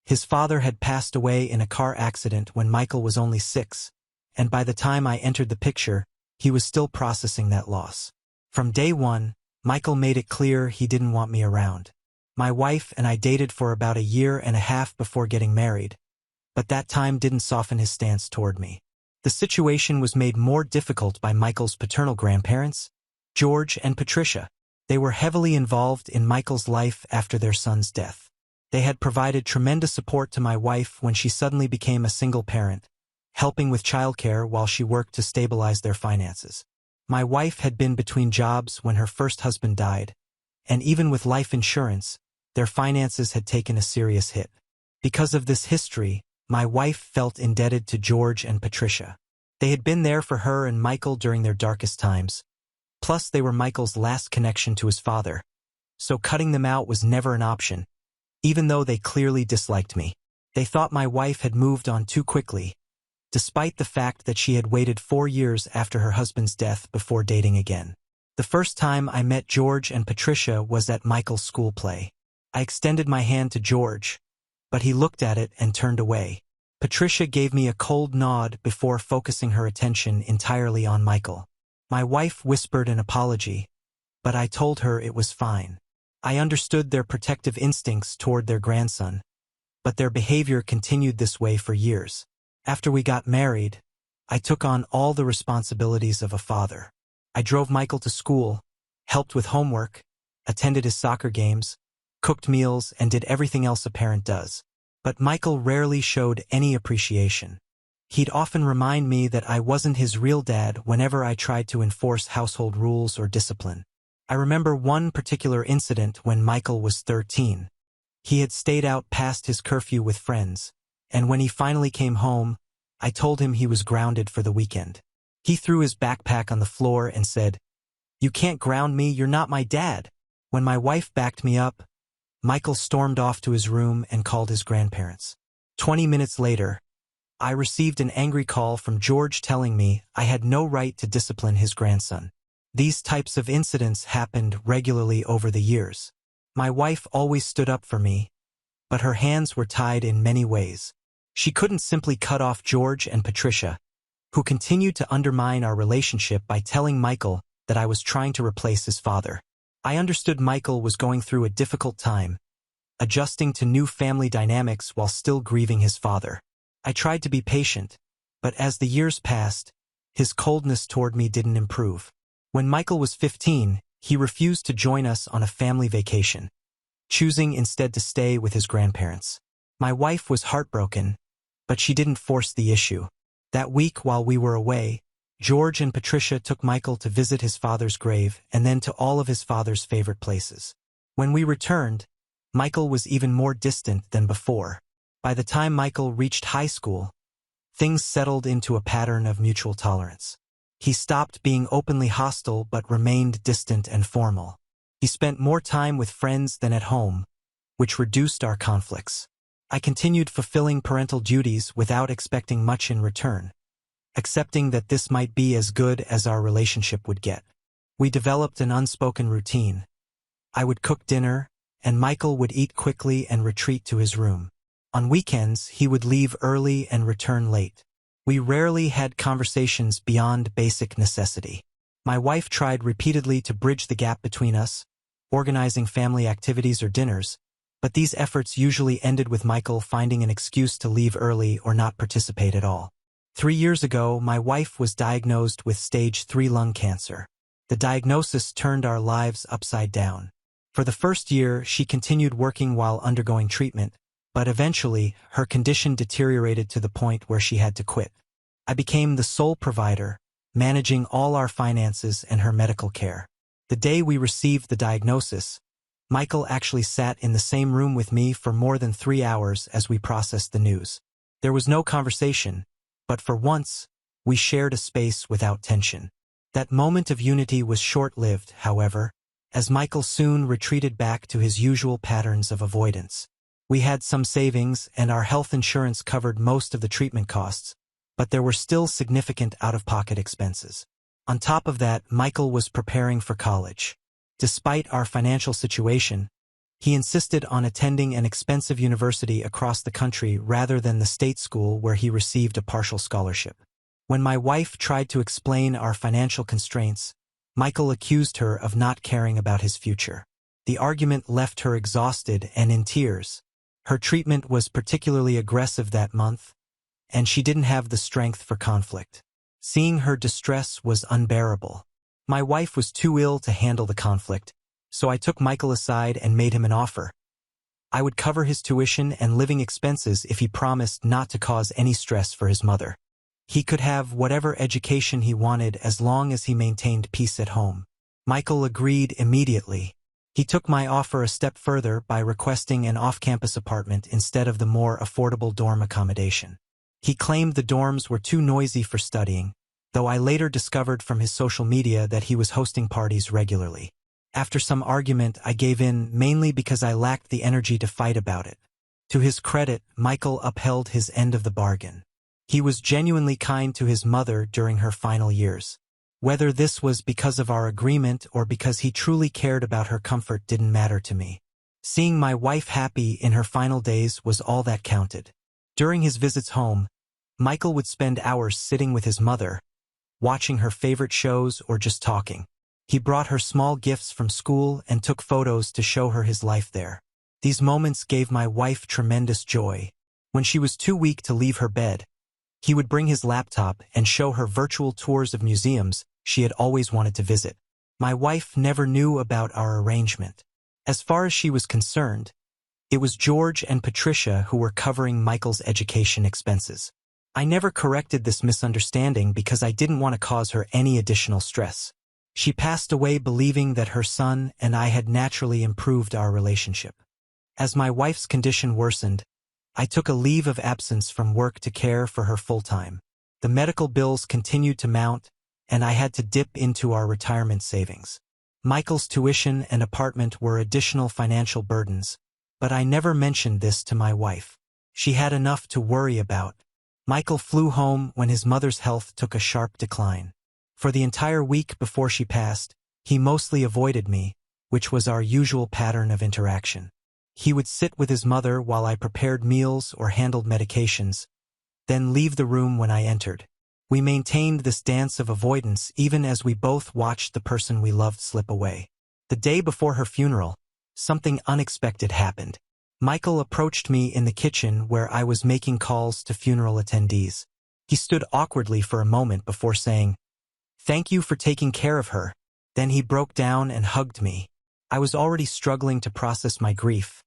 His father had passed away in a car accident when Michael was only 6, and by the time I entered the picture, he was still processing that loss. From day one, Michael made it clear he didn't want me around. My wife and I dated for about 1.5 years before getting married, but that time didn't soften his stance toward me. The situation was made more difficult by Michael's paternal grandparents, George and Patricia. They were heavily involved in Michael's life after their son's death. They had provided tremendous support to my wife when she suddenly became a single parent, helping with childcare while she worked to stabilize their finances. My wife had been between jobs when her first husband died, and even with life insurance, their finances had taken a serious hit. Because of this history, my wife felt indebted to George and Patricia. They had been there for her and Michael during their darkest times. Plus, they were Michael's last connection to his father, so cutting them out was never an option, even though they clearly disliked me. They thought my wife had moved on too quickly, despite the fact that she had waited 4 years after her husband's death before dating again. The first time I met George and Patricia was at Michael's school play. I extended my hand to George, but he looked at it and turned away. Patricia gave me a cold nod before focusing her attention entirely on Michael. My wife whispered an apology, but I told her it was fine. I understood their protective instincts toward their grandson, but their behavior continued this way for years. After we got married, I took on all the responsibilities of a father. I drove Michael to school, helped with homework, attended his soccer games, cooked meals, and did everything else a parent does. But Michael rarely showed any appreciation. He'd often remind me that I wasn't his real dad whenever I tried to enforce household rules or discipline. I remember one particular incident when Michael was 13. He had stayed out past his curfew with friends, and when he finally came home, I told him he was grounded for the weekend. He threw his backpack on the floor and said, "You can't ground me, you're not my dad." When my wife backed me up, Michael stormed off to his room and called his grandparents. 20 minutes later, I received an angry call from George telling me I had no right to discipline his grandson. These types of incidents happened regularly over the years. My wife always stood up for me, but her hands were tied in many ways. She couldn't simply cut off George and Patricia, who continued to undermine our relationship by telling Michael that I was trying to replace his father. I understood Michael was going through a difficult time, adjusting to new family dynamics while still grieving his father. I tried to be patient, but as the years passed, his coldness toward me didn't improve. When Michael was 15, he refused to join us on a family vacation, choosing instead to stay with his grandparents. My wife was heartbroken, but she didn't force the issue. That week while we were away, George and Patricia took Michael to visit his father's grave and then to all of his father's favorite places. When we returned, Michael was even more distant than before. By the time Michael reached high school, things settled into a pattern of mutual tolerance. He stopped being openly hostile but remained distant and formal. He spent more time with friends than at home, which reduced our conflicts. I continued fulfilling parental duties without expecting much in return, accepting that this might be as good as our relationship would get. We developed an unspoken routine. I would cook dinner, and Michael would eat quickly and retreat to his room. On weekends, he would leave early and return late. We rarely had conversations beyond basic necessity. My wife tried repeatedly to bridge the gap between us, organizing family activities or dinners, but these efforts usually ended with Michael finding an excuse to leave early or not participate at all. 3 years ago, my wife was diagnosed with stage 3 lung cancer. The diagnosis turned our lives upside down. For the first year, she continued working while undergoing treatment, but eventually, her condition deteriorated to the point where she had to quit. I became the sole provider, managing all our finances and her medical care. The day we received the diagnosis, Michael actually sat in the same room with me for more than 3 hours as we processed the news. There was no conversation, but for once, we shared a space without tension. That moment of unity was short-lived, however, as Michael soon retreated back to his usual patterns of avoidance. We had some savings and our health insurance covered most of the treatment costs, but there were still significant out-of-pocket expenses. On top of that, Michael was preparing for college. Despite our financial situation, he insisted on attending an expensive university across the country rather than the state school where he received a partial scholarship. When my wife tried to explain our financial constraints, Michael accused her of not caring about his future. The argument left her exhausted and in tears. Her treatment was particularly aggressive that month, and she didn't have the strength for conflict. Seeing her distress was unbearable. My wife was too ill to handle the conflict, so I took Michael aside and made him an offer. I would cover his tuition and living expenses if he promised not to cause any stress for his mother. He could have whatever education he wanted as long as he maintained peace at home. Michael agreed immediately. He took my offer a step further by requesting an off-campus apartment instead of the more affordable dorm accommodation. He claimed the dorms were too noisy for studying, though I later discovered from his social media that he was hosting parties regularly. After some argument, I gave in, mainly because I lacked the energy to fight about it. To his credit, Michael upheld his end of the bargain. He was genuinely kind to his mother during her final years. Whether this was because of our agreement or because he truly cared about her comfort didn't matter to me. Seeing my wife happy in her final days was all that counted. During his visits home, Michael would spend hours sitting with his mother, watching her favorite shows or just talking. He brought her small gifts from school and took photos to show her his life there. These moments gave my wife tremendous joy. When she was too weak to leave her bed, he would bring his laptop and show her virtual tours of museums she had always wanted to visit. My wife never knew about our arrangement. As far as she was concerned, it was George and Patricia who were covering Michael's education expenses. I never corrected this misunderstanding because I didn't want to cause her any additional stress. She passed away believing that her son and I had naturally improved our relationship. As my wife's condition worsened, I took a leave of absence from work to care for her full-time. The medical bills continued to mount, and I had to dip into our retirement savings. Michael's tuition and apartment were additional financial burdens, but I never mentioned this to my wife. She had enough to worry about. Michael flew home when his mother's health took a sharp decline. For the entire week before she passed, he mostly avoided me, which was our usual pattern of interaction. He would sit with his mother while I prepared meals or handled medications, then leave the room when I entered. We maintained this dance of avoidance even as we both watched the person we loved slip away. The day before her funeral, something unexpected happened. Michael approached me in the kitchen where I was making calls to funeral attendees. He stood awkwardly for a moment before saying, "Thank you for taking care of her." Then he broke down and hugged me. I was already struggling to process my grief,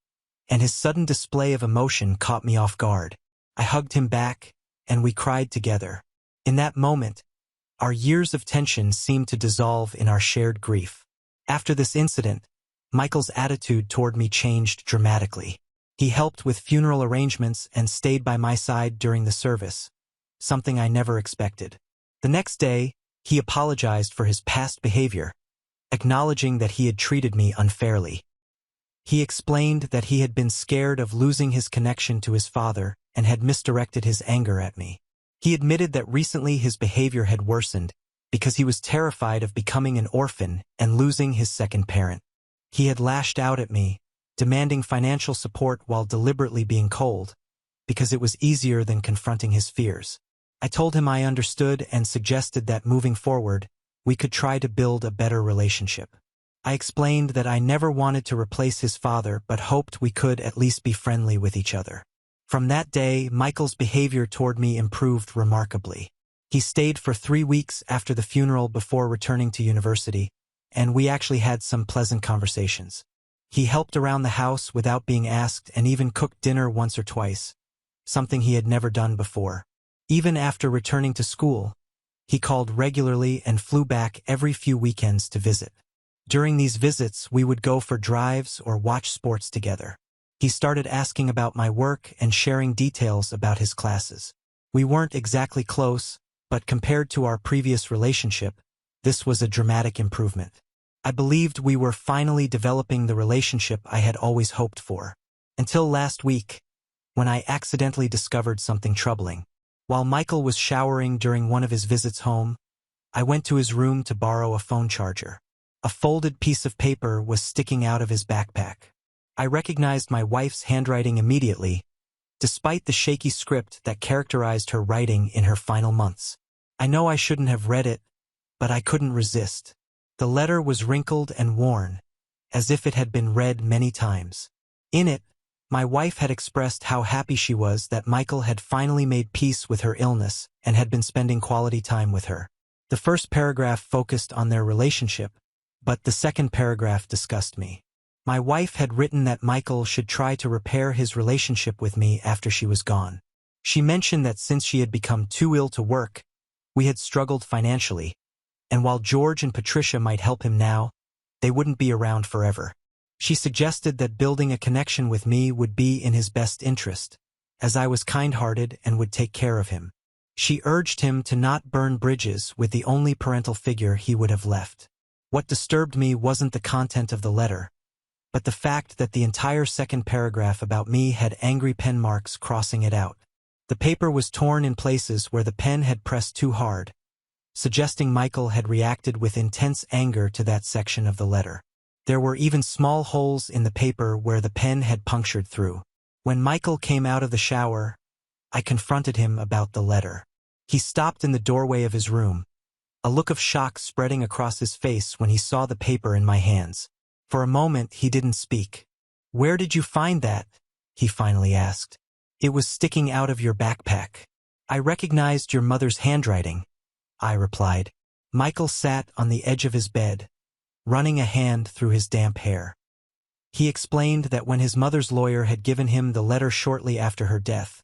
and his sudden display of emotion caught me off guard. I hugged him back, and we cried together. In that moment, our years of tension seemed to dissolve in our shared grief. After this incident, Michael's attitude toward me changed dramatically. He helped with funeral arrangements and stayed by my side during the service, something I never expected. The next day, he apologized for his past behavior, acknowledging that he had treated me unfairly. He explained that he had been scared of losing his connection to his father and had misdirected his anger at me. He admitted that recently his behavior had worsened because he was terrified of becoming an orphan and losing his second parent. He had lashed out at me, demanding financial support while deliberately being cold, because it was easier than confronting his fears. I told him I understood and suggested that moving forward, we could try to build a better relationship. I explained that I never wanted to replace his father but hoped we could at least be friendly with each other. From that day, Michael's behavior toward me improved remarkably. He stayed for 3 weeks after the funeral before returning to university, and we actually had some pleasant conversations. He helped around the house without being asked and even cooked dinner once or twice, something he had never done before. Even after returning to school, he called regularly and flew back every few weekends to visit. During these visits, we would go for drives or watch sports together. He started asking about my work and sharing details about his classes. We weren't exactly close, but compared to our previous relationship, this was a dramatic improvement. I believed we were finally developing the relationship I had always hoped for. Until last week, when I accidentally discovered something troubling. While Michael was showering during one of his visits home, I went to his room to borrow a phone charger. A folded piece of paper was sticking out of his backpack. I recognized my wife's handwriting immediately, despite the shaky script that characterized her writing in her final months. I know I shouldn't have read it, but I couldn't resist. The letter was wrinkled and worn, as if it had been read many times. In it, my wife had expressed how happy she was that Michael had finally made peace with her illness and had been spending quality time with her. The first paragraph focused on their relationship, but the second paragraph discussed me. My wife had written that Michael should try to repair his relationship with me after she was gone. She mentioned that since she had become too ill to work, we had struggled financially, and while George and Patricia might help him now, they wouldn't be around forever. She suggested that building a connection with me would be in his best interest, as I was kind-hearted and would take care of him. She urged him to not burn bridges with the only parental figure he would have left. What disturbed me wasn't the content of the letter, but the fact that the entire second paragraph about me had angry pen marks crossing it out. The paper was torn in places where the pen had pressed too hard, suggesting Michael had reacted with intense anger to that section of the letter. There were even small holes in the paper where the pen had punctured through. When Michael came out of the shower, I confronted him about the letter. He stopped in the doorway of his room, a look of shock spreading across his face when he saw the paper in my hands. For a moment, he didn't speak. "Where did you find that?" he finally asked. "It was sticking out of your backpack." "I recognized your mother's handwriting," I replied. Michael sat on the edge of his bed, running a hand through his damp hair. He explained that when his mother's lawyer had given him the letter shortly after her death,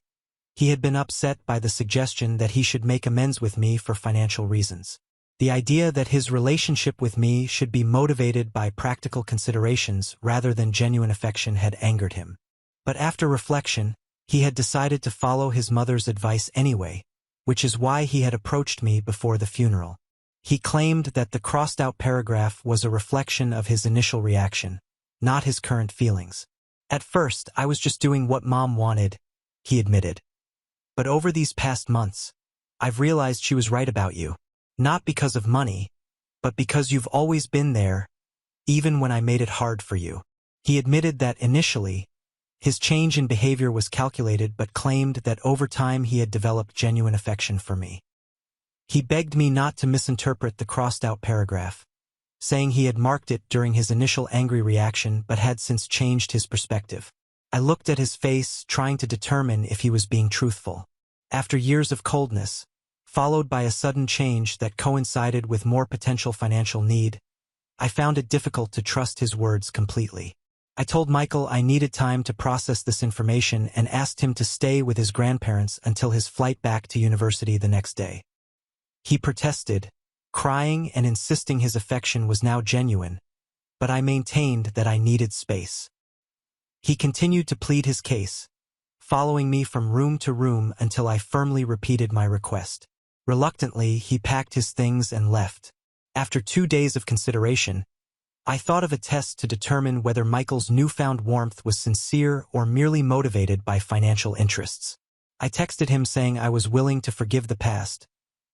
he had been upset by the suggestion that he should make amends with me for financial reasons. The idea that his relationship with me should be motivated by practical considerations rather than genuine affection had angered him. But after reflection, he had decided to follow his mother's advice anyway, which is why he had approached me before the funeral. He claimed that the crossed-out paragraph was a reflection of his initial reaction, not his current feelings. "At first, I was just doing what Mom wanted," he admitted. "But over these past months, I've realized she was right about you. Not because of money, but because you've always been there, even when I made it hard for you." He admitted that initially, his change in behavior was calculated but claimed that over time he had developed genuine affection for me. He begged me not to misinterpret the crossed-out paragraph, saying he had marked it during his initial angry reaction but had since changed his perspective. I looked at his face, trying to determine if he was being truthful. After years of coldness, followed by a sudden change that coincided with more potential financial need, I found it difficult to trust his words completely. I told Michael I needed time to process this information and asked him to stay with his grandparents until his flight back to university the next day. He protested, crying and insisting his affection was now genuine, but I maintained that I needed space. He continued to plead his case, following me from room to room until I firmly repeated my request. Reluctantly, he packed his things and left. After 2 days of consideration, I thought of a test to determine whether Michael's newfound warmth was sincere or merely motivated by financial interests. I texted him saying I was willing to forgive the past,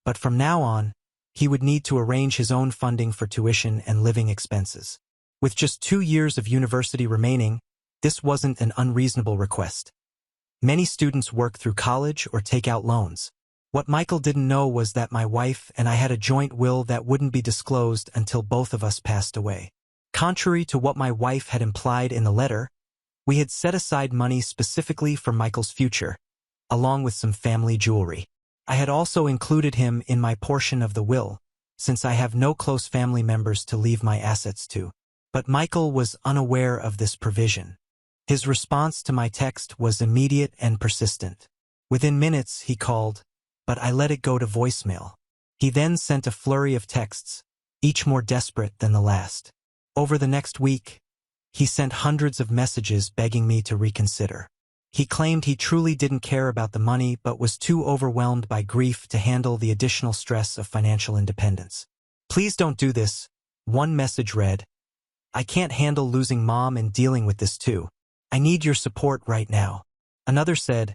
but from now on, he would need to arrange his own funding for tuition and living expenses. With just 2 years of university remaining, this wasn't an unreasonable request. Many students work through college or take out loans. What Michael didn't know was that my wife and I had a joint will that wouldn't be disclosed until both of us passed away. Contrary to what my wife had implied in the letter, we had set aside money specifically for Michael's future, along with some family jewelry. I had also included him in my portion of the will, since I have no close family members to leave my assets to. But Michael was unaware of this provision. His response to my text was immediate and persistent. Within minutes, he called, but I let it go to voicemail. He then sent a flurry of texts, each more desperate than the last. Over the next week, he sent hundreds of messages begging me to reconsider. He claimed he truly didn't care about the money but was too overwhelmed by grief to handle the additional stress of financial independence. Please don't do this, one message read. I can't handle losing mom and dealing with this too. I need your support right now. Another said,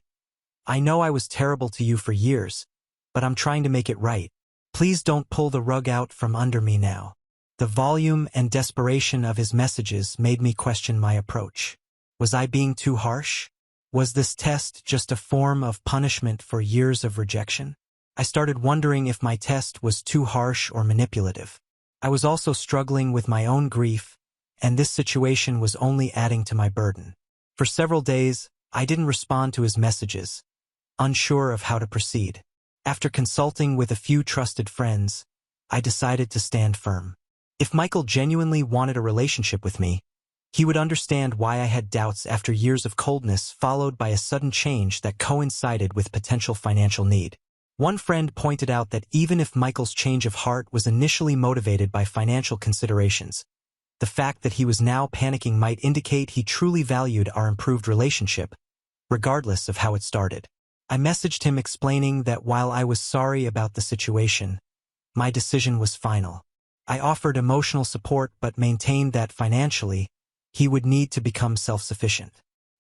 I know I was terrible to you for years, but I'm trying to make it right. Please don't pull the rug out from under me now. The volume and desperation of his messages made me question my approach. Was I being too harsh? Was this test just a form of punishment for years of rejection? I started wondering if my test was too harsh or manipulative. I was also struggling with my own grief, and this situation was only adding to my burden. For several days, I didn't respond to his messages, unsure of how to proceed. After consulting with a few trusted friends, I decided to stand firm. If Michael genuinely wanted a relationship with me, he would understand why I had doubts after years of coldness followed by a sudden change that coincided with potential financial need. One friend pointed out that even if Michael's change of heart was initially motivated by financial considerations, the fact that he was now panicking might indicate he truly valued our improved relationship, regardless of how it started. I messaged him explaining that while I was sorry about the situation, my decision was final. I offered emotional support but maintained that financially, he would need to become self-sufficient.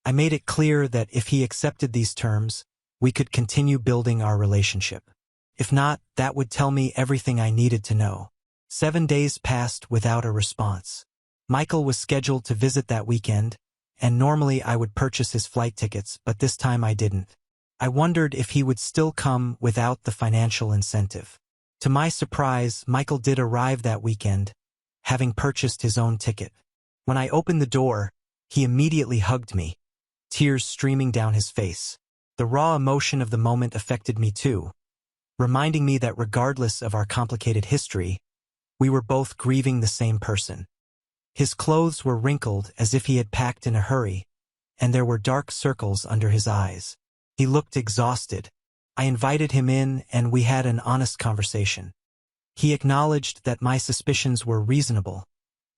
I made it clear that if he accepted these terms, we could continue building our relationship. If not, that would tell me everything I needed to know. 7 days passed without a response. Michael was scheduled to visit that weekend, and normally I would purchase his flight tickets, but this time I didn't. I wondered if he would still come without the financial incentive. To my surprise, Michael did arrive that weekend, having purchased his own ticket. When I opened the door, he immediately hugged me, tears streaming down his face. The raw emotion of the moment affected me too, reminding me that regardless of our complicated history, we were both grieving the same person. His clothes were wrinkled as if he had packed in a hurry, and there were dark circles under his eyes. He looked exhausted. I invited him in and we had an honest conversation. He acknowledged that my suspicions were reasonable,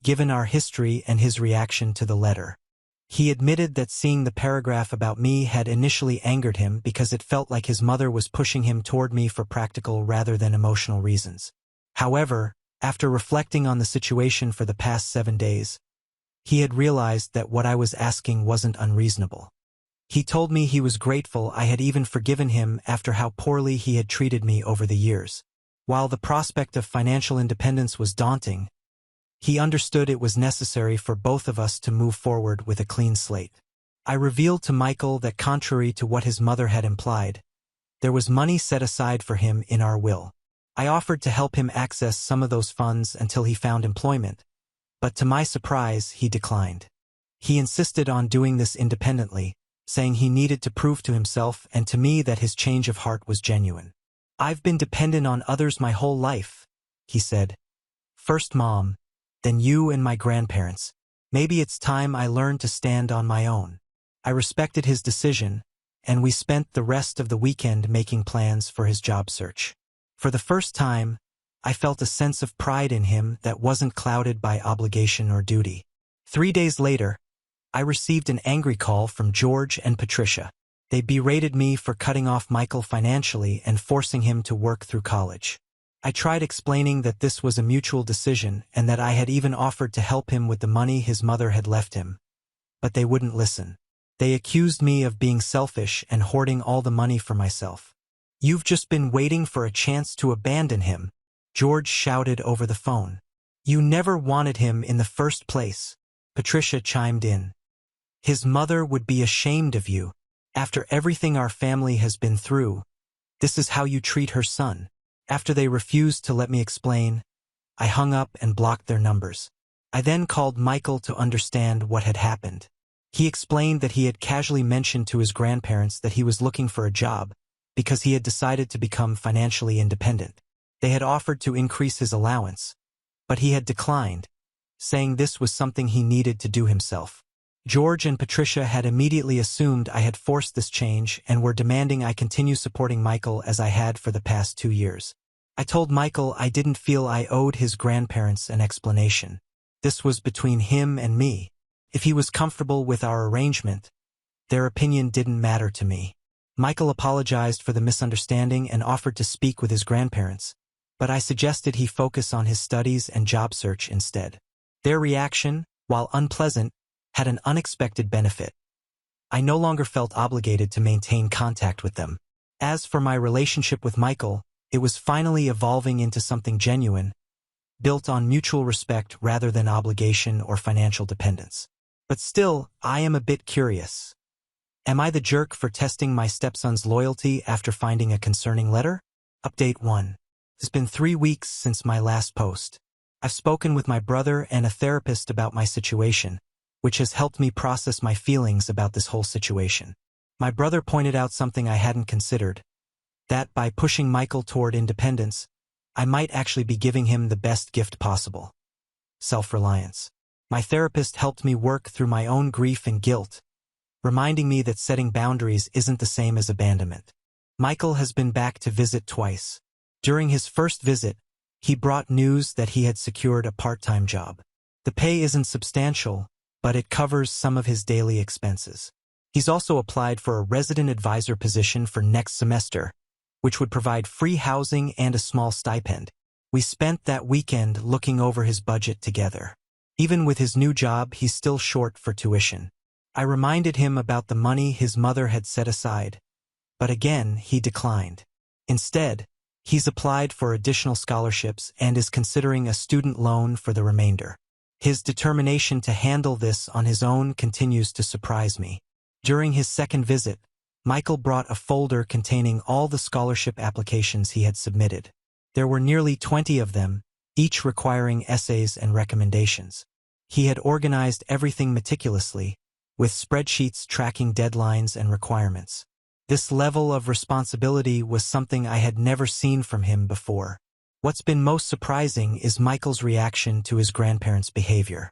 given our history and his reaction to the letter. He admitted that seeing the paragraph about me had initially angered him because it felt like his mother was pushing him toward me for practical rather than emotional reasons. However, after reflecting on the situation for the past 7 days, he had realized that what I was asking wasn't unreasonable. He told me he was grateful I had even forgiven him after how poorly he had treated me over the years. While the prospect of financial independence was daunting, he understood it was necessary for both of us to move forward with a clean slate. I revealed to Michael that contrary to what his mother had implied, there was money set aside for him in our will. I offered to help him access some of those funds until he found employment, but to my surprise, he declined. He insisted on doing this independently, saying he needed to prove to himself and to me that his change of heart was genuine. I've been dependent on others my whole life, he said. First mom, then you and my grandparents. Maybe it's time I learned to stand on my own. I respected his decision, and we spent the rest of the weekend making plans for his job search. For the first time, I felt a sense of pride in him that wasn't clouded by obligation or duty. 3 days later, I received an angry call from George and Patricia. They berated me for cutting off Michael financially and forcing him to work through college. I tried explaining that this was a mutual decision and that I had even offered to help him with the money his mother had left him. But they wouldn't listen. They accused me of being selfish and hoarding all the money for myself. You've just been waiting for a chance to abandon him, George shouted over the phone. You never wanted him in the first place, Patricia chimed in. His mother would be ashamed of you. After everything our family has been through, This is how you treat her son. After they refused to let me explain, I hung up and blocked their numbers. I then called Michael to understand what had happened. He explained that he had casually mentioned to his grandparents that he was looking for a job because he had decided to become financially independent. They had offered to increase his allowance, but he had declined, saying this was something he needed to do himself. George and Patricia had immediately assumed I had forced this change and were demanding I continue supporting Michael as I had for the past 2 years. I told Michael I didn't feel I owed his grandparents an explanation. This was between him and me. If he was comfortable with our arrangement, their opinion didn't matter to me. Michael apologized for the misunderstanding and offered to speak with his grandparents, but I suggested he focus on his studies and job search instead. Their reaction, while unpleasant, had an unexpected benefit. I no longer felt obligated to maintain contact with them. As for my relationship with Michael, it was finally evolving into something genuine, built on mutual respect rather than obligation or financial dependence. But still, I am a bit curious. Am I the jerk for testing my stepson's loyalty after finding a concerning letter? Update 1. It's been 3 weeks since my last post. I've spoken with my brother and a therapist about my situation, which has helped me process my feelings about this whole situation. My brother pointed out something I hadn't considered, that by pushing Michael toward independence, I might actually be giving him the best gift possible: self-reliance. My therapist helped me work through my own grief and guilt, reminding me that setting boundaries isn't the same as abandonment. Michael has been back to visit twice. During his first visit, he brought news that he had secured a part-time job. The pay isn't substantial, but it covers some of his daily expenses. He's also applied for a resident advisor position for next semester, which would provide free housing and a small stipend. We spent that weekend looking over his budget together. Even with his new job, he's still short for tuition. I reminded him about the money his mother had set aside, but again, he declined. Instead, he's applied for additional scholarships and is considering a student loan for the remainder. His determination to handle this on his own continues to surprise me. During his second visit, Michael brought a folder containing all the scholarship applications he had submitted. There were nearly 20 of them, each requiring essays and recommendations. He had organized everything meticulously, with spreadsheets tracking deadlines and requirements. This level of responsibility was something I had never seen from him before. What's been most surprising is Michael's reaction to his grandparents' behavior.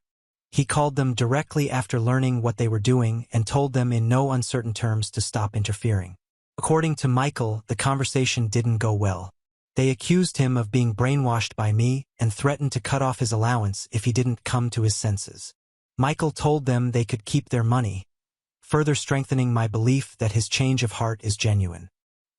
He called them directly after learning what they were doing and told them in no uncertain terms to stop interfering. According to Michael, the conversation didn't go well. They accused him of being brainwashed by me and threatened to cut off his allowance if he didn't come to his senses. Michael told them they could keep their money, further strengthening my belief that his change of heart is genuine.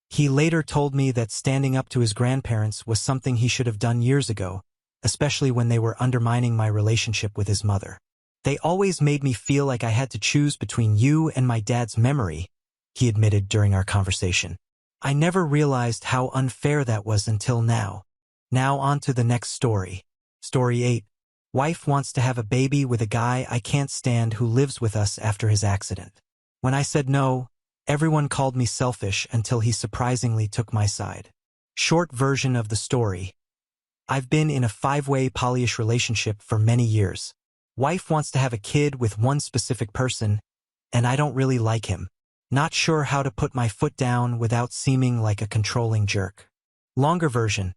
He later told me that standing up to his grandparents was something he should have done years ago, especially when they were undermining my relationship with his mother. They always made me feel like I had to choose between you and my dad's memory, he admitted during our conversation. I never realized how unfair that was until now. Now on to the next story. Story 8. Wife wants to have a baby with a guy I can't stand who lives with us after his accident. When I said no, everyone called me selfish until he surprisingly took my side. Short version of the story. I've been in a 5-way polyish relationship for many years. Wife wants to have a kid with one specific person, and I don't really like him. Not sure how to put my foot down without seeming like a controlling jerk. Longer version.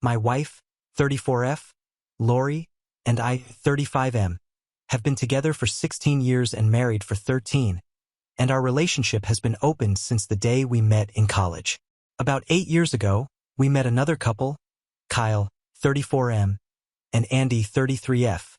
My wife, 34F, Lori, and I, 35M, have been together for 16 years and married for 13, and our relationship has been open since the day we met in college. About 8 years ago, we met another couple, Kyle, 34M, and Andy, 33F,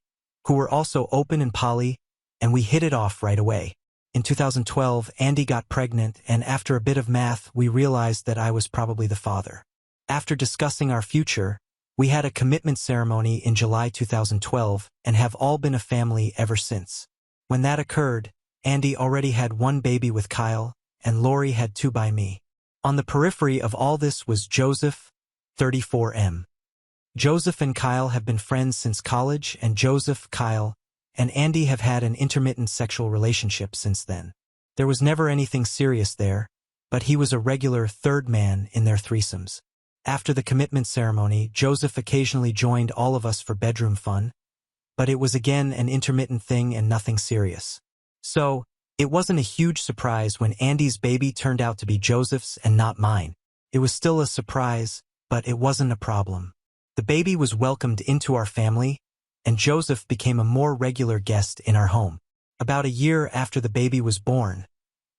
who were also open and poly, and we hit it off right away. In 2012, Andy got pregnant, and after a bit of math, we realized that I was probably the father. After discussing our future, we had a commitment ceremony in July 2012 and have all been a family ever since. When that occurred, Andy already had 1 baby with Kyle, and Lori had 2 by me. On the periphery of all this was Joseph, 34M. Joseph and Kyle have been friends since college, and Joseph, Kyle, and Andy have had an intermittent sexual relationship since then. There was never anything serious there, but he was a regular third man in their threesomes. After the commitment ceremony, Joseph occasionally joined all of us for bedroom fun, but it was again an intermittent thing and nothing serious. So, it wasn't a huge surprise when Andy's baby turned out to be Joseph's and not mine. It was still a surprise, but it wasn't a problem. The baby was welcomed into our family, and Joseph became a more regular guest in our home. About a year after the baby was born,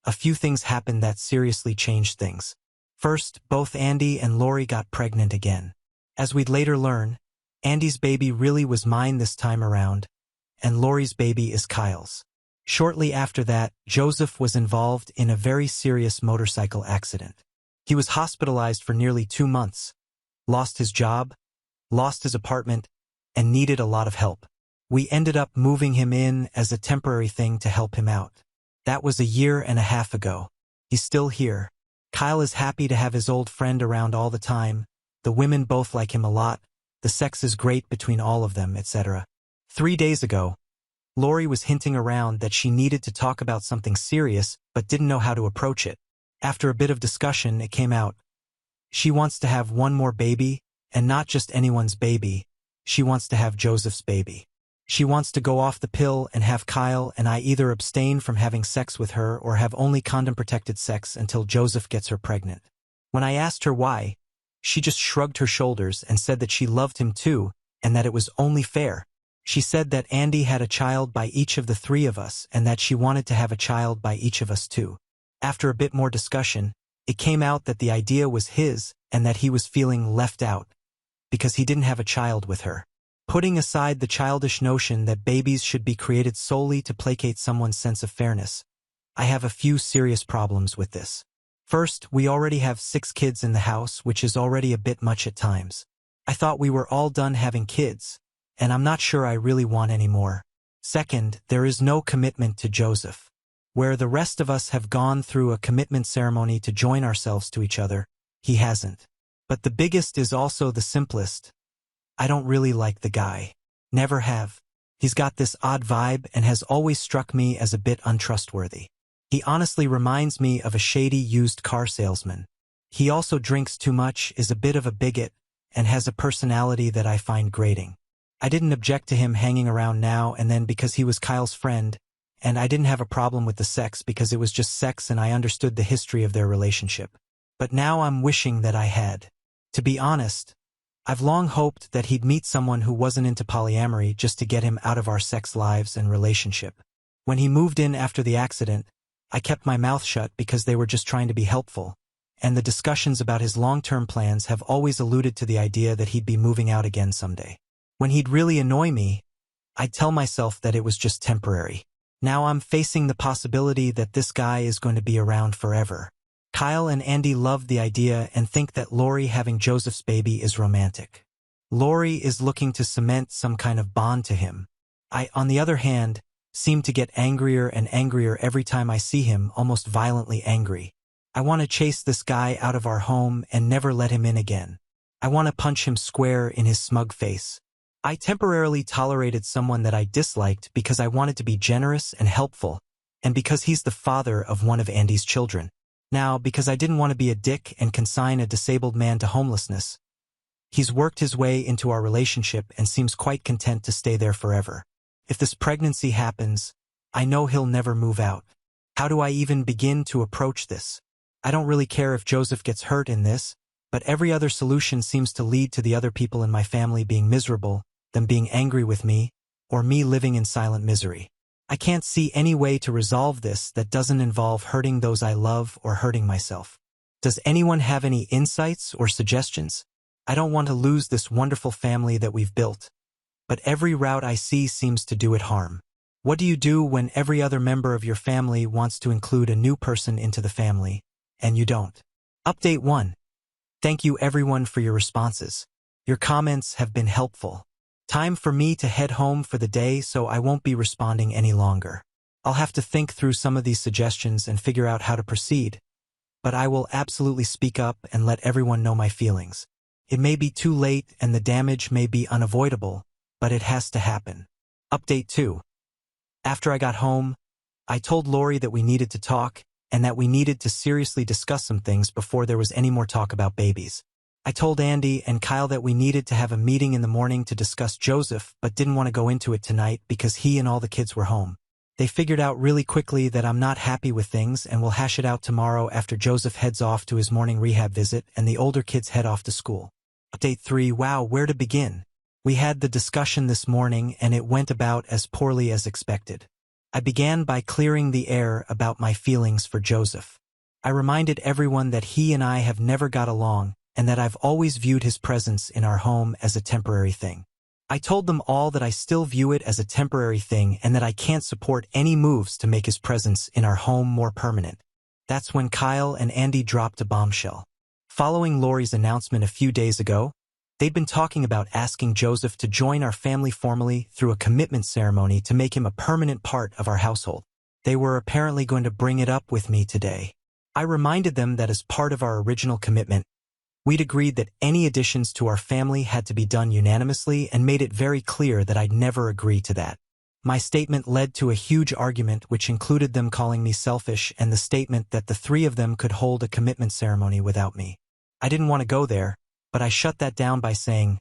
a few things happened that seriously changed things. First, both Andy and Lori got pregnant again. As we'd later learn, Andy's baby really was mine this time around, and Lori's baby is Kyle's. Shortly after that, Joseph was involved in a very serious motorcycle accident. He was hospitalized for nearly 2 months, lost his job, lost his apartment, and needed a lot of help. We ended up moving him in as a temporary thing to help him out. That was a year and a half ago. He's still here. Kyle is happy to have his old friend around all the time. The women both like him a lot. The sex is great between all of them, etc. 3 days ago, Lori was hinting around that she needed to talk about something serious but didn't know how to approach it. After a bit of discussion, it came out. She wants to have one more baby, and not just anyone's baby. She wants to have Joseph's baby. She wants to go off the pill and have Kyle and I either abstain from having sex with her or have only condom-protected sex until Joseph gets her pregnant. When I asked her why, she just shrugged her shoulders and said that she loved him too and that it was only fair. She said that Andy had a child by each of the 3 of us and that she wanted to have a child by each of us too. After a bit more discussion, it came out that the idea was his and that he was feeling left out because he didn't have a child with her. Putting aside the childish notion that babies should be created solely to placate someone's sense of fairness, I have a few serious problems with this. First, we already have 6 kids in the house, which is already a bit much at times. I thought we were all done having kids, and I'm not sure I really want any more. Second, there is no commitment to Joseph. Where the rest of us have gone through a commitment ceremony to join ourselves to each other, he hasn't. But the biggest is also the simplest. I don't really like the guy. Never have. He's got this odd vibe and has always struck me as a bit untrustworthy. He honestly reminds me of a shady used car salesman. He also drinks too much, is a bit of a bigot, and has a personality that I find grating. I didn't object to him hanging around now and then because he was Kyle's friend, and I didn't have a problem with the sex because it was just sex and I understood the history of their relationship. But now I'm wishing that I had. To be honest, I've long hoped that he'd meet someone who wasn't into polyamory just to get him out of our sex lives and relationship. When he moved in after the accident, I kept my mouth shut because they were just trying to be helpful, and the discussions about his long-term plans have always alluded to the idea that he'd be moving out again someday. When he'd really annoy me, I'd tell myself that it was just temporary. Now I'm facing the possibility that this guy is going to be around forever. Kyle and Andy love the idea and think that Lori having Joseph's baby is romantic. Lori is looking to cement some kind of bond to him. I, on the other hand, seem to get angrier and angrier every time I see him, almost violently angry. I want to chase this guy out of our home and never let him in again. I want to punch him square in his smug face. I temporarily tolerated someone that I disliked because I wanted to be generous and helpful, and because he's the father of one of Andy's children. Now, because I didn't want to be a dick and consign a disabled man to homelessness, he's worked his way into our relationship and seems quite content to stay there forever. If this pregnancy happens, I know he'll never move out. How do I even begin to approach this? I don't really care if Joseph gets hurt in this, but every other solution seems to lead to the other people in my family being miserable, them being angry with me, or me living in silent misery. I can't see any way to resolve this that doesn't involve hurting those I love or hurting myself. Does anyone have any insights or suggestions? I don't want to lose this wonderful family that we've built, but every route I see seems to do it harm. What do you do when every other member of your family wants to include a new person into the family, and you don't? Update 1. Thank you everyone for your responses. Your comments have been helpful. Time for me to head home for the day, so I won't be responding any longer. I'll have to think through some of these suggestions and figure out how to proceed, but I will absolutely speak up and let everyone know my feelings. It may be too late and the damage may be unavoidable, but it has to happen. Update 2. After I got home, I told Lori that we needed to talk, and that we needed to seriously discuss some things before there was any more talk about babies. I told Andy and Kyle that we needed to have a meeting in the morning to discuss Joseph, but didn't want to go into it tonight because he and all the kids were home. They figured out really quickly that I'm not happy with things and will hash it out tomorrow after Joseph heads off to his morning rehab visit and the older kids head off to school. Update 3. Wow, where to begin? We had the discussion this morning and it went about as poorly as expected. I began by clearing the air about my feelings for Joseph. I reminded everyone that he and I have never got along and that I've always viewed his presence in our home as a temporary thing. I told them all that I still view it as a temporary thing and that I can't support any moves to make his presence in our home more permanent. That's when Kyle and Andy dropped a bombshell. Following Lori's announcement a few days ago, they'd been talking about asking Joseph to join our family formally through a commitment ceremony to make him a permanent part of our household. They were apparently going to bring it up with me today. I reminded them that as part of our original commitment, we'd agreed that any additions to our family had to be done unanimously and made it very clear that I'd never agree to that. My statement led to a huge argument which included them calling me selfish and the statement that the three of them could hold a commitment ceremony without me. I didn't want to go there, but I shut that down by saying,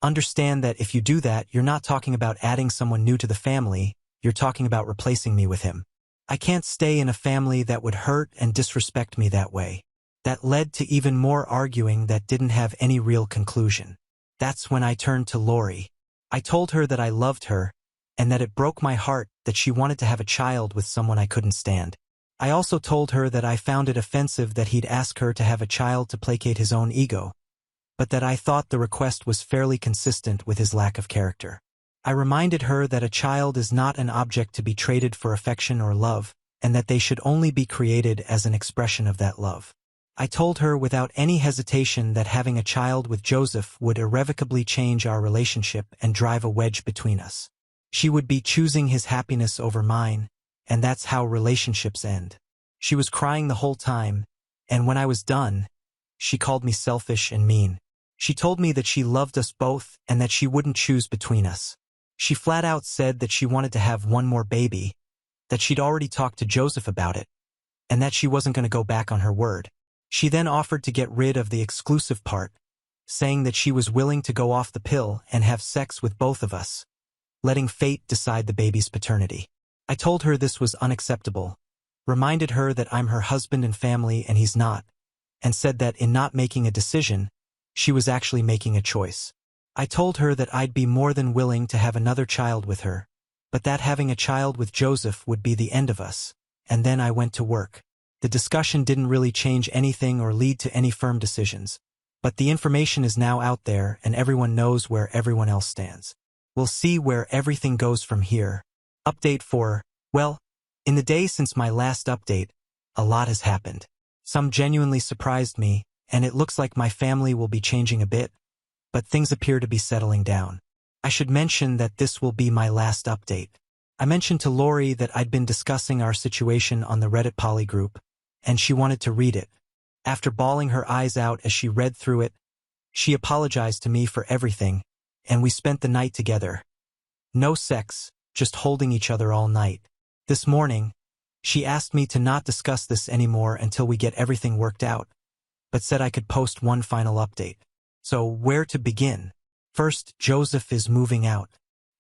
understand that if you do that, you're not talking about adding someone new to the family, you're talking about replacing me with him. I can't stay in a family that would hurt and disrespect me that way. That led to even more arguing that didn't have any real conclusion. That's when I turned to Lori. I told her that I loved her, and that it broke my heart that she wanted to have a child with someone I couldn't stand. I also told her that I found it offensive that he'd ask her to have a child to placate his own ego, but that I thought the request was fairly consistent with his lack of character. I reminded her that a child is not an object to be traded for affection or love, and that they should only be created as an expression of that love. I told her without any hesitation that having a child with Joseph would irrevocably change our relationship and drive a wedge between us. She would be choosing his happiness over mine, and that's how relationships end. She was crying the whole time, and when I was done, she called me selfish and mean. She told me that she loved us both and that she wouldn't choose between us. She flat out said that she wanted to have one more baby, that she'd already talked to Joseph about it, and that she wasn't going to go back on her word. She then offered to get rid of the exclusive part, saying that she was willing to go off the pill and have sex with both of us, letting fate decide the baby's paternity. I told her this was unacceptable, reminded her that I'm her husband and family and he's not, and said that in not making a decision, she was actually making a choice. I told her that I'd be more than willing to have another child with her, but that having a child with Joseph would be the end of us, and then I went to work. The discussion didn't really change anything or lead to any firm decisions, but the information is now out there and everyone knows where everyone else stands. We'll see where everything goes from here. Update 4. Well, in the day since my last update, a lot has happened. Some genuinely surprised me, and it looks like my family will be changing a bit, but things appear to be settling down. I should mention that this will be my last update. I mentioned to Lori that I'd been discussing our situation on the Reddit poly group, and she wanted to read it. After bawling her eyes out as she read through it, she apologized to me for everything, and we spent the night together. No sex, just holding each other all night. This morning, she asked me to not discuss this anymore until we get everything worked out, but said I could post one final update. So where to begin? First, Joseph is moving out.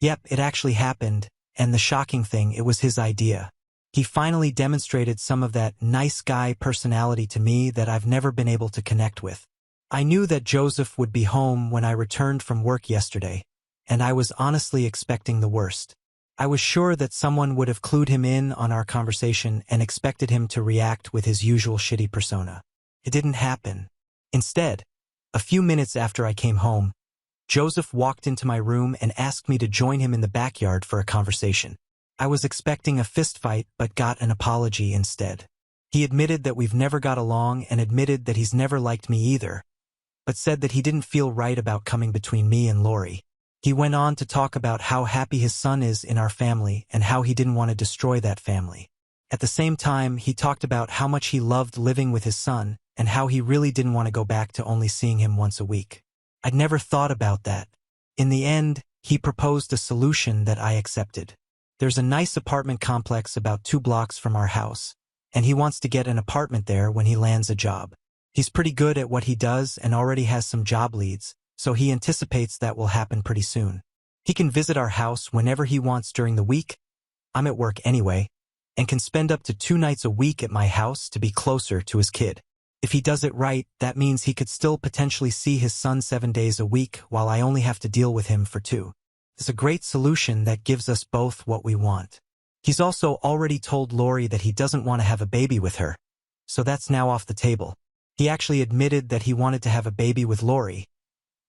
Yep, it actually happened, and the shocking thing, it was his idea. He finally demonstrated some of that nice guy personality to me that I've never been able to connect with. I knew that Joseph would be home when I returned from work yesterday, and I was honestly expecting the worst. I was sure that someone would have clued him in on our conversation and expected him to react with his usual shitty persona. It didn't happen. Instead, a few minutes after I came home, Joseph walked into my room and asked me to join him in the backyard for a conversation. I was expecting a fistfight but got an apology instead. He admitted that we've never got along and admitted that he's never liked me either, but said that he didn't feel right about coming between me and Lori. He went on to talk about how happy his son is in our family and how he didn't want to destroy that family. At the same time, he talked about how much he loved living with his son and how he really didn't want to go back to only seeing him once a week. I'd never thought about that. In the end, he proposed a solution that I accepted. There's a nice apartment complex about 2 blocks from our house, and he wants to get an apartment there when he lands a job. He's pretty good at what he does and already has some job leads, so he anticipates that will happen pretty soon. He can visit our house whenever he wants during the week. I'm at work anyway, and can spend up to 2 nights a week at my house to be closer to his kid. If he does it right, that means he could still potentially see his son 7 days a week while I only have to deal with him for 2. It's a great solution that gives us both what we want. He's also already told Lori that he doesn't want to have a baby with her, so that's now off the table. He actually admitted that he wanted to have a baby with Lori,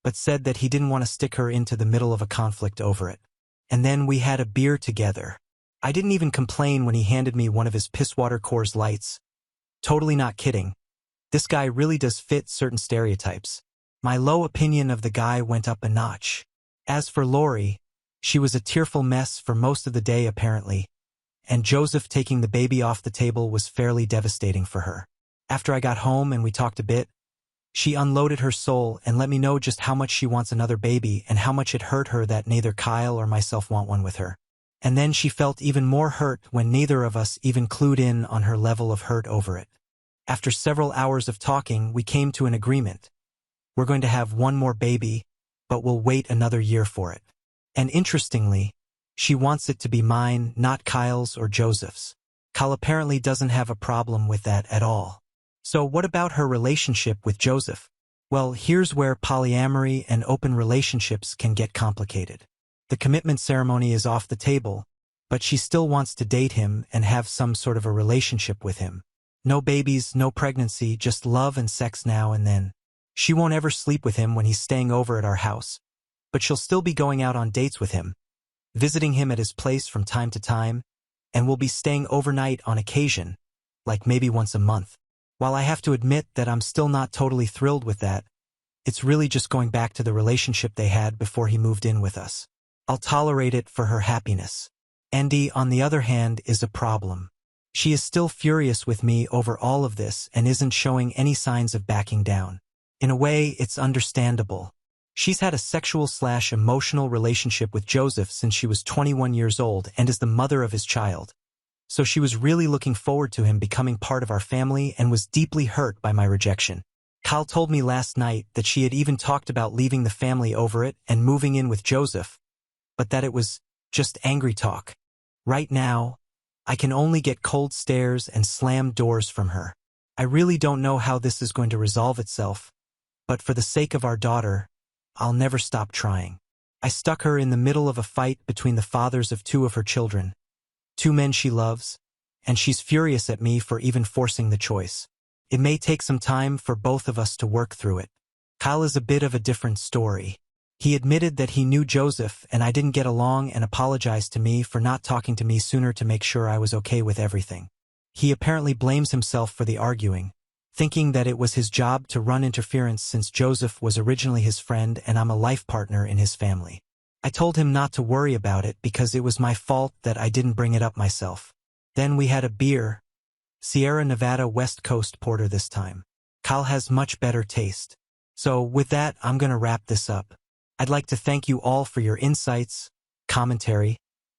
but said that he didn't want to stick her into the middle of a conflict over it. And then we had a beer together. I didn't even complain when he handed me one of his pisswater Coors Lights. Totally not kidding. This guy really does fit certain stereotypes. My low opinion of the guy went up a notch. As for Lori, she was a tearful mess for most of the day apparently, and Joseph taking the baby off the table was fairly devastating for her. After I got home and we talked a bit, she unloaded her soul and let me know just how much she wants another baby and how much it hurt her that neither Kyle or myself want one with her. And then she felt even more hurt when neither of us even clued in on her level of hurt over it. After several hours of talking, we came to an agreement. We're going to have one more baby, but we'll wait another year for it. And interestingly, she wants it to be mine, not Kyle's or Joseph's. Kyle apparently doesn't have a problem with that at all. So what about her relationship with Joseph? Well, here's where polyamory and open relationships can get complicated. The commitment ceremony is off the table, but she still wants to date him and have some sort of a relationship with him. No babies, no pregnancy, just love and sex now and then. She won't ever sleep with him when he's staying over at our house, but she'll still be going out on dates with him, visiting him at his place from time to time, and will be staying overnight on occasion, like maybe once a month. While I have to admit that I'm still not totally thrilled with that, it's really just going back to the relationship they had before he moved in with us. I'll tolerate it for her happiness. Andy, on the other hand, is a problem. She is still furious with me over all of this and isn't showing any signs of backing down. In a way, it's understandable. She's had a sexual/emotional relationship with Joseph since she was 21 years old and is the mother of his child. So she was really looking forward to him becoming part of our family and was deeply hurt by my rejection. Kyle told me last night that she had even talked about leaving the family over it and moving in with Joseph, but that it was just angry talk. Right now, I can only get cold stares and slammed doors from her. I really don't know how this is going to resolve itself, but for the sake of our daughter, I'll never stop trying. I stuck her in the middle of a fight between the fathers of 2 of her children, 2 men she loves, and she's furious at me for even forcing the choice. It may take some time for both of us to work through it. Kyle is a bit of a different story. He admitted that he knew Joseph and I didn't get along and apologized to me for not talking to me sooner to make sure I was okay with everything. He apparently blames himself for the arguing, thinking that it was his job to run interference since Joseph was originally his friend and I'm a life partner in his family. I told him not to worry about it because it was my fault that I didn't bring it up myself. Then we had a beer, Sierra Nevada West Coast Porter this time. Kyle has much better taste. So with that, I'm gonna wrap this up. I'd like to thank you all for your insights, commentary,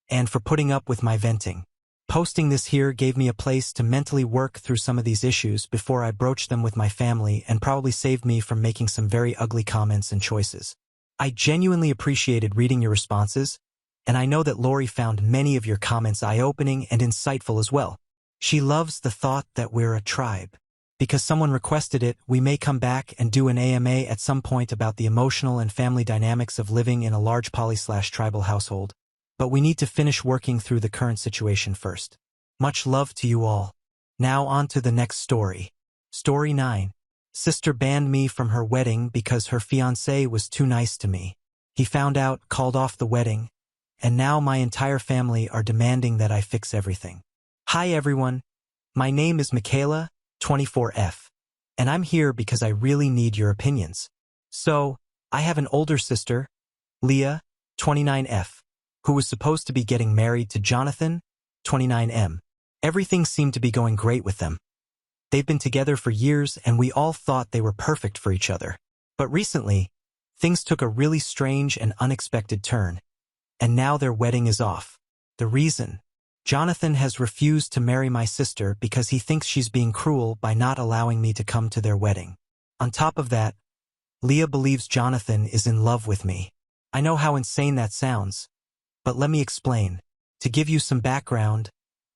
and for putting up with my venting. Posting this here gave me a place to mentally work through some of these issues before I broached them with my family and probably saved me from making some very ugly comments and choices. I genuinely appreciated reading your responses, and I know that Lori found many of your comments eye-opening and insightful as well. She loves the thought that we're a tribe. Because someone requested it, we may come back and do an AMA at some point about the emotional and family dynamics of living in a large poly/tribal household. But we need to finish working through the current situation first. Much love to you all. Now on to the next story. Story 9. Sister banned me from her wedding because her fiancé was too nice to me. He found out, called off the wedding, and now my entire family are demanding that I fix everything. Hi everyone. My name is Michaela, 24F, and I'm here because I really need your opinions. So, I have an older sister, Leah, 29F, who was supposed to be getting married to Jonathan, 29M. Everything seemed to be going great with them. They've been together for years and we all thought they were perfect for each other. But recently, things took a really strange and unexpected turn, and now their wedding is off. The reason? Jonathan has refused to marry my sister because he thinks she's being cruel by not allowing me to come to their wedding. On top of that, Leah believes Jonathan is in love with me. I know how insane that sounds, but let me explain. To give you some background,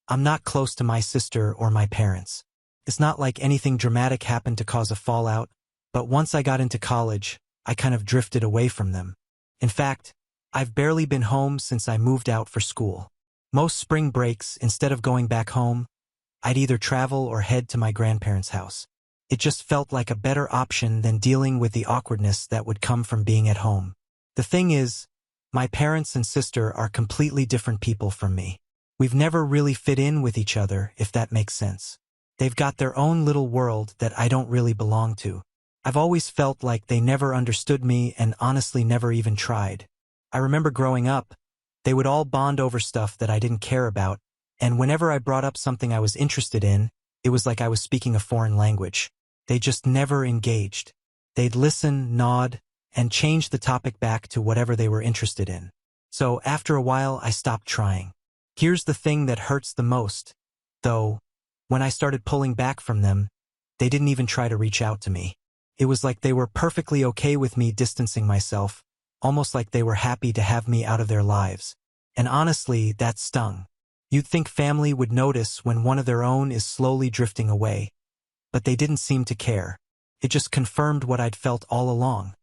I'm not close to my sister or my parents. It's not like anything dramatic happened to cause a fallout, but once I got into college, I kind of drifted away from them. In fact, I've barely been home since I moved out for school. Most spring breaks, instead of going back home, I'd either travel or head to my grandparents' house. It just felt like a better option than dealing with the awkwardness that would come from being at home. The thing is, my parents and sister are completely different people from me. We've never really fit in with each other, if that makes sense. They've got their own little world that I don't really belong to. I've always felt like they never understood me and honestly never even tried. I remember growing up, they would all bond over stuff that I didn't care about, and whenever I brought up something I was interested in, it was like I was speaking a foreign language. They just never engaged. They'd listen, nod, and change the topic back to whatever they were interested in. So after a while, I stopped trying. Here's the thing that hurts the most, though. When I started pulling back from them, they didn't even try to reach out to me. It was like they were perfectly okay with me distancing myself, almost like they were happy to have me out of their lives. And honestly, that stung. You'd think family would notice when one of their own is slowly drifting away, but they didn't seem to care. It just confirmed what I'd felt all along,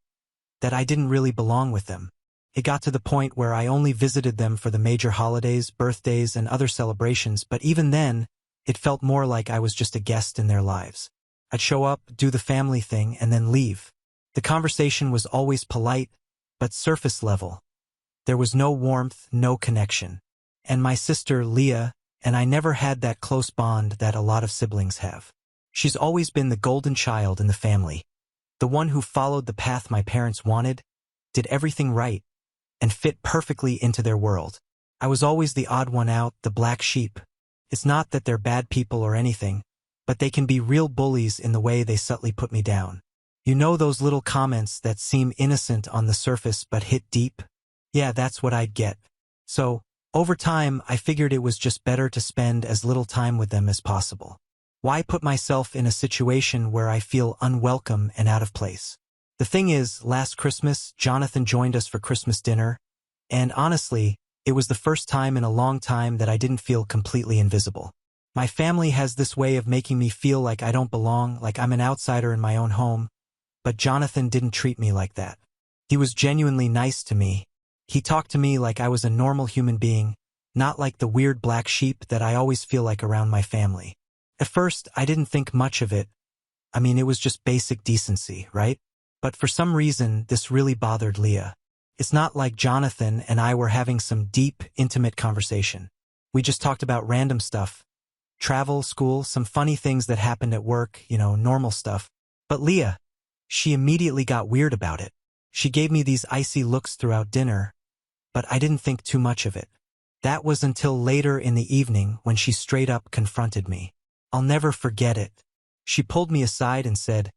that I didn't really belong with them. It got to the point where I only visited them for the major holidays, birthdays, and other celebrations, but even then, it felt more like I was just a guest in their lives. I'd show up, do the family thing, and then leave. The conversation was always polite, but surface level. There was no warmth, no connection. And my sister, Leah, and I never had that close bond that a lot of siblings have. She's always been the golden child in the family, the one who followed the path my parents wanted, did everything right, and fit perfectly into their world. I was always the odd one out, the black sheep. It's not that they're bad people or anything, but they can be real bullies in the way they subtly put me down. You know those little comments that seem innocent on the surface but hit deep? Yeah, that's what I'd get. So, over time, I figured it was just better to spend as little time with them as possible. Why put myself in a situation where I feel unwelcome and out of place? The thing is, last Christmas, Jonathan joined us for Christmas dinner, and honestly, it was the first time in a long time that I didn't feel completely invisible. My family has this way of making me feel like I don't belong, like I'm an outsider in my own home, but Jonathan didn't treat me like that. He was genuinely nice to me. He talked to me like I was a normal human being, not like the weird black sheep that I always feel like around my family. At first, I didn't think much of it. I mean, it was just basic decency, right? But for some reason, this really bothered Leah. It's not like Jonathan and I were having some deep, intimate conversation. We just talked about random stuff. Travel, school, some funny things that happened at work, normal stuff. But Leah, she immediately got weird about it. She gave me these icy looks throughout dinner, but I didn't think too much of it. That was until later in the evening when she straight up confronted me. I'll never forget it. She pulled me aside and said,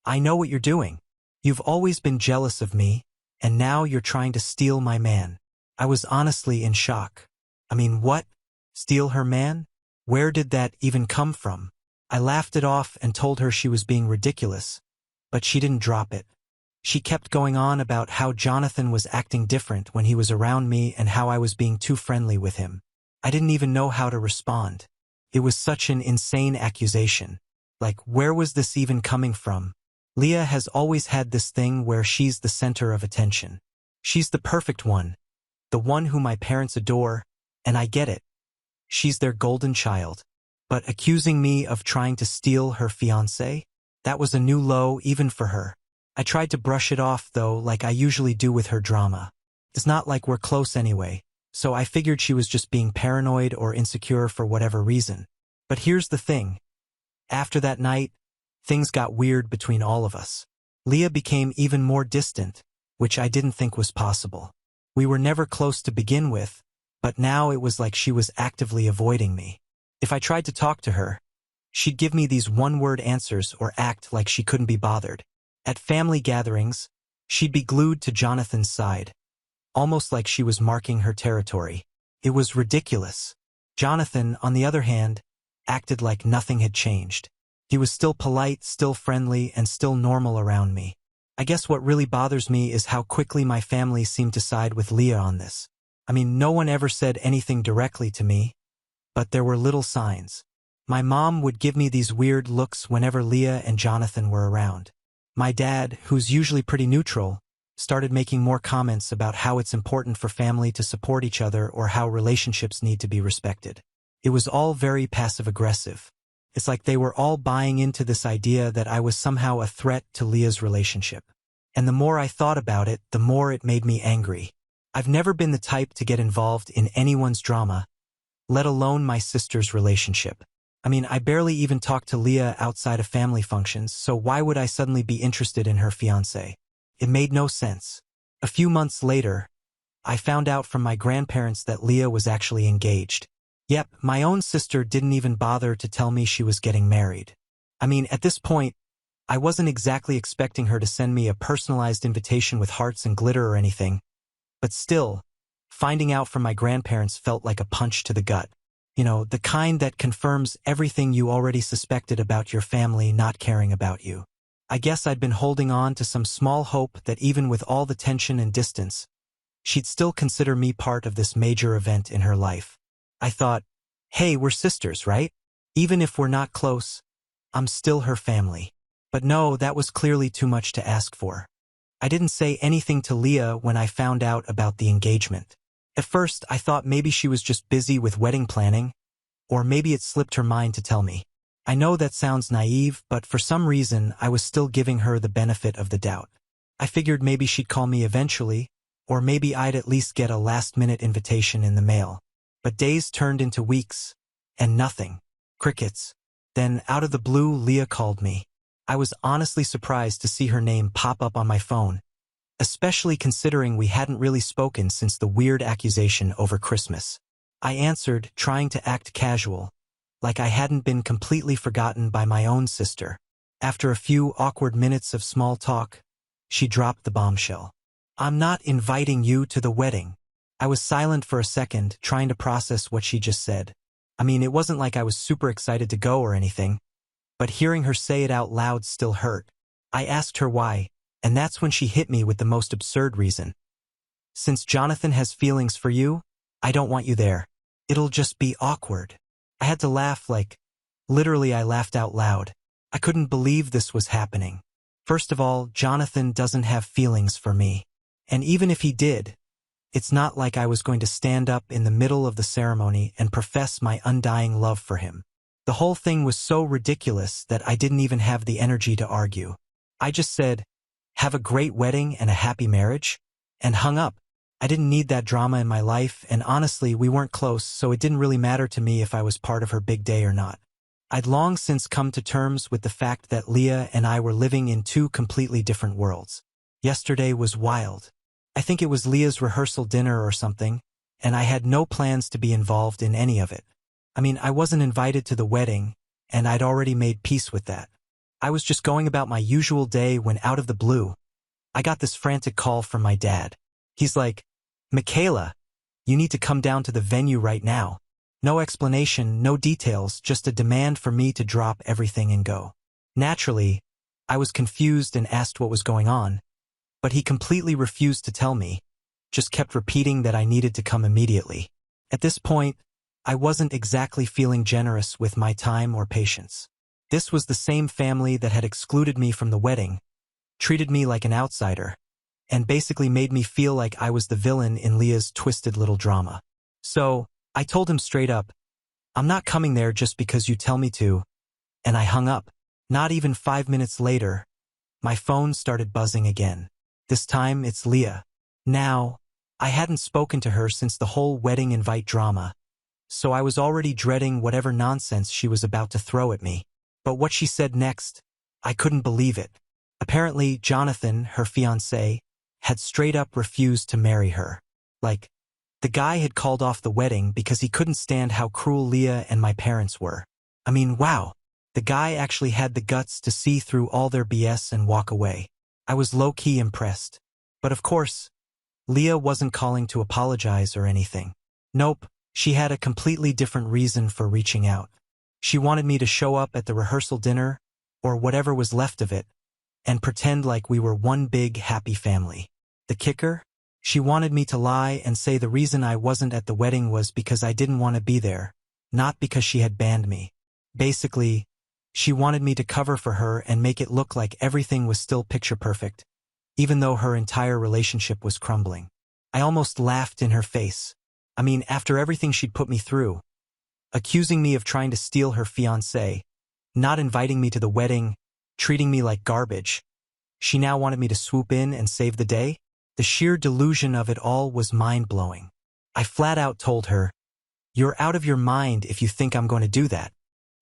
"I know what you're doing. You've always been jealous of me, and now you're trying to steal my man." I was honestly in shock. I mean, what? Steal her man? Where did that even come from? I laughed it off and told her she was being ridiculous, but she didn't drop it. She kept going on about how Jonathan was acting different when he was around me and how I was being too friendly with him. I didn't even know how to respond. It was such an insane accusation. Like, where was this even coming from? Leah has always had this thing where she's the center of attention. She's the perfect one, the one who my parents adore, and I get it. She's their golden child. But accusing me of trying to steal her fiancé? That was a new low even for her. I tried to brush it off, though, like I usually do with her drama. It's not like we're close anyway, so I figured she was just being paranoid or insecure for whatever reason. But here's the thing. After that night, things got weird between all of us. Leah became even more distant, which I didn't think was possible. We were never close to begin with, but now it was like she was actively avoiding me. If I tried to talk to her, she'd give me these one-word answers or act like she couldn't be bothered. At family gatherings, she'd be glued to Jonathan's side, almost like she was marking her territory. It was ridiculous. Jonathan, on the other hand, acted like nothing had changed. He was still polite, still friendly, and still normal around me. I guess what really bothers me is how quickly my family seemed to side with Leah on this. I mean, no one ever said anything directly to me, but there were little signs. My mom would give me these weird looks whenever Leah and Jonathan were around. My dad, who's usually pretty neutral, started making more comments about how it's important for family to support each other or how relationships need to be respected. It was all very passive-aggressive. It's like they were all buying into this idea that I was somehow a threat to Leah's relationship. And the more I thought about it, the more it made me angry. I've never been the type to get involved in anyone's drama, let alone my sister's relationship. I mean, I barely even talk to Leah outside of family functions, so why would I suddenly be interested in her fiancé? It made no sense. A few months later, I found out from my grandparents that Leah was actually engaged. Yep, my own sister didn't even bother to tell me she was getting married. I mean, at this point, I wasn't exactly expecting her to send me a personalized invitation with hearts and glitter or anything, but still, finding out from my grandparents felt like a punch to the gut. You know, the kind that confirms everything you already suspected about your family not caring about you. I guess I'd been holding on to some small hope that even with all the tension and distance, she'd still consider me part of this major event in her life. I thought, hey, we're sisters, right? Even if we're not close, I'm still her family. But no, that was clearly too much to ask for. I didn't say anything to Leah when I found out about the engagement. At first, I thought maybe she was just busy with wedding planning, or maybe it slipped her mind to tell me. I know that sounds naive, but for some reason, I was still giving her the benefit of the doubt. I figured maybe she'd call me eventually, or maybe I'd at least get a last-minute invitation in the mail. But days turned into weeks, and nothing. Crickets. Then, out of the blue, Leah called me. I was honestly surprised to see her name pop up on my phone, especially considering we hadn't really spoken since the weird accusation over Christmas. I answered, trying to act casual, like I hadn't been completely forgotten by my own sister. After a few awkward minutes of small talk, she dropped the bombshell. I'm not inviting you to the wedding. I was silent for a second, trying to process what she just said. I mean, it wasn't like I was super excited to go or anything, but hearing her say it out loud still hurt. I asked her why, and that's when she hit me with the most absurd reason. Since Jonathan has feelings for you, I don't want you there. It'll just be awkward. I had to laugh literally I laughed out loud. I couldn't believe this was happening. First of all, Jonathan doesn't have feelings for me. And even if he did, it's not like I was going to stand up in the middle of the ceremony and profess my undying love for him. The whole thing was so ridiculous that I didn't even have the energy to argue. I just said, have a great wedding and a happy marriage, and hung up. I didn't need that drama in my life, and honestly, we weren't close, so it didn't really matter to me if I was part of her big day or not. I'd long since come to terms with the fact that Leah and I were living in two completely different worlds. Yesterday was wild. I think it was Leah's rehearsal dinner or something, and I had no plans to be involved in any of it. I mean, I wasn't invited to the wedding, and I'd already made peace with that. I was just going about my usual day when out of the blue, I got this frantic call from my dad. He's like, Michaela, you need to come down to the venue right now. No explanation, no details, just a demand for me to drop everything and go. Naturally, I was confused and asked what was going on, but he completely refused to tell me, just kept repeating that I needed to come immediately. At this point, I wasn't exactly feeling generous with my time or patience. This was the same family that had excluded me from the wedding, treated me like an outsider, and basically made me feel like I was the villain in Leah's twisted little drama. So, I told him straight up, I'm not coming there just because you tell me to, and I hung up. Not even 5 minutes later, my phone started buzzing again. This time, it's Leah. Now, I hadn't spoken to her since the whole wedding invite drama, so I was already dreading whatever nonsense she was about to throw at me. But what she said next, I couldn't believe it. Apparently, Jonathan, her fiancé, had straight up refused to marry her. The guy had called off the wedding because he couldn't stand how cruel Leah and my parents were. I mean, wow. The guy actually had the guts to see through all their BS and walk away. I was low-key impressed. But of course, Leah wasn't calling to apologize or anything. Nope, She had a completely different reason for reaching out. She wanted me to show up at the rehearsal dinner, or whatever was left of it, and pretend like we were one big happy family. The kicker? She wanted me to lie and say the reason I wasn't at the wedding was because I didn't want to be there, not because she had banned me. Basically, she wanted me to cover for her and make it look like everything was still picture perfect, even though her entire relationship was crumbling. I almost laughed in her face. I mean, after everything she'd put me through, accusing me of trying to steal her fiancé, not inviting me to the wedding, treating me like garbage, she now wanted me to swoop in and save the day? The sheer delusion of it all was mind-blowing. I flat out told her, "You're out of your mind if you think I'm going to do that."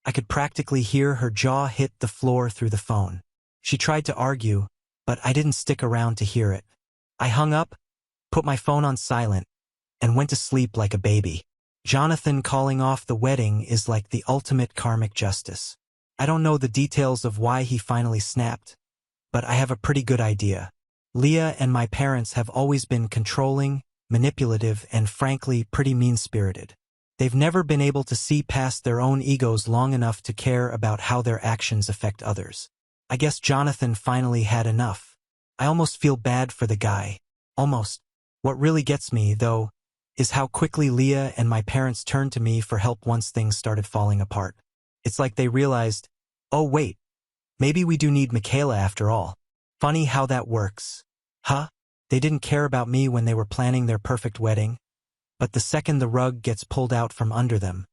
I could practically hear her jaw hit the floor through the phone. She tried to argue, but I didn't stick around to hear it. I hung up, put my phone on silent, and went to sleep like a baby. Jonathan calling off the wedding is like the ultimate karmic justice. I don't know the details of why he finally snapped, but I have a pretty good idea. Leah and my parents have always been controlling, manipulative, and frankly pretty mean-spirited. They've never been able to see past their own egos long enough to care about how their actions affect others. I guess Jonathan finally had enough. I almost feel bad for the guy. Almost. What really gets me, though, is how quickly Leah and my parents turned to me for help once things started falling apart. It's like they realized, oh wait, maybe we do need Michaela after all. Funny how that works. Huh? They didn't care about me when they were planning their perfect wedding, but the second the rug gets pulled out from under them,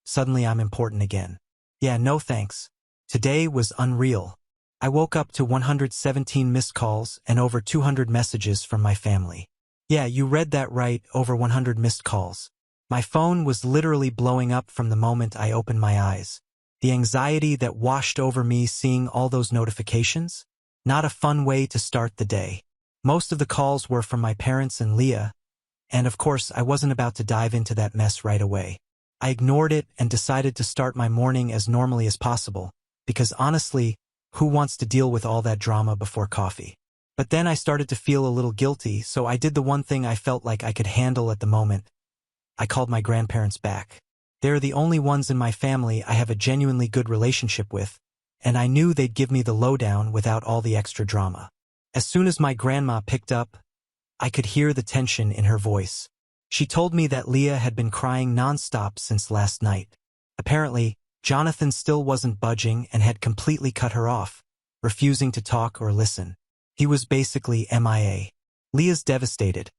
suddenly I'm important again. Yeah, no thanks. Today was unreal. I woke up to 117 missed calls and over 200 messages from my family. Yeah, you read that right, over 100 missed calls. My phone was literally blowing up from the moment I opened my eyes. The anxiety that washed over me seeing all those notifications? Not a fun way to start the day. Most of the calls were from my parents and Leah, and of course I wasn't about to dive into that mess right away. I ignored it and decided to start my morning as normally as possible, because honestly, who wants to deal with all that drama before coffee? But then I started to feel a little guilty, so I did the one thing I felt like I could handle at the moment. I called my grandparents back. They're the only ones in my family I have a genuinely good relationship with, and I knew they'd give me the lowdown without all the extra drama. As soon as my grandma picked up, I could hear the tension in her voice. She told me that Leah had been crying nonstop since last night. Apparently, Jonathan still wasn't budging and had completely cut her off, refusing to talk or listen. He was basically MIA. Leah's devastated,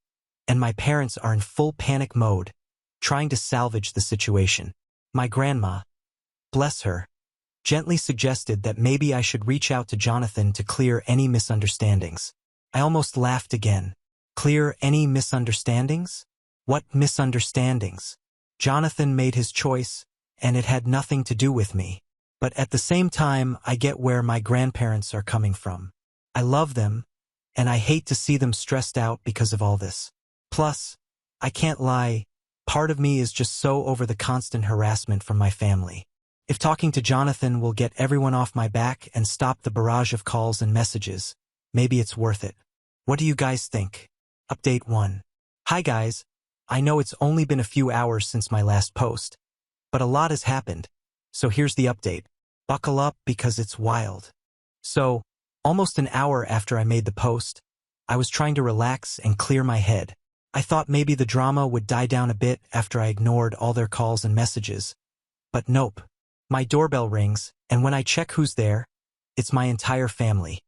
and my parents are in full panic mode, trying to salvage the situation. My grandma, bless her, gently suggested that maybe I should reach out to Jonathan to clear any misunderstandings. I almost laughed again. Clear any misunderstandings? What misunderstandings? Jonathan made his choice, and it had nothing to do with me. But at the same time, I get where my grandparents are coming from. I love them, and I hate to see them stressed out because of all this. Plus, I can't lie, part of me is just so over the constant harassment from my family. If talking to Jonathan will get everyone off my back and stop the barrage of calls and messages, maybe it's worth it. What do you guys think? Update 1. Hi guys, I know it's only been a few hours since my last post, but a lot has happened, so here's the update. Buckle up because it's wild. So, almost an hour after I made the post, I was trying to relax and clear my head. I thought maybe the drama would die down a bit after I ignored all their calls and messages, but nope. My doorbell rings, and when I check who's there, it's my entire family.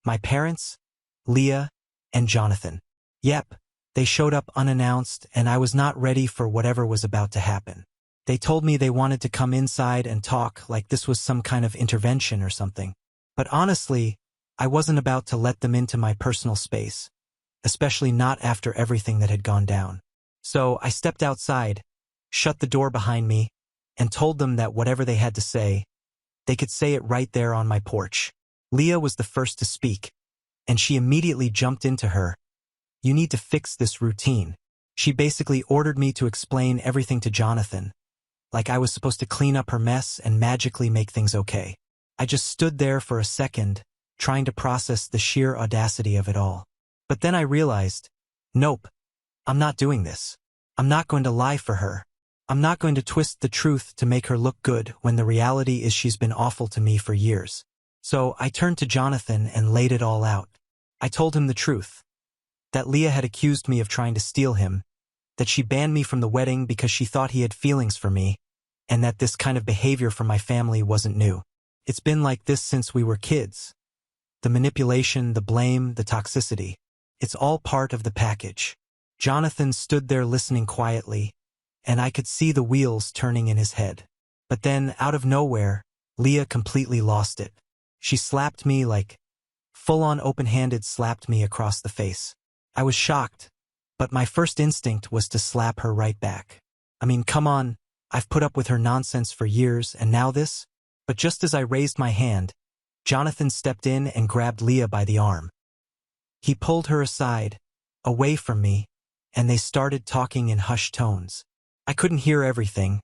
My parents, Leah, and Jonathan. Yep, they showed up unannounced, and I was not ready for whatever was about to happen. They told me they wanted to come inside and talk like this was some kind of intervention or something. But honestly, I wasn't about to let them into my personal space, especially not after everything that had gone down. So I stepped outside, shut the door behind me, and told them that whatever they had to say, they could say it right there on my porch. Leah was the first to speak, and she immediately jumped into her. You need to fix this routine. She basically ordered me to explain everything to Jonathan, like I was supposed to clean up her mess and magically make things okay. I just stood there for a second, trying to process the sheer audacity of it all. But then I realized, nope, I'm not doing this. I'm not going to lie for her. I'm not going to twist the truth to make her look good when the reality is she's been awful to me for years. So I turned to Jonathan and laid it all out. I told him the truth. That Leah had accused me of trying to steal him, that she banned me from the wedding because she thought he had feelings for me, and that this kind of behavior from my family wasn't new. It's been like this since we were kids. The manipulation, the blame, the toxicity. It's all part of the package. Jonathan stood there listening quietly, and I could see the wheels turning in his head. But then, out of nowhere, Leah completely lost it. She slapped me like, full-on open-handed slapped me across the face. I was shocked, but my first instinct was to slap her right back. I mean, come on, I've put up with her nonsense for years, and now this? But just as I raised my hand, Jonathan stepped in and grabbed Leah by the arm. He pulled her aside, away from me, and they started talking in hushed tones. I couldn't hear everything,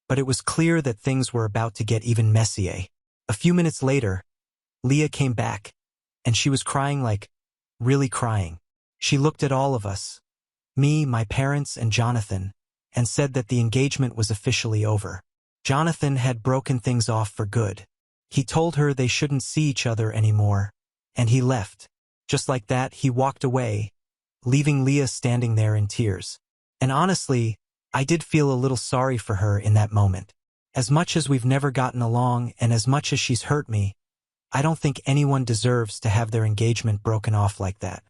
but it was clear that things were about to get even messier. A few minutes later, Leah came back, and she was crying like, really crying. She looked at all of us, me, my parents, and Jonathan, and said that the engagement was officially over. Jonathan had broken things off for good. He told her they shouldn't see each other anymore, and he left. Just like that, he walked away, leaving Leah standing there in tears. And honestly, I did feel a little sorry for her in that moment. As much as we've never gotten along and as much as she's hurt me, I don't think anyone deserves to have their engagement broken off like that.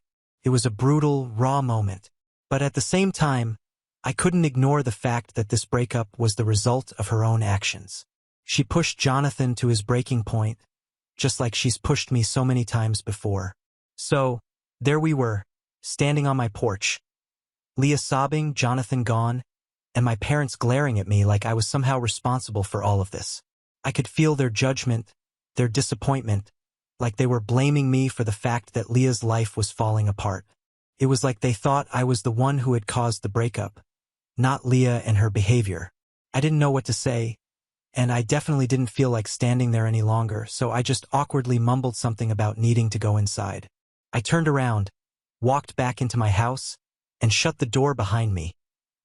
It was a brutal, raw moment. But at the same time, I couldn't ignore the fact that this breakup was the result of her own actions. She pushed Jonathan to his breaking point, just like she's pushed me so many times before. So, there we were, standing on my porch. Leah sobbing, Jonathan gone, and my parents glaring at me like I was somehow responsible for all of this. I could feel their judgment, their disappointment, like they were blaming me for the fact that Leah's life was falling apart. It was like they thought I was the one who had caused the breakup, not Leah and her behavior. I didn't know what to say, and I definitely didn't feel like standing there any longer, so I just awkwardly mumbled something about needing to go inside. I turned around, walked back into my house, and shut the door behind me,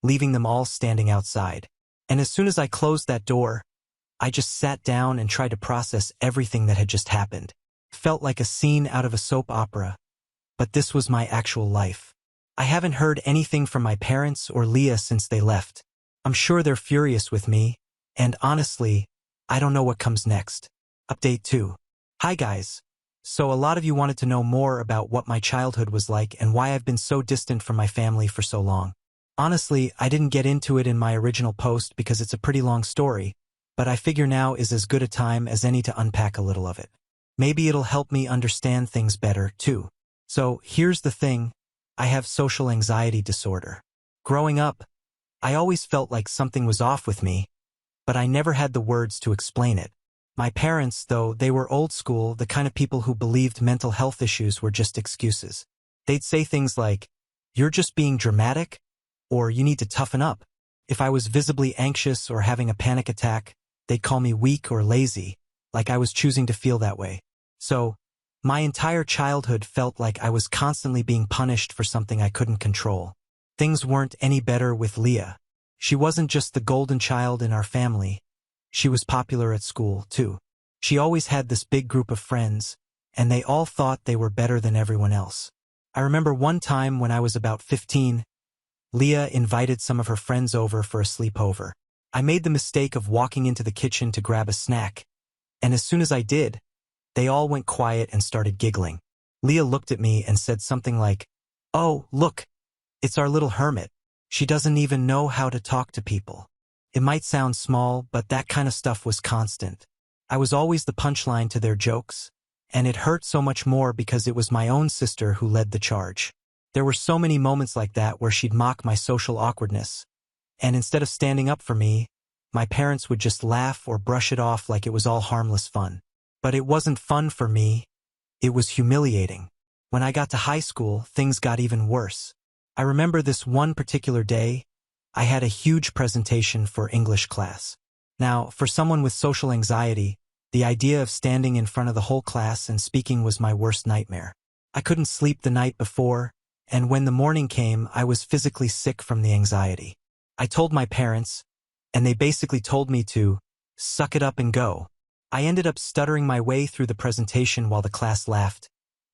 leaving them all standing outside. And as soon as I closed that door, I just sat down and tried to process everything that had just happened. Felt like a scene out of a soap opera, but this was my actual life. I haven't heard anything from my parents or Leah since they left. I'm sure they're furious with me, and honestly, I don't know what comes next. Update 2. Hi guys. So a lot of you wanted to know more about what my childhood was like and why I've been so distant from my family for so long. Honestly, I didn't get into it in my original post because it's a pretty long story, but I figure now is as good a time as any to unpack a little of it. Maybe it'll help me understand things better, too. So, here's the thing. I have social anxiety disorder. Growing up, I always felt like something was off with me, but I never had the words to explain it. My parents, though, they were old school, the kind of people who believed mental health issues were just excuses. They'd say things like, "You're just being dramatic," or "You need to toughen up." If I was visibly anxious or having a panic attack, they'd call me weak or lazy, like I was choosing to feel that way. So, my entire childhood felt like I was constantly being punished for something I couldn't control. Things weren't any better with Leah. She wasn't just the golden child in our family. She was popular at school, too. She always had this big group of friends, and they all thought they were better than everyone else. I remember one time when I was about 15, Leah invited some of her friends over for a sleepover. I made the mistake of walking into the kitchen to grab a snack, and as soon as I did, they all went quiet and started giggling. Leah looked at me and said something like, "Oh, look, it's our little hermit. She doesn't even know how to talk to people." It might sound small, but that kind of stuff was constant. I was always the punchline to their jokes, and it hurt so much more because it was my own sister who led the charge. There were so many moments like that where she'd mock my social awkwardness, and instead of standing up for me, my parents would just laugh or brush it off like it was all harmless fun. But it wasn't fun for me, it was humiliating. When I got to high school, things got even worse. I remember this one particular day, I had a huge presentation for English class. Now, for someone with social anxiety, the idea of standing in front of the whole class and speaking was my worst nightmare. I couldn't sleep the night before, and when the morning came, I was physically sick from the anxiety. I told my parents, and they basically told me to suck it up and go. I ended up stuttering my way through the presentation while the class laughed,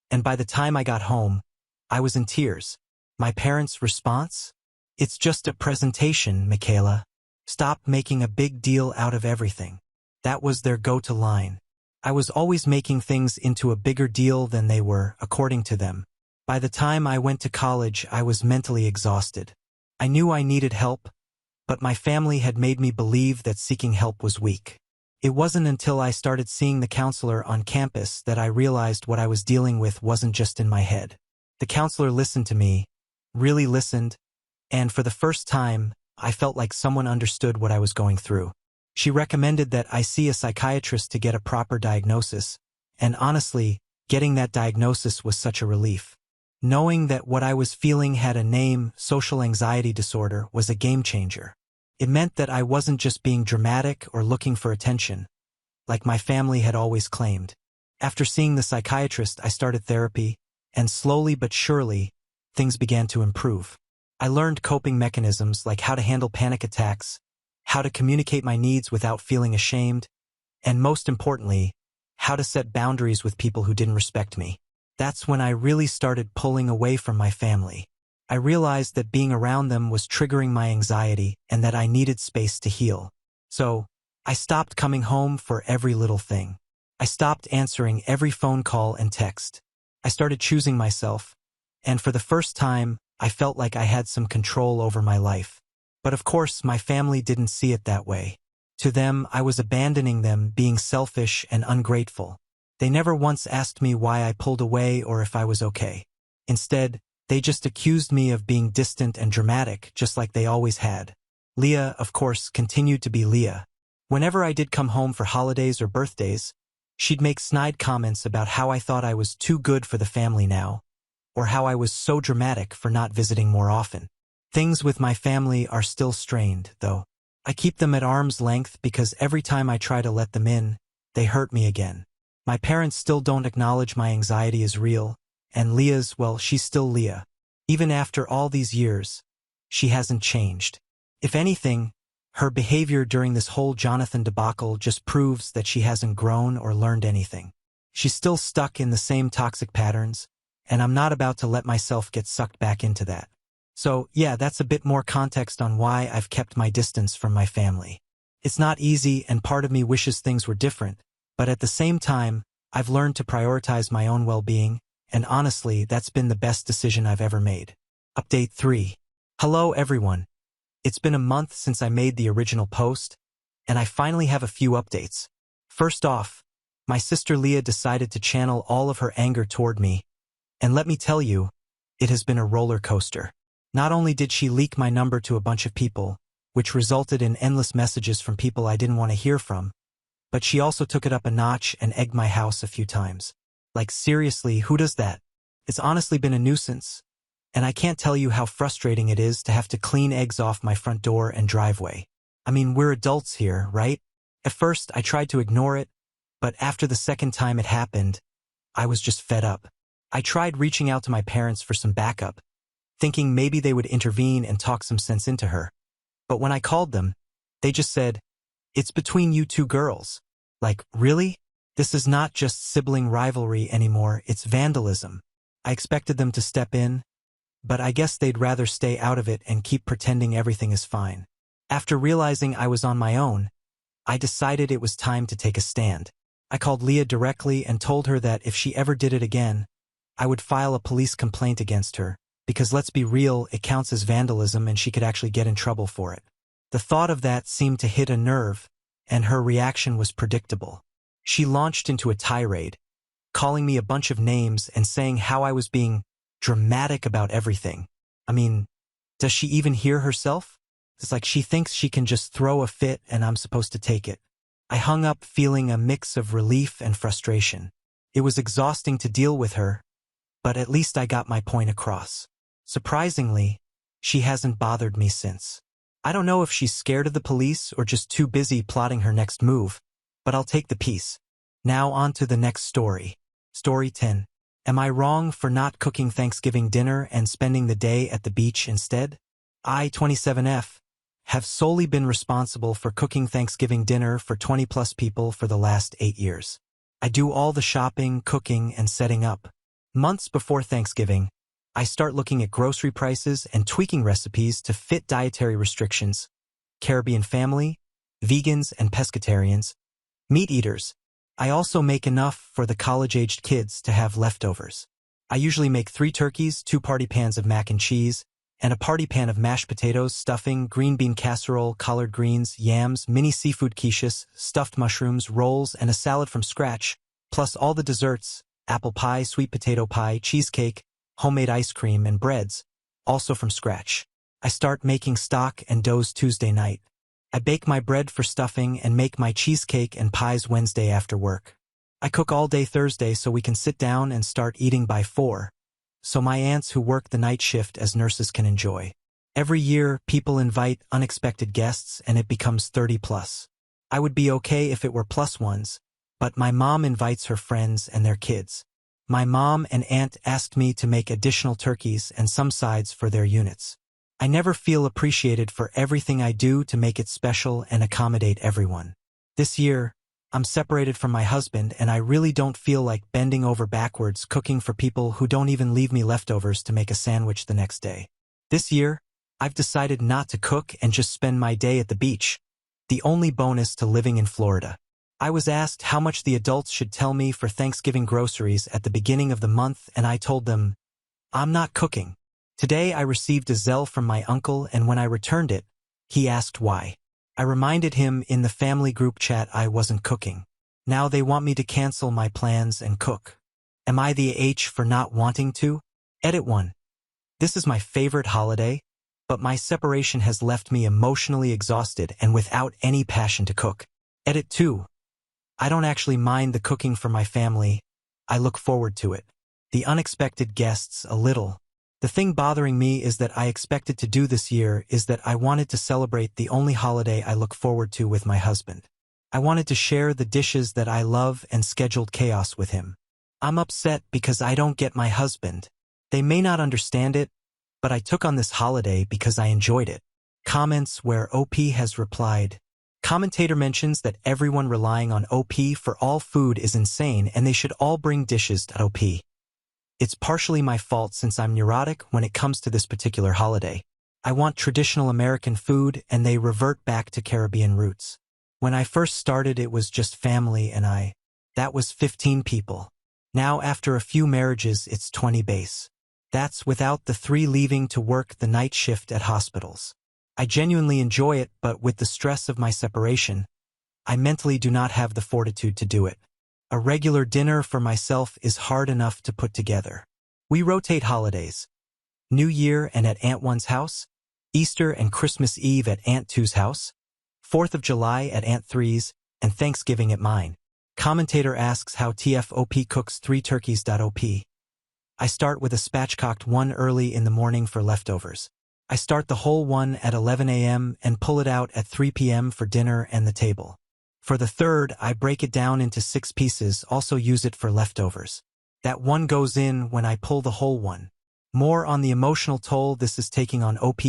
and by the time I got home, I was in tears. My parents' response? It's just a presentation, Michaela. Stop making a big deal out of everything. That was their go-to line. I was always making things into a bigger deal than they were, according to them. By the time I went to college, I was mentally exhausted. I knew I needed help, but my family had made me believe that seeking help was weak. It wasn't until I started seeing the counselor on campus that I realized what I was dealing with wasn't just in my head. The counselor listened to me, really listened, and for the first time, I felt like someone understood what I was going through. She recommended that I see a psychiatrist to get a proper diagnosis, and honestly, getting that diagnosis was such a relief. Knowing that what I was feeling had a name, social anxiety disorder, was a game changer. It meant that I wasn't just being dramatic or looking for attention, like my family had always claimed. After seeing the psychiatrist, I started therapy, and slowly but surely, things began to improve. I learned coping mechanisms like how to handle panic attacks, how to communicate my needs without feeling ashamed, and most importantly, how to set boundaries with people who didn't respect me. That's when I really started pulling away from my family. I realized that being around them was triggering my anxiety and that I needed space to heal. So, I stopped coming home for every little thing. I stopped answering every phone call and text. I started choosing myself, and for the first time, I felt like I had some control over my life. But of course, my family didn't see it that way. To them, I was abandoning them, being selfish and ungrateful. They never once asked me why I pulled away or if I was okay. Instead, they just accused me of being distant and dramatic, just like they always had. Leah, of course, continued to be Leah. Whenever I did come home for holidays or birthdays, she'd make snide comments about how I thought I was too good for the family now, or how I was so dramatic for not visiting more often. Things with my family are still strained, though. I keep them at arm's length because every time I try to let them in, they hurt me again. My parents still don't acknowledge my anxiety is real, and Leah's, well, she's still Leah. Even after all these years, she hasn't changed. If anything, her behavior during this whole Jonathan debacle just proves that she hasn't grown or learned anything. She's still stuck in the same toxic patterns, and I'm not about to let myself get sucked back into that. So, yeah, that's a bit more context on why I've kept my distance from my family. It's not easy, and part of me wishes things were different, but at the same time, I've learned to prioritize my own well-being, and honestly, that's been the best decision I've ever made. Update 3. Hello everyone. It's been a month since I made the original post, and I finally have a few updates. First off, my sister Leah decided to channel all of her anger toward me, and let me tell you, it has been a roller coaster. Not only did she leak my number to a bunch of people, which resulted in endless messages from people I didn't want to hear from, but she also took it up a notch and egged my house a few times. Like seriously, who does that? It's honestly been a nuisance, and I can't tell you how frustrating it is to have to clean eggs off my front door and driveway. I mean, we're adults here, right? At first, I tried to ignore it, but after the second time it happened, I was just fed up. I tried reaching out to my parents for some backup, thinking maybe they would intervene and talk some sense into her. But when I called them, they just said, "It's between you two girls." Like, really? This is not just sibling rivalry anymore, it's vandalism. I expected them to step in, but I guess they'd rather stay out of it and keep pretending everything is fine. After realizing I was on my own, I decided it was time to take a stand. I called Leah directly and told her that if she ever did it again, I would file a police complaint against her, because let's be real, it counts as vandalism and she could actually get in trouble for it. The thought of that seemed to hit a nerve, and her reaction was predictable. She launched into a tirade, calling me a bunch of names and saying how I was being dramatic about everything. I mean, does she even hear herself? It's like she thinks she can just throw a fit and I'm supposed to take it. I hung up feeling a mix of relief and frustration. It was exhausting to deal with her, but at least I got my point across. Surprisingly, she hasn't bothered me since. I don't know if she's scared of the police or just too busy plotting her next move, but I'll take the piece. Now on to the next story. Story 10. Am I wrong for not cooking Thanksgiving dinner and spending the day at the beach instead? I, 27F, have solely been responsible for cooking Thanksgiving dinner for 20-plus people for the last 8 years. I do all the shopping, cooking, and setting up. Months before Thanksgiving, I start looking at grocery prices and tweaking recipes to fit dietary restrictions. Caribbean family, vegans and pescatarians, meat eaters. I also make enough for the college-aged kids to have leftovers. I usually make 3 turkeys, 2 party pans of mac and cheese, and a party pan of mashed potatoes, stuffing, green bean casserole, collard greens, yams, mini seafood quiches, stuffed mushrooms, rolls, and a salad from scratch, plus all the desserts, apple pie, sweet potato pie, cheesecake, homemade ice cream, and breads, also from scratch. I start making stock and doughs Tuesday night. I bake my bread for stuffing and make my cheesecake and pies Wednesday after work. I cook all day Thursday so we can sit down and start eating by 4. So my aunts who work the night shift as nurses can enjoy. Every year, people invite unexpected guests and it becomes 30 plus. I would be okay if it were plus ones, but my mom invites her friends and their kids. My mom and aunt asked me to make additional turkeys and some sides for their units. I never feel appreciated for everything I do to make it special and accommodate everyone. This year, I'm separated from my husband and I really don't feel like bending over backwards cooking for people who don't even leave me leftovers to make a sandwich the next day. This year, I've decided not to cook and just spend my day at the beach, the only bonus to living in Florida. I was asked how much the adults should tell me for Thanksgiving groceries at the beginning of the month and I told them, I'm not cooking. Today I received a Zelle from my uncle and when I returned it, he asked why. I reminded him in the family group chat I wasn't cooking. Now they want me to cancel my plans and cook. Am I the H for not wanting to? Edit 1. This is my favorite holiday, but my separation has left me emotionally exhausted and without any passion to cook. Edit 2. I don't actually mind the cooking for my family. I look forward to it. The unexpected guests a little. The thing bothering me is that I expected to do this year is that I wanted to celebrate the only holiday I look forward to with my husband. I wanted to share the dishes that I love and scheduled chaos with him. I'm upset because I don't get my husband. They may not understand it, but I took on this holiday because I enjoyed it. Comments where OP has replied. Commentator mentions that everyone relying on OP for all food is insane and they should all bring dishes to OP. It's partially my fault since I'm neurotic when it comes to this particular holiday. I want traditional American food and they revert back to Caribbean roots. When I first started it was just family and I. That was 15 people. Now after a few marriages it's 20 base. That's without the 3 leaving to work the night shift at hospitals. I genuinely enjoy it but with the stress of my separation, I mentally do not have the fortitude to do it. A regular dinner for myself is hard enough to put together. We rotate holidays. New Year and at Aunt 1's house, Easter and Christmas Eve at Aunt 2's house, 4th of July at Aunt 3's, and Thanksgiving at mine. Commentator asks how TFOP cooks 3 turkeys. OP. I start with a spatchcocked one early in the morning for leftovers. I start the whole one at 11 a.m. and pull it out at 3 p.m. for dinner and the table. For the third, I break it down into 6 pieces, also use it for leftovers. That one goes in when I pull the whole one. More on the emotional toll this is taking on OP.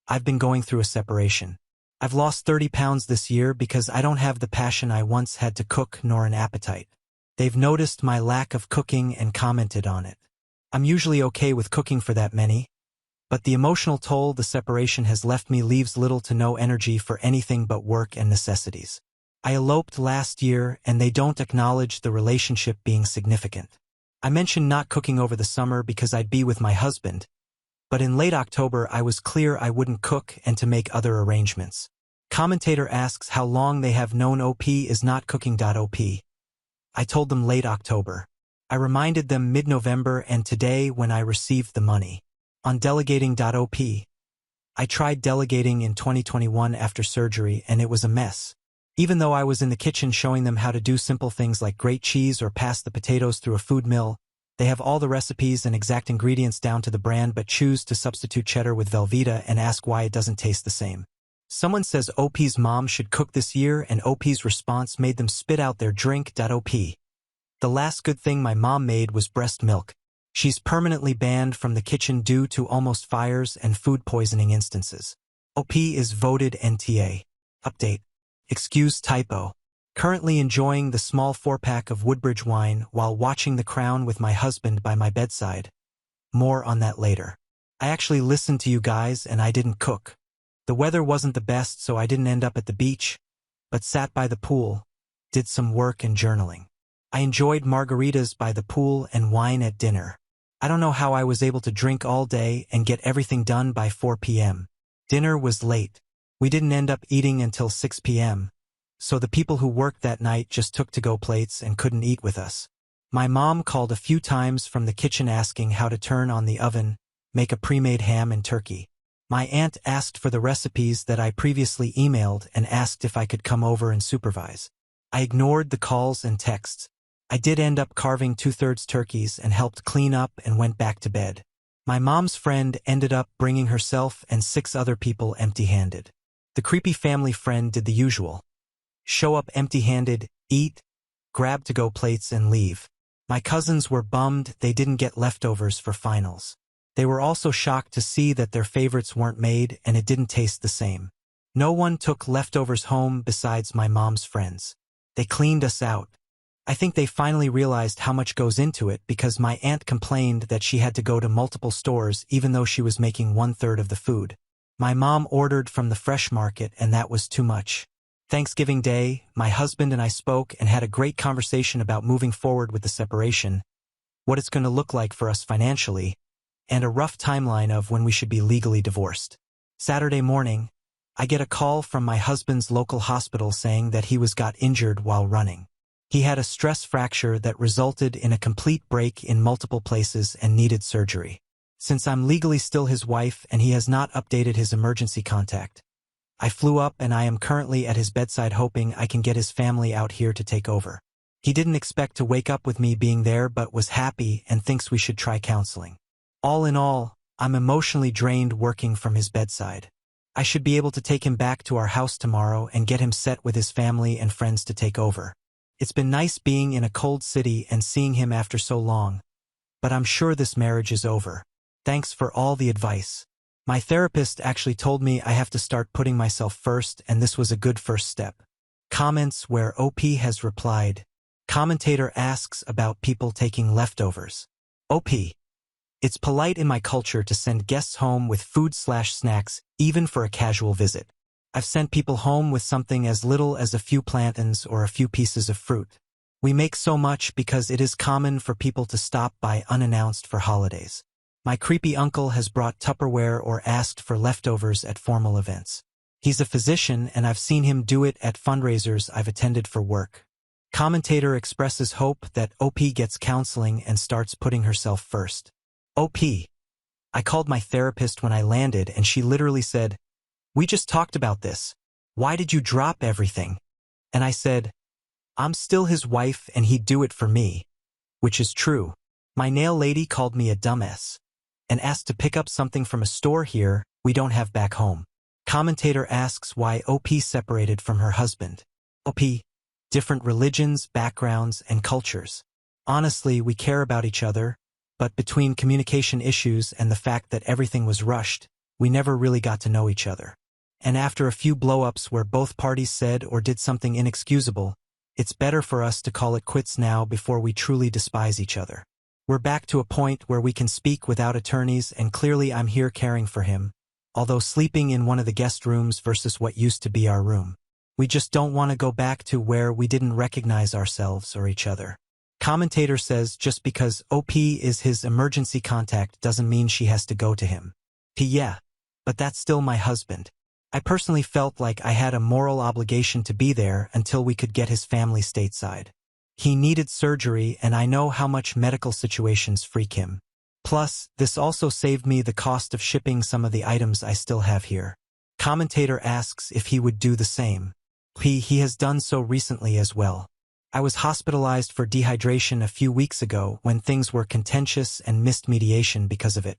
I've been going through a separation. I've lost 30 pounds this year because I don't have the passion I once had to cook nor an appetite. They've noticed my lack of cooking and commented on it. I'm usually okay with cooking for that many, but the emotional toll the separation has left me leaves little to no energy for anything but work and necessities. I eloped last year and they don't acknowledge the relationship being significant. I mentioned not cooking over the summer because I'd be with my husband, but in late October I was clear I wouldn't cook and to make other arrangements. Commentator asks how long they have known OP is not cooking. OP. I told them late October. I reminded them mid-November and today when I received the money. On delegating. OP. I tried delegating in 2021 after surgery and it was a mess. Even though I was in the kitchen showing them how to do simple things like grate cheese or pass the potatoes through a food mill, they have all the recipes and exact ingredients down to the brand but choose to substitute cheddar with Velveeta and ask why it doesn't taste the same. Someone says OP's mom should cook this year and OP's response made them spit out their drink. OP. The last good thing my mom made was breast milk. She's permanently banned from the kitchen due to almost fires and food poisoning instances. OP is voted NTA. Update. Excuse typo. Currently enjoying the small 4-pack of Woodbridge wine while watching The Crown with my husband by my bedside. More on that later. I actually listened to you guys and I didn't cook. The weather wasn't the best, so I didn't end up at the beach, but sat by the pool, did some work and journaling. I enjoyed margaritas by the pool and wine at dinner. I don't know how I was able to drink all day and get everything done by 4 p.m. Dinner was late. We didn't end up eating until 6 p.m., so the people who worked that night just took to-go plates and couldn't eat with us. My mom called a few times from the kitchen asking how to turn on the oven, make a pre-made ham and turkey. My aunt asked for the recipes that I previously emailed and asked if I could come over and supervise. I ignored the calls and texts. I did end up carving 2/3 turkeys and helped clean up and went back to bed. My mom's friend ended up bringing herself and 6 other people empty-handed. The creepy family friend did the usual. Show up empty-handed, eat, grab to-go plates and leave. My cousins were bummed they didn't get leftovers for finals. They were also shocked to see that their favorites weren't made and it didn't taste the same. No one took leftovers home besides my mom's friends. They cleaned us out. I think they finally realized how much goes into it because my aunt complained that she had to go to multiple stores even though she was making 1/3 of the food. My mom ordered from the fresh market and that was too much. Thanksgiving Day, my husband and I spoke and had a great conversation about moving forward with the separation, what it's going to look like for us financially, and a rough timeline of when we should be legally divorced. Saturday morning, I get a call from my husband's local hospital saying that he got injured while running. He had a stress fracture that resulted in a complete break in multiple places and needed surgery. Since I'm legally still his wife and he has not updated his emergency contact, I flew up and I am currently at his bedside hoping I can get his family out here to take over. He didn't expect to wake up with me being there but was happy and thinks we should try counseling. All in all, I'm emotionally drained working from his bedside. I should be able to take him back to our house tomorrow and get him set with his family and friends to take over. It's been nice being in a cold city and seeing him after so long, but I'm sure this marriage is over. Thanks for all the advice. My therapist actually told me I have to start putting myself first and this was a good first step. Comments where OP has replied. Commentator asks about people taking leftovers. OP. It's polite in my culture to send guests home with food/snacks, even for a casual visit. I've sent people home with something as little as a few plantains or a few pieces of fruit. We make so much because it is common for people to stop by unannounced for holidays. My creepy uncle has brought Tupperware or asked for leftovers at formal events. He's a physician and I've seen him do it at fundraisers I've attended for work. Commentator expresses hope that OP gets counseling and starts putting herself first. OP. I called my therapist when I landed and she literally said, "We just talked about this. Why did you drop everything?" And I said, "I'm still his wife and he'd do it for me." Which is true. My nail lady called me a dumbass and asked to pick up something from a store here we don't have back home. Commentator asks why OP separated from her husband. OP. Different religions, backgrounds, and cultures. Honestly, we care about each other, but between communication issues and the fact that everything was rushed, we never really got to know each other. And after a few blow-ups where both parties said or did something inexcusable, it's better for us to call it quits now before we truly despise each other. We're back to a point where we can speak without attorneys and clearly I'm here caring for him, although sleeping in one of the guest rooms versus what used to be our room. We just don't want to go back to where we didn't recognize ourselves or each other. Commentator says just because OP is his emergency contact doesn't mean she has to go to him. Yeah, but that's still my husband. I personally felt like I had a moral obligation to be there until we could get his family stateside. He needed surgery and I know how much medical situations freak him. Plus, this also saved me the cost of shipping some of the items I still have here. Commentator asks if he would do the same. He has done so recently as well. I was hospitalized for dehydration a few weeks ago when things were contentious and missed mediation because of it.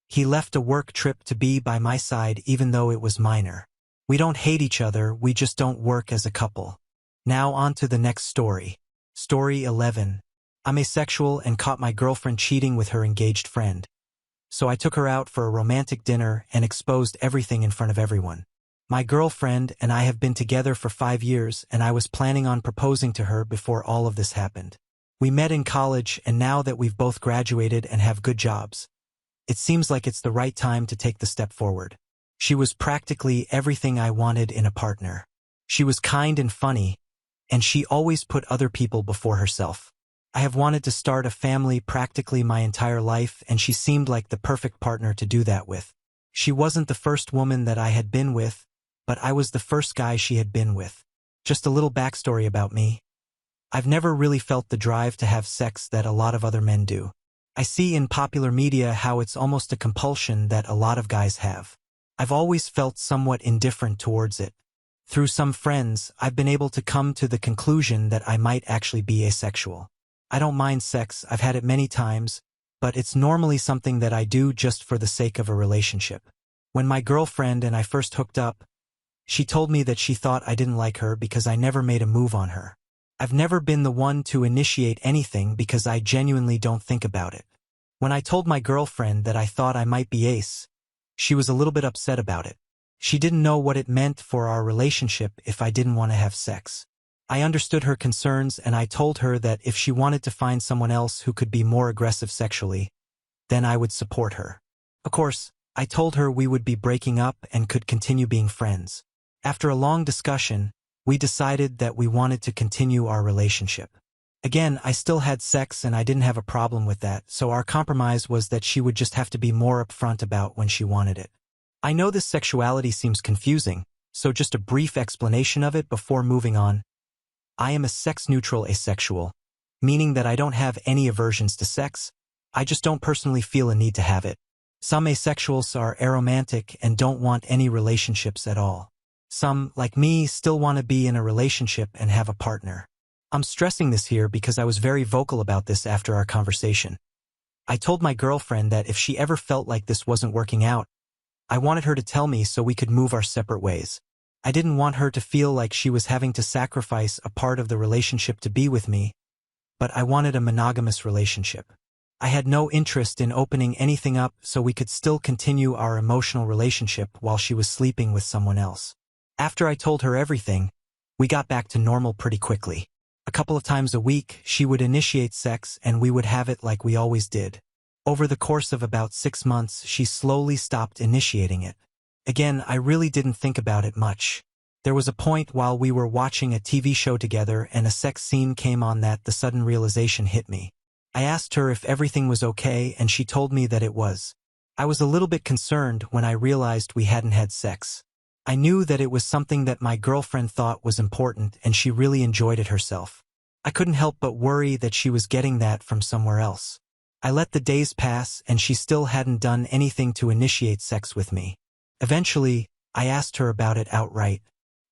He left a work trip to be by my side even though it was minor. We don't hate each other, we just don't work as a couple. Now on to the next story. Story 11. I'm asexual and caught my girlfriend cheating with her engaged friend. so I took her out for a romantic dinner and exposed everything in front of everyone. My girlfriend and I have been together for 5 years, and I was planning on proposing to her before all of this happened. We met in college, and now that we've both graduated and have good jobs, it seems like it's the right time to take the step forward. She was practically everything I wanted in a partner. She was kind and funny, and she always put other people before herself. I have wanted to start a family practically my entire life, and she seemed like the perfect partner to do that with. She wasn't the first woman that I had been with, but I was the first guy she had been with. Just a little backstory about me. I've never really felt the drive to have sex that a lot of other men do. I see in popular media how it's almost a compulsion that a lot of guys have. I've always felt somewhat indifferent towards it. Through some friends, I've been able to come to the conclusion that I might actually be asexual. I don't mind sex, I've had it many times, but it's normally something that I do just for the sake of a relationship. When my girlfriend and I first hooked up, she told me that she thought I didn't like her because I never made a move on her. I've never been the one to initiate anything because I genuinely don't think about it. When I told my girlfriend that I thought I might be ace, she was a little bit upset about it. She didn't know what it meant for our relationship if I didn't want to have sex. I understood her concerns, and I told her that if she wanted to find someone else who could be more aggressive sexually, then I would support her. Of course, I told her we would be breaking up and could continue being friends. After a long discussion, we decided that we wanted to continue our relationship. Again, I still had sex and I didn't have a problem with that, so our compromise was that she would just have to be more upfront about when she wanted it. I know this sexuality seems confusing, so just a brief explanation of it before moving on. I am a sex-neutral asexual, meaning that I don't have any aversions to sex. I just don't personally feel a need to have it. Some asexuals are aromantic and don't want any relationships at all. Some, like me, still want to be in a relationship and have a partner. I'm stressing this here because I was very vocal about this after our conversation. I told my girlfriend that if she ever felt like this wasn't working out, I wanted her to tell me so we could move our separate ways. I didn't want her to feel like she was having to sacrifice a part of the relationship to be with me, but I wanted a monogamous relationship. I had no interest in opening anything up so we could still continue our emotional relationship while she was sleeping with someone else. After I told her everything, we got back to normal pretty quickly. A couple of times a week, she would initiate sex and we would have it like we always did. Over the course of about 6 months, she slowly stopped initiating it. Again, I really didn't think about it much. There was a point while we were watching a TV show together and a sex scene came on that the sudden realization hit me. I asked her if everything was okay and she told me that it was. I was a little bit concerned when I realized we hadn't had sex. I knew that it was something that my girlfriend thought was important and she really enjoyed it herself. I couldn't help but worry that she was getting that from somewhere else. I let the days pass and she still hadn't done anything to initiate sex with me. Eventually, I asked her about it outright.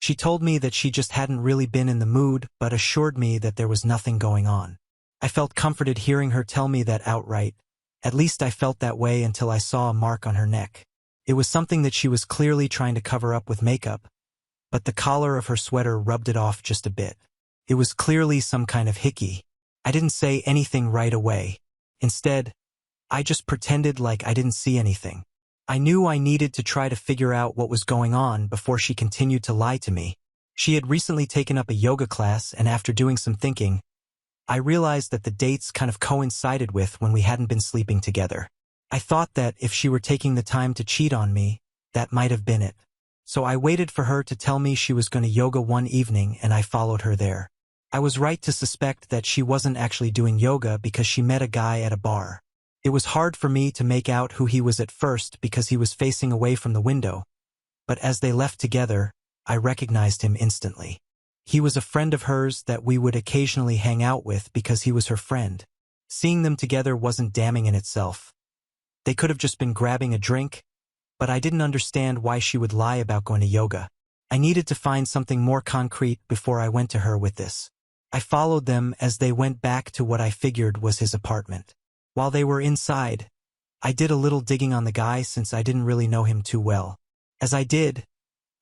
She told me that she just hadn't really been in the mood but assured me that there was nothing going on. I felt comforted hearing her tell me that outright. At least I felt that way until I saw a mark on her neck. It was something that she was clearly trying to cover up with makeup, but the collar of her sweater rubbed it off just a bit. It was clearly some kind of hickey. I didn't say anything right away. Instead, I just pretended like I didn't see anything. I knew I needed to try to figure out what was going on before she continued to lie to me. She had recently taken up a yoga class, and after doing some thinking, I realized that the dates kind of coincided with when we hadn't been sleeping together. I thought that if she were taking the time to cheat on me, that might have been it. So I waited for her to tell me she was going to yoga one evening and I followed her there. I was right to suspect that she wasn't actually doing yoga because she met a guy at a bar. It was hard for me to make out who he was at first because he was facing away from the window, but as they left together, I recognized him instantly. He was a friend of hers that we would occasionally hang out with because he was her friend. Seeing them together wasn't damning in itself. They could have just been grabbing a drink, but I didn't understand why she would lie about going to yoga. I needed to find something more concrete before I went to her with this. I followed them as they went back to what I figured was his apartment. While they were inside, I did a little digging on the guy since I didn't really know him too well. As I did,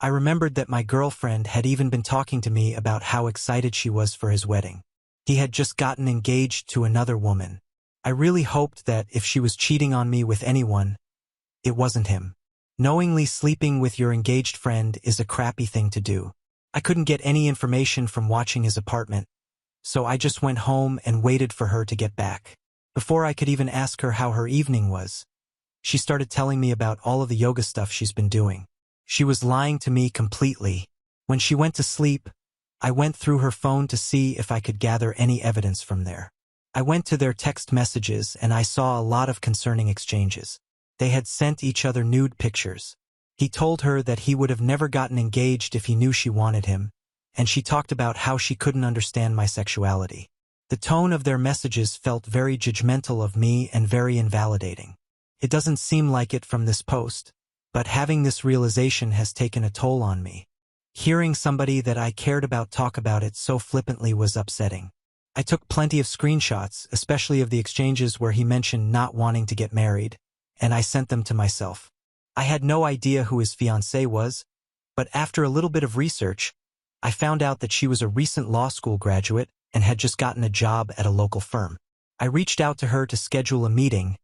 I remembered that my girlfriend had even been talking to me about how excited she was for his wedding. He had just gotten engaged to another woman. I really hoped that if she was cheating on me with anyone, it wasn't him. Knowingly sleeping with your engaged friend is a crappy thing to do. I couldn't get any information from watching his apartment, so I just went home and waited for her to get back. Before I could even ask her how her evening was, she started telling me about all of the yoga stuff she's been doing. She was lying to me completely. When she went to sleep, I went through her phone to see if I could gather any evidence from there. I went to their text messages and I saw a lot of concerning exchanges. They had sent each other nude pictures. He told her that he would have never gotten engaged if he knew she wanted him, and she talked about how she couldn't understand my sexuality. The tone of their messages felt very judgmental of me and very invalidating. It doesn't seem like it from this post, but having this realization has taken a toll on me. Hearing somebody that I cared about talk about it so flippantly was upsetting. I took plenty of screenshots, especially of the exchanges where he mentioned not wanting to get married, and I sent them to myself. I had no idea who his fiancée was, but after a little bit of research, I found out that she was a recent law school graduate and had just gotten a job at a local firm. I reached out to her to schedule a meeting,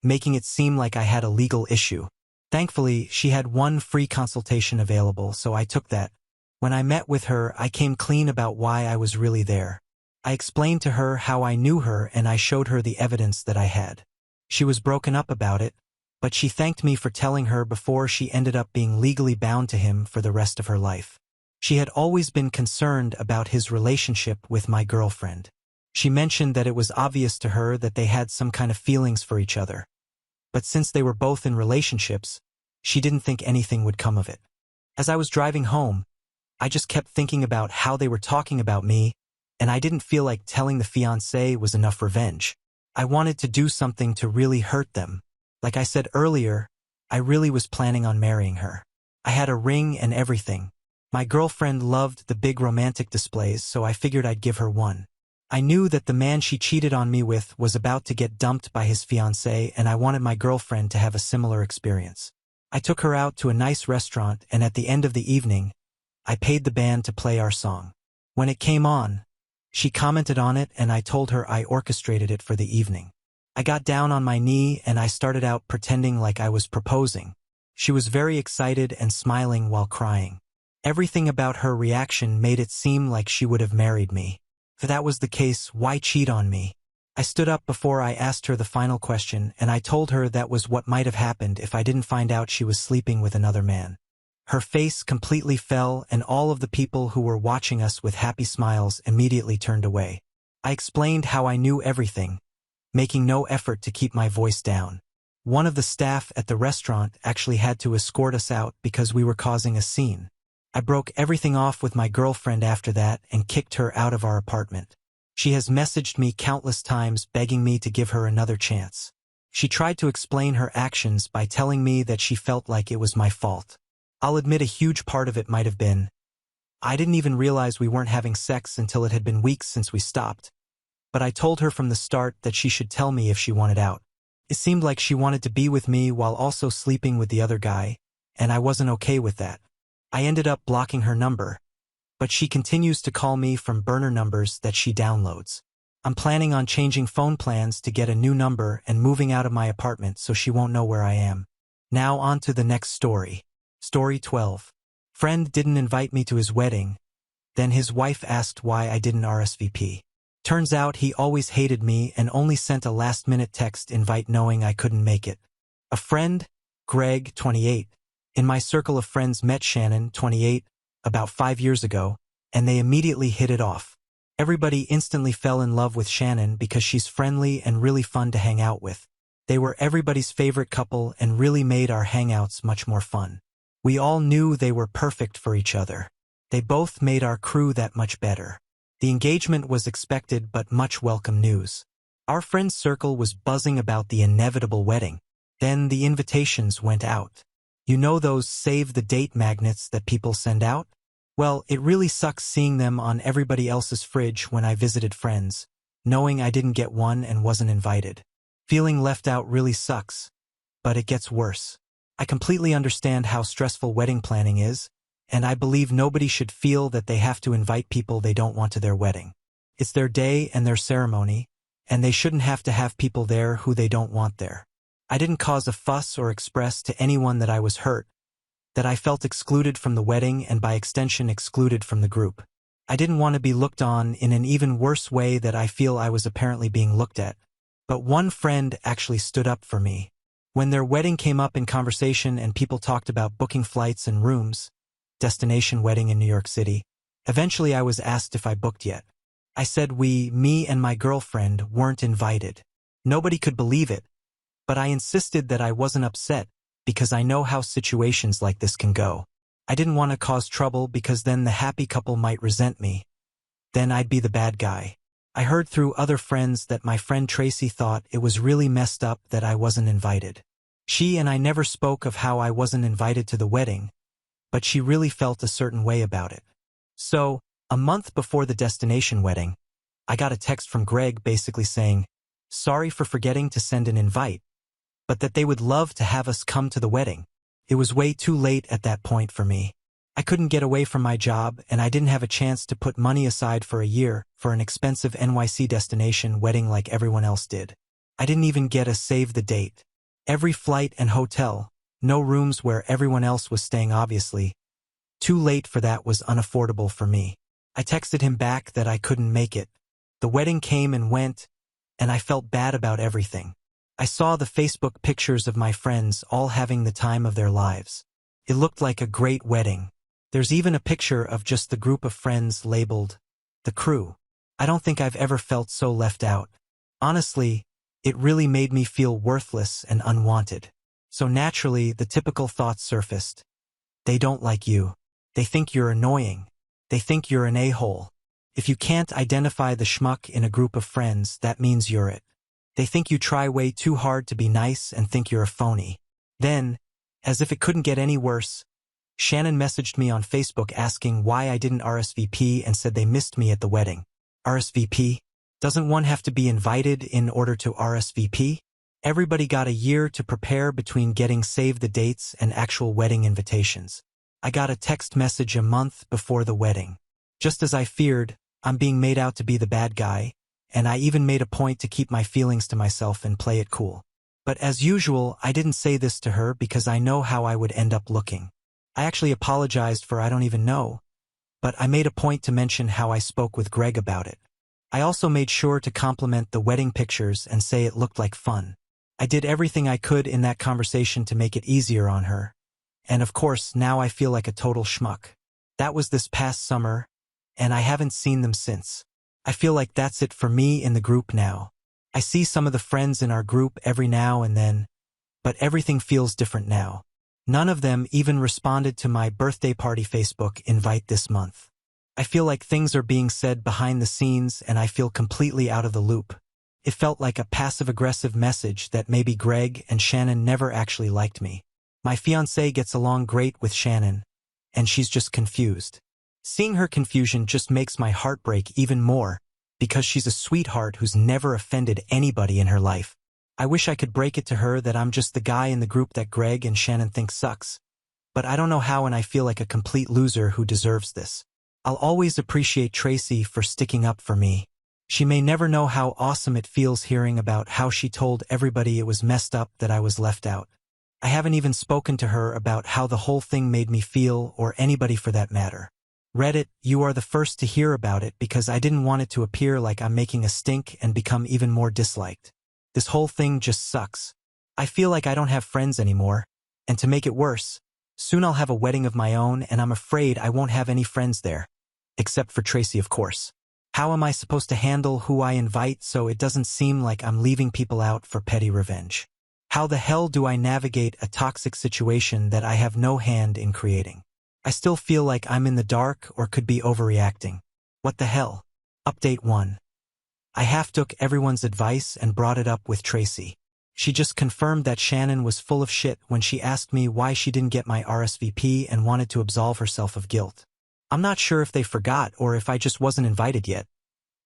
making it seem like I had a legal issue. Thankfully, she had one free consultation available, so I took that. When I met with her, I came clean about why I was really there. I explained to her how I knew her and I showed her the evidence that I had. She was broken up about it, but she thanked me for telling her before she ended up being legally bound to him for the rest of her life. She had always been concerned about his relationship with my girlfriend. She mentioned that it was obvious to her that they had some kind of feelings for each other. But since they were both in relationships, she didn't think anything would come of it. As I was driving home, I just kept thinking about how they were talking about me, and I didn't feel like telling the fiancé was enough revenge. I wanted to do something to really hurt them. Like I said earlier, I really was planning on marrying her. I had a ring and everything. My girlfriend loved the big romantic displays, so I figured I'd give her one. I knew that the man she cheated on me with was about to get dumped by his fiancée, and I wanted my girlfriend to have a similar experience. I took her out to a nice restaurant, and at the end of the evening, I paid the band to play our song. When it came on, she commented on it, and I told her I orchestrated it for the evening. I got down on my knee and I started out pretending like I was proposing. She was very excited and smiling while crying. Everything about her reaction made it seem like she would have married me. If that was the case, why cheat on me? I stood up before I asked her the final question, and I told her that was what might have happened if I didn't find out she was sleeping with another man. Her face completely fell, and all of the people who were watching us with happy smiles immediately turned away. I explained how I knew everything, making no effort to keep my voice down. One of the staff at the restaurant actually had to escort us out because we were causing a scene. I broke everything off with my girlfriend after that and kicked her out of our apartment. She has messaged me countless times begging me to give her another chance. She tried to explain her actions by telling me that she felt like it was my fault. I'll admit a huge part of it might have been. I didn't even realize we weren't having sex until it had been weeks since we stopped. But I told her from the start that she should tell me if she wanted out. It seemed like she wanted to be with me while also sleeping with the other guy, and I wasn't okay with that. I ended up blocking her number, but she continues to call me from burner numbers that she downloads. I'm planning on changing phone plans to get a new number and moving out of my apartment so she won't know where I am. Now on to the next story. Story 12. Friend didn't invite me to his wedding. Then his wife asked why I didn't RSVP. Turns out he always hated me and only sent a last-minute text invite knowing I couldn't make it. A friend, Greg, 28, in my circle of friends met Shannon, 28, about 5 years ago, and they immediately hit it off. Everybody instantly fell in love with Shannon because she's friendly and really fun to hang out with. They were everybody's favorite couple and really made our hangouts much more fun. We all knew they were perfect for each other. They both made our crew that much better. The engagement was expected but much welcome news. Our friend's circle was buzzing about the inevitable wedding. Then the invitations went out. You know those save-the-date magnets that people send out? Well, it really sucks seeing them on everybody else's fridge when I visited friends, knowing I didn't get one and wasn't invited. Feeling left out really sucks, but it gets worse. I completely understand how stressful wedding planning is, and I believe nobody should feel that they have to invite people they don't want to their wedding. It's their day and their ceremony, and they shouldn't have to have people there who they don't want there. I didn't cause a fuss or express to anyone that I was hurt, that I felt excluded from the wedding and by extension excluded from the group. I didn't want to be looked on in an even worse way that I feel I was apparently being looked at. But one friend actually stood up for me. When their wedding came up in conversation and people talked about booking flights and rooms, destination wedding in New York City, eventually I was asked if I booked yet. I said me and my girlfriend weren't invited. Nobody could believe it, but I insisted that I wasn't upset because I know how situations like this can go. I didn't want to cause trouble because then the happy couple might resent me. Then I'd be the bad guy. I heard through other friends that my friend Tracy thought it was really messed up that I wasn't invited. She and I never spoke of how I wasn't invited to the wedding, but she really felt a certain way about it. So, a month before the destination wedding, I got a text from Greg basically saying, sorry for forgetting to send an invite, but that they would love to have us come to the wedding. It was way too late at that point for me. I couldn't get away from my job and I didn't have a chance to put money aside for a year for an expensive NYC destination wedding like everyone else did. I didn't even get a save the date. Every flight and hotel, no rooms where everyone else was staying obviously. Too late for that was unaffordable for me. I texted him back that I couldn't make it. The wedding came and went, and I felt bad about everything. I saw the Facebook pictures of my friends all having the time of their lives. It looked like a great wedding. There's even a picture of just the group of friends labeled, the crew. I don't think I've ever felt so left out. Honestly, it really made me feel worthless and unwanted. So naturally, the typical thoughts surfaced. They don't like you. They think you're annoying. They think you're an a-hole. If you can't identify the schmuck in a group of friends, that means you're it. They think you try way too hard to be nice and think you're a phony. Then, as if it couldn't get any worse, Shannon messaged me on Facebook asking why I didn't RSVP and said they missed me at the wedding. RSVP? Doesn't one have to be invited in order to RSVP? Everybody got a year to prepare between getting save the dates and actual wedding invitations. I got a text message a month before the wedding. Just as I feared, I'm being made out to be the bad guy, and I even made a point to keep my feelings to myself and play it cool. But as usual, I didn't say this to her because I know how I would end up looking. I actually apologized for I don't even know, but I made a point to mention how I spoke with Greg about it. I also made sure to compliment the wedding pictures and say it looked like fun. I did everything I could in that conversation to make it easier on her. And of course, now I feel like a total schmuck. That was this past summer, and I haven't seen them since. I feel like that's it for me in the group now. I see some of the friends in our group every now and then, but everything feels different now. None of them even responded to my birthday party Facebook invite this month. I feel like things are being said behind the scenes and I feel completely out of the loop. It felt like a passive-aggressive message that maybe Greg and Shannon never actually liked me. My fiancée gets along great with Shannon, and she's just confused. Seeing her confusion just makes my heart break even more, because she's a sweetheart who's never offended anybody in her life. I wish I could break it to her that I'm just the guy in the group that Greg and Shannon think sucks. But I don't know how and I feel like a complete loser who deserves this. I'll always appreciate Tracy for sticking up for me. She may never know how awesome it feels hearing about how she told everybody it was messed up that I was left out. I haven't even spoken to her about how the whole thing made me feel or anybody for that matter. Reddit, you are the first to hear about it because I didn't want it to appear like I'm making a stink and become even more disliked. This whole thing just sucks. I feel like I don't have friends anymore, and to make it worse, soon I'll have a wedding of my own and I'm afraid I won't have any friends there. Except for Tracy, of course. How am I supposed to handle who I invite so it doesn't seem like I'm leaving people out for petty revenge? How the hell do I navigate a toxic situation that I have no hand in creating? I still feel like I'm in the dark or could be overreacting. What the hell? Update 1. I half took everyone's advice and brought it up with Tracy. She just confirmed that Shannon was full of shit when she asked me why she didn't get my RSVP and wanted to absolve herself of guilt. I'm not sure if they forgot or if I just wasn't invited yet,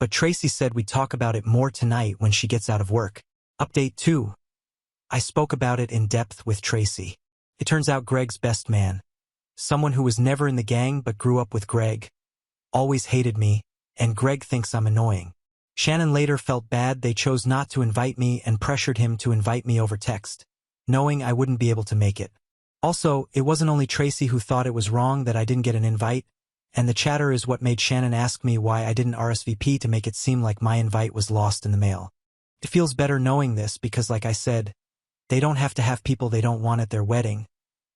but Tracy said we'd talk about it more tonight when she gets out of work. Update 2. I spoke about it in depth with Tracy. It turns out Greg's best man, someone who was never in the gang but grew up with Greg, always hated me, and Greg thinks I'm annoying. Shannon later felt bad they chose not to invite me and pressured him to invite me over text, knowing I wouldn't be able to make it. Also, it wasn't only Tracy who thought it was wrong that I didn't get an invite, and the chatter is what made Shannon ask me why I didn't RSVP to make it seem like my invite was lost in the mail. It feels better knowing this because, like I said, they don't have to have people they don't want at their wedding,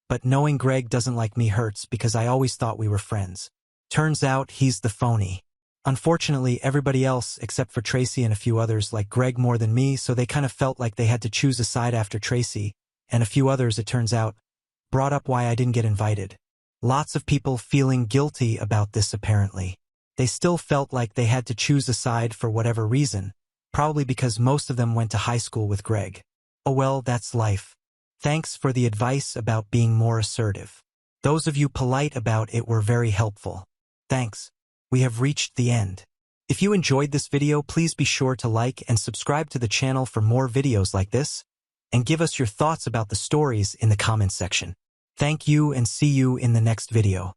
but knowing Greg doesn't like me hurts because I always thought we were friends. Turns out he's the phony. Unfortunately, everybody else, except for Tracy and a few others, like Greg more than me, so they kind of felt like they had to choose a side after Tracy, and a few others, it turns out, brought up why I didn't get invited. Lots of people feeling guilty about this apparently. They still felt like they had to choose a side for whatever reason, probably because most of them went to high school with Greg. Oh well, that's life. Thanks for the advice about being more assertive. Those of you polite about it were very helpful. Thanks. We have reached the end. If you enjoyed this video, please be sure to like and subscribe to the channel for more videos like this, and give us your thoughts about the stories in the comments section. Thank you and see you in the next video.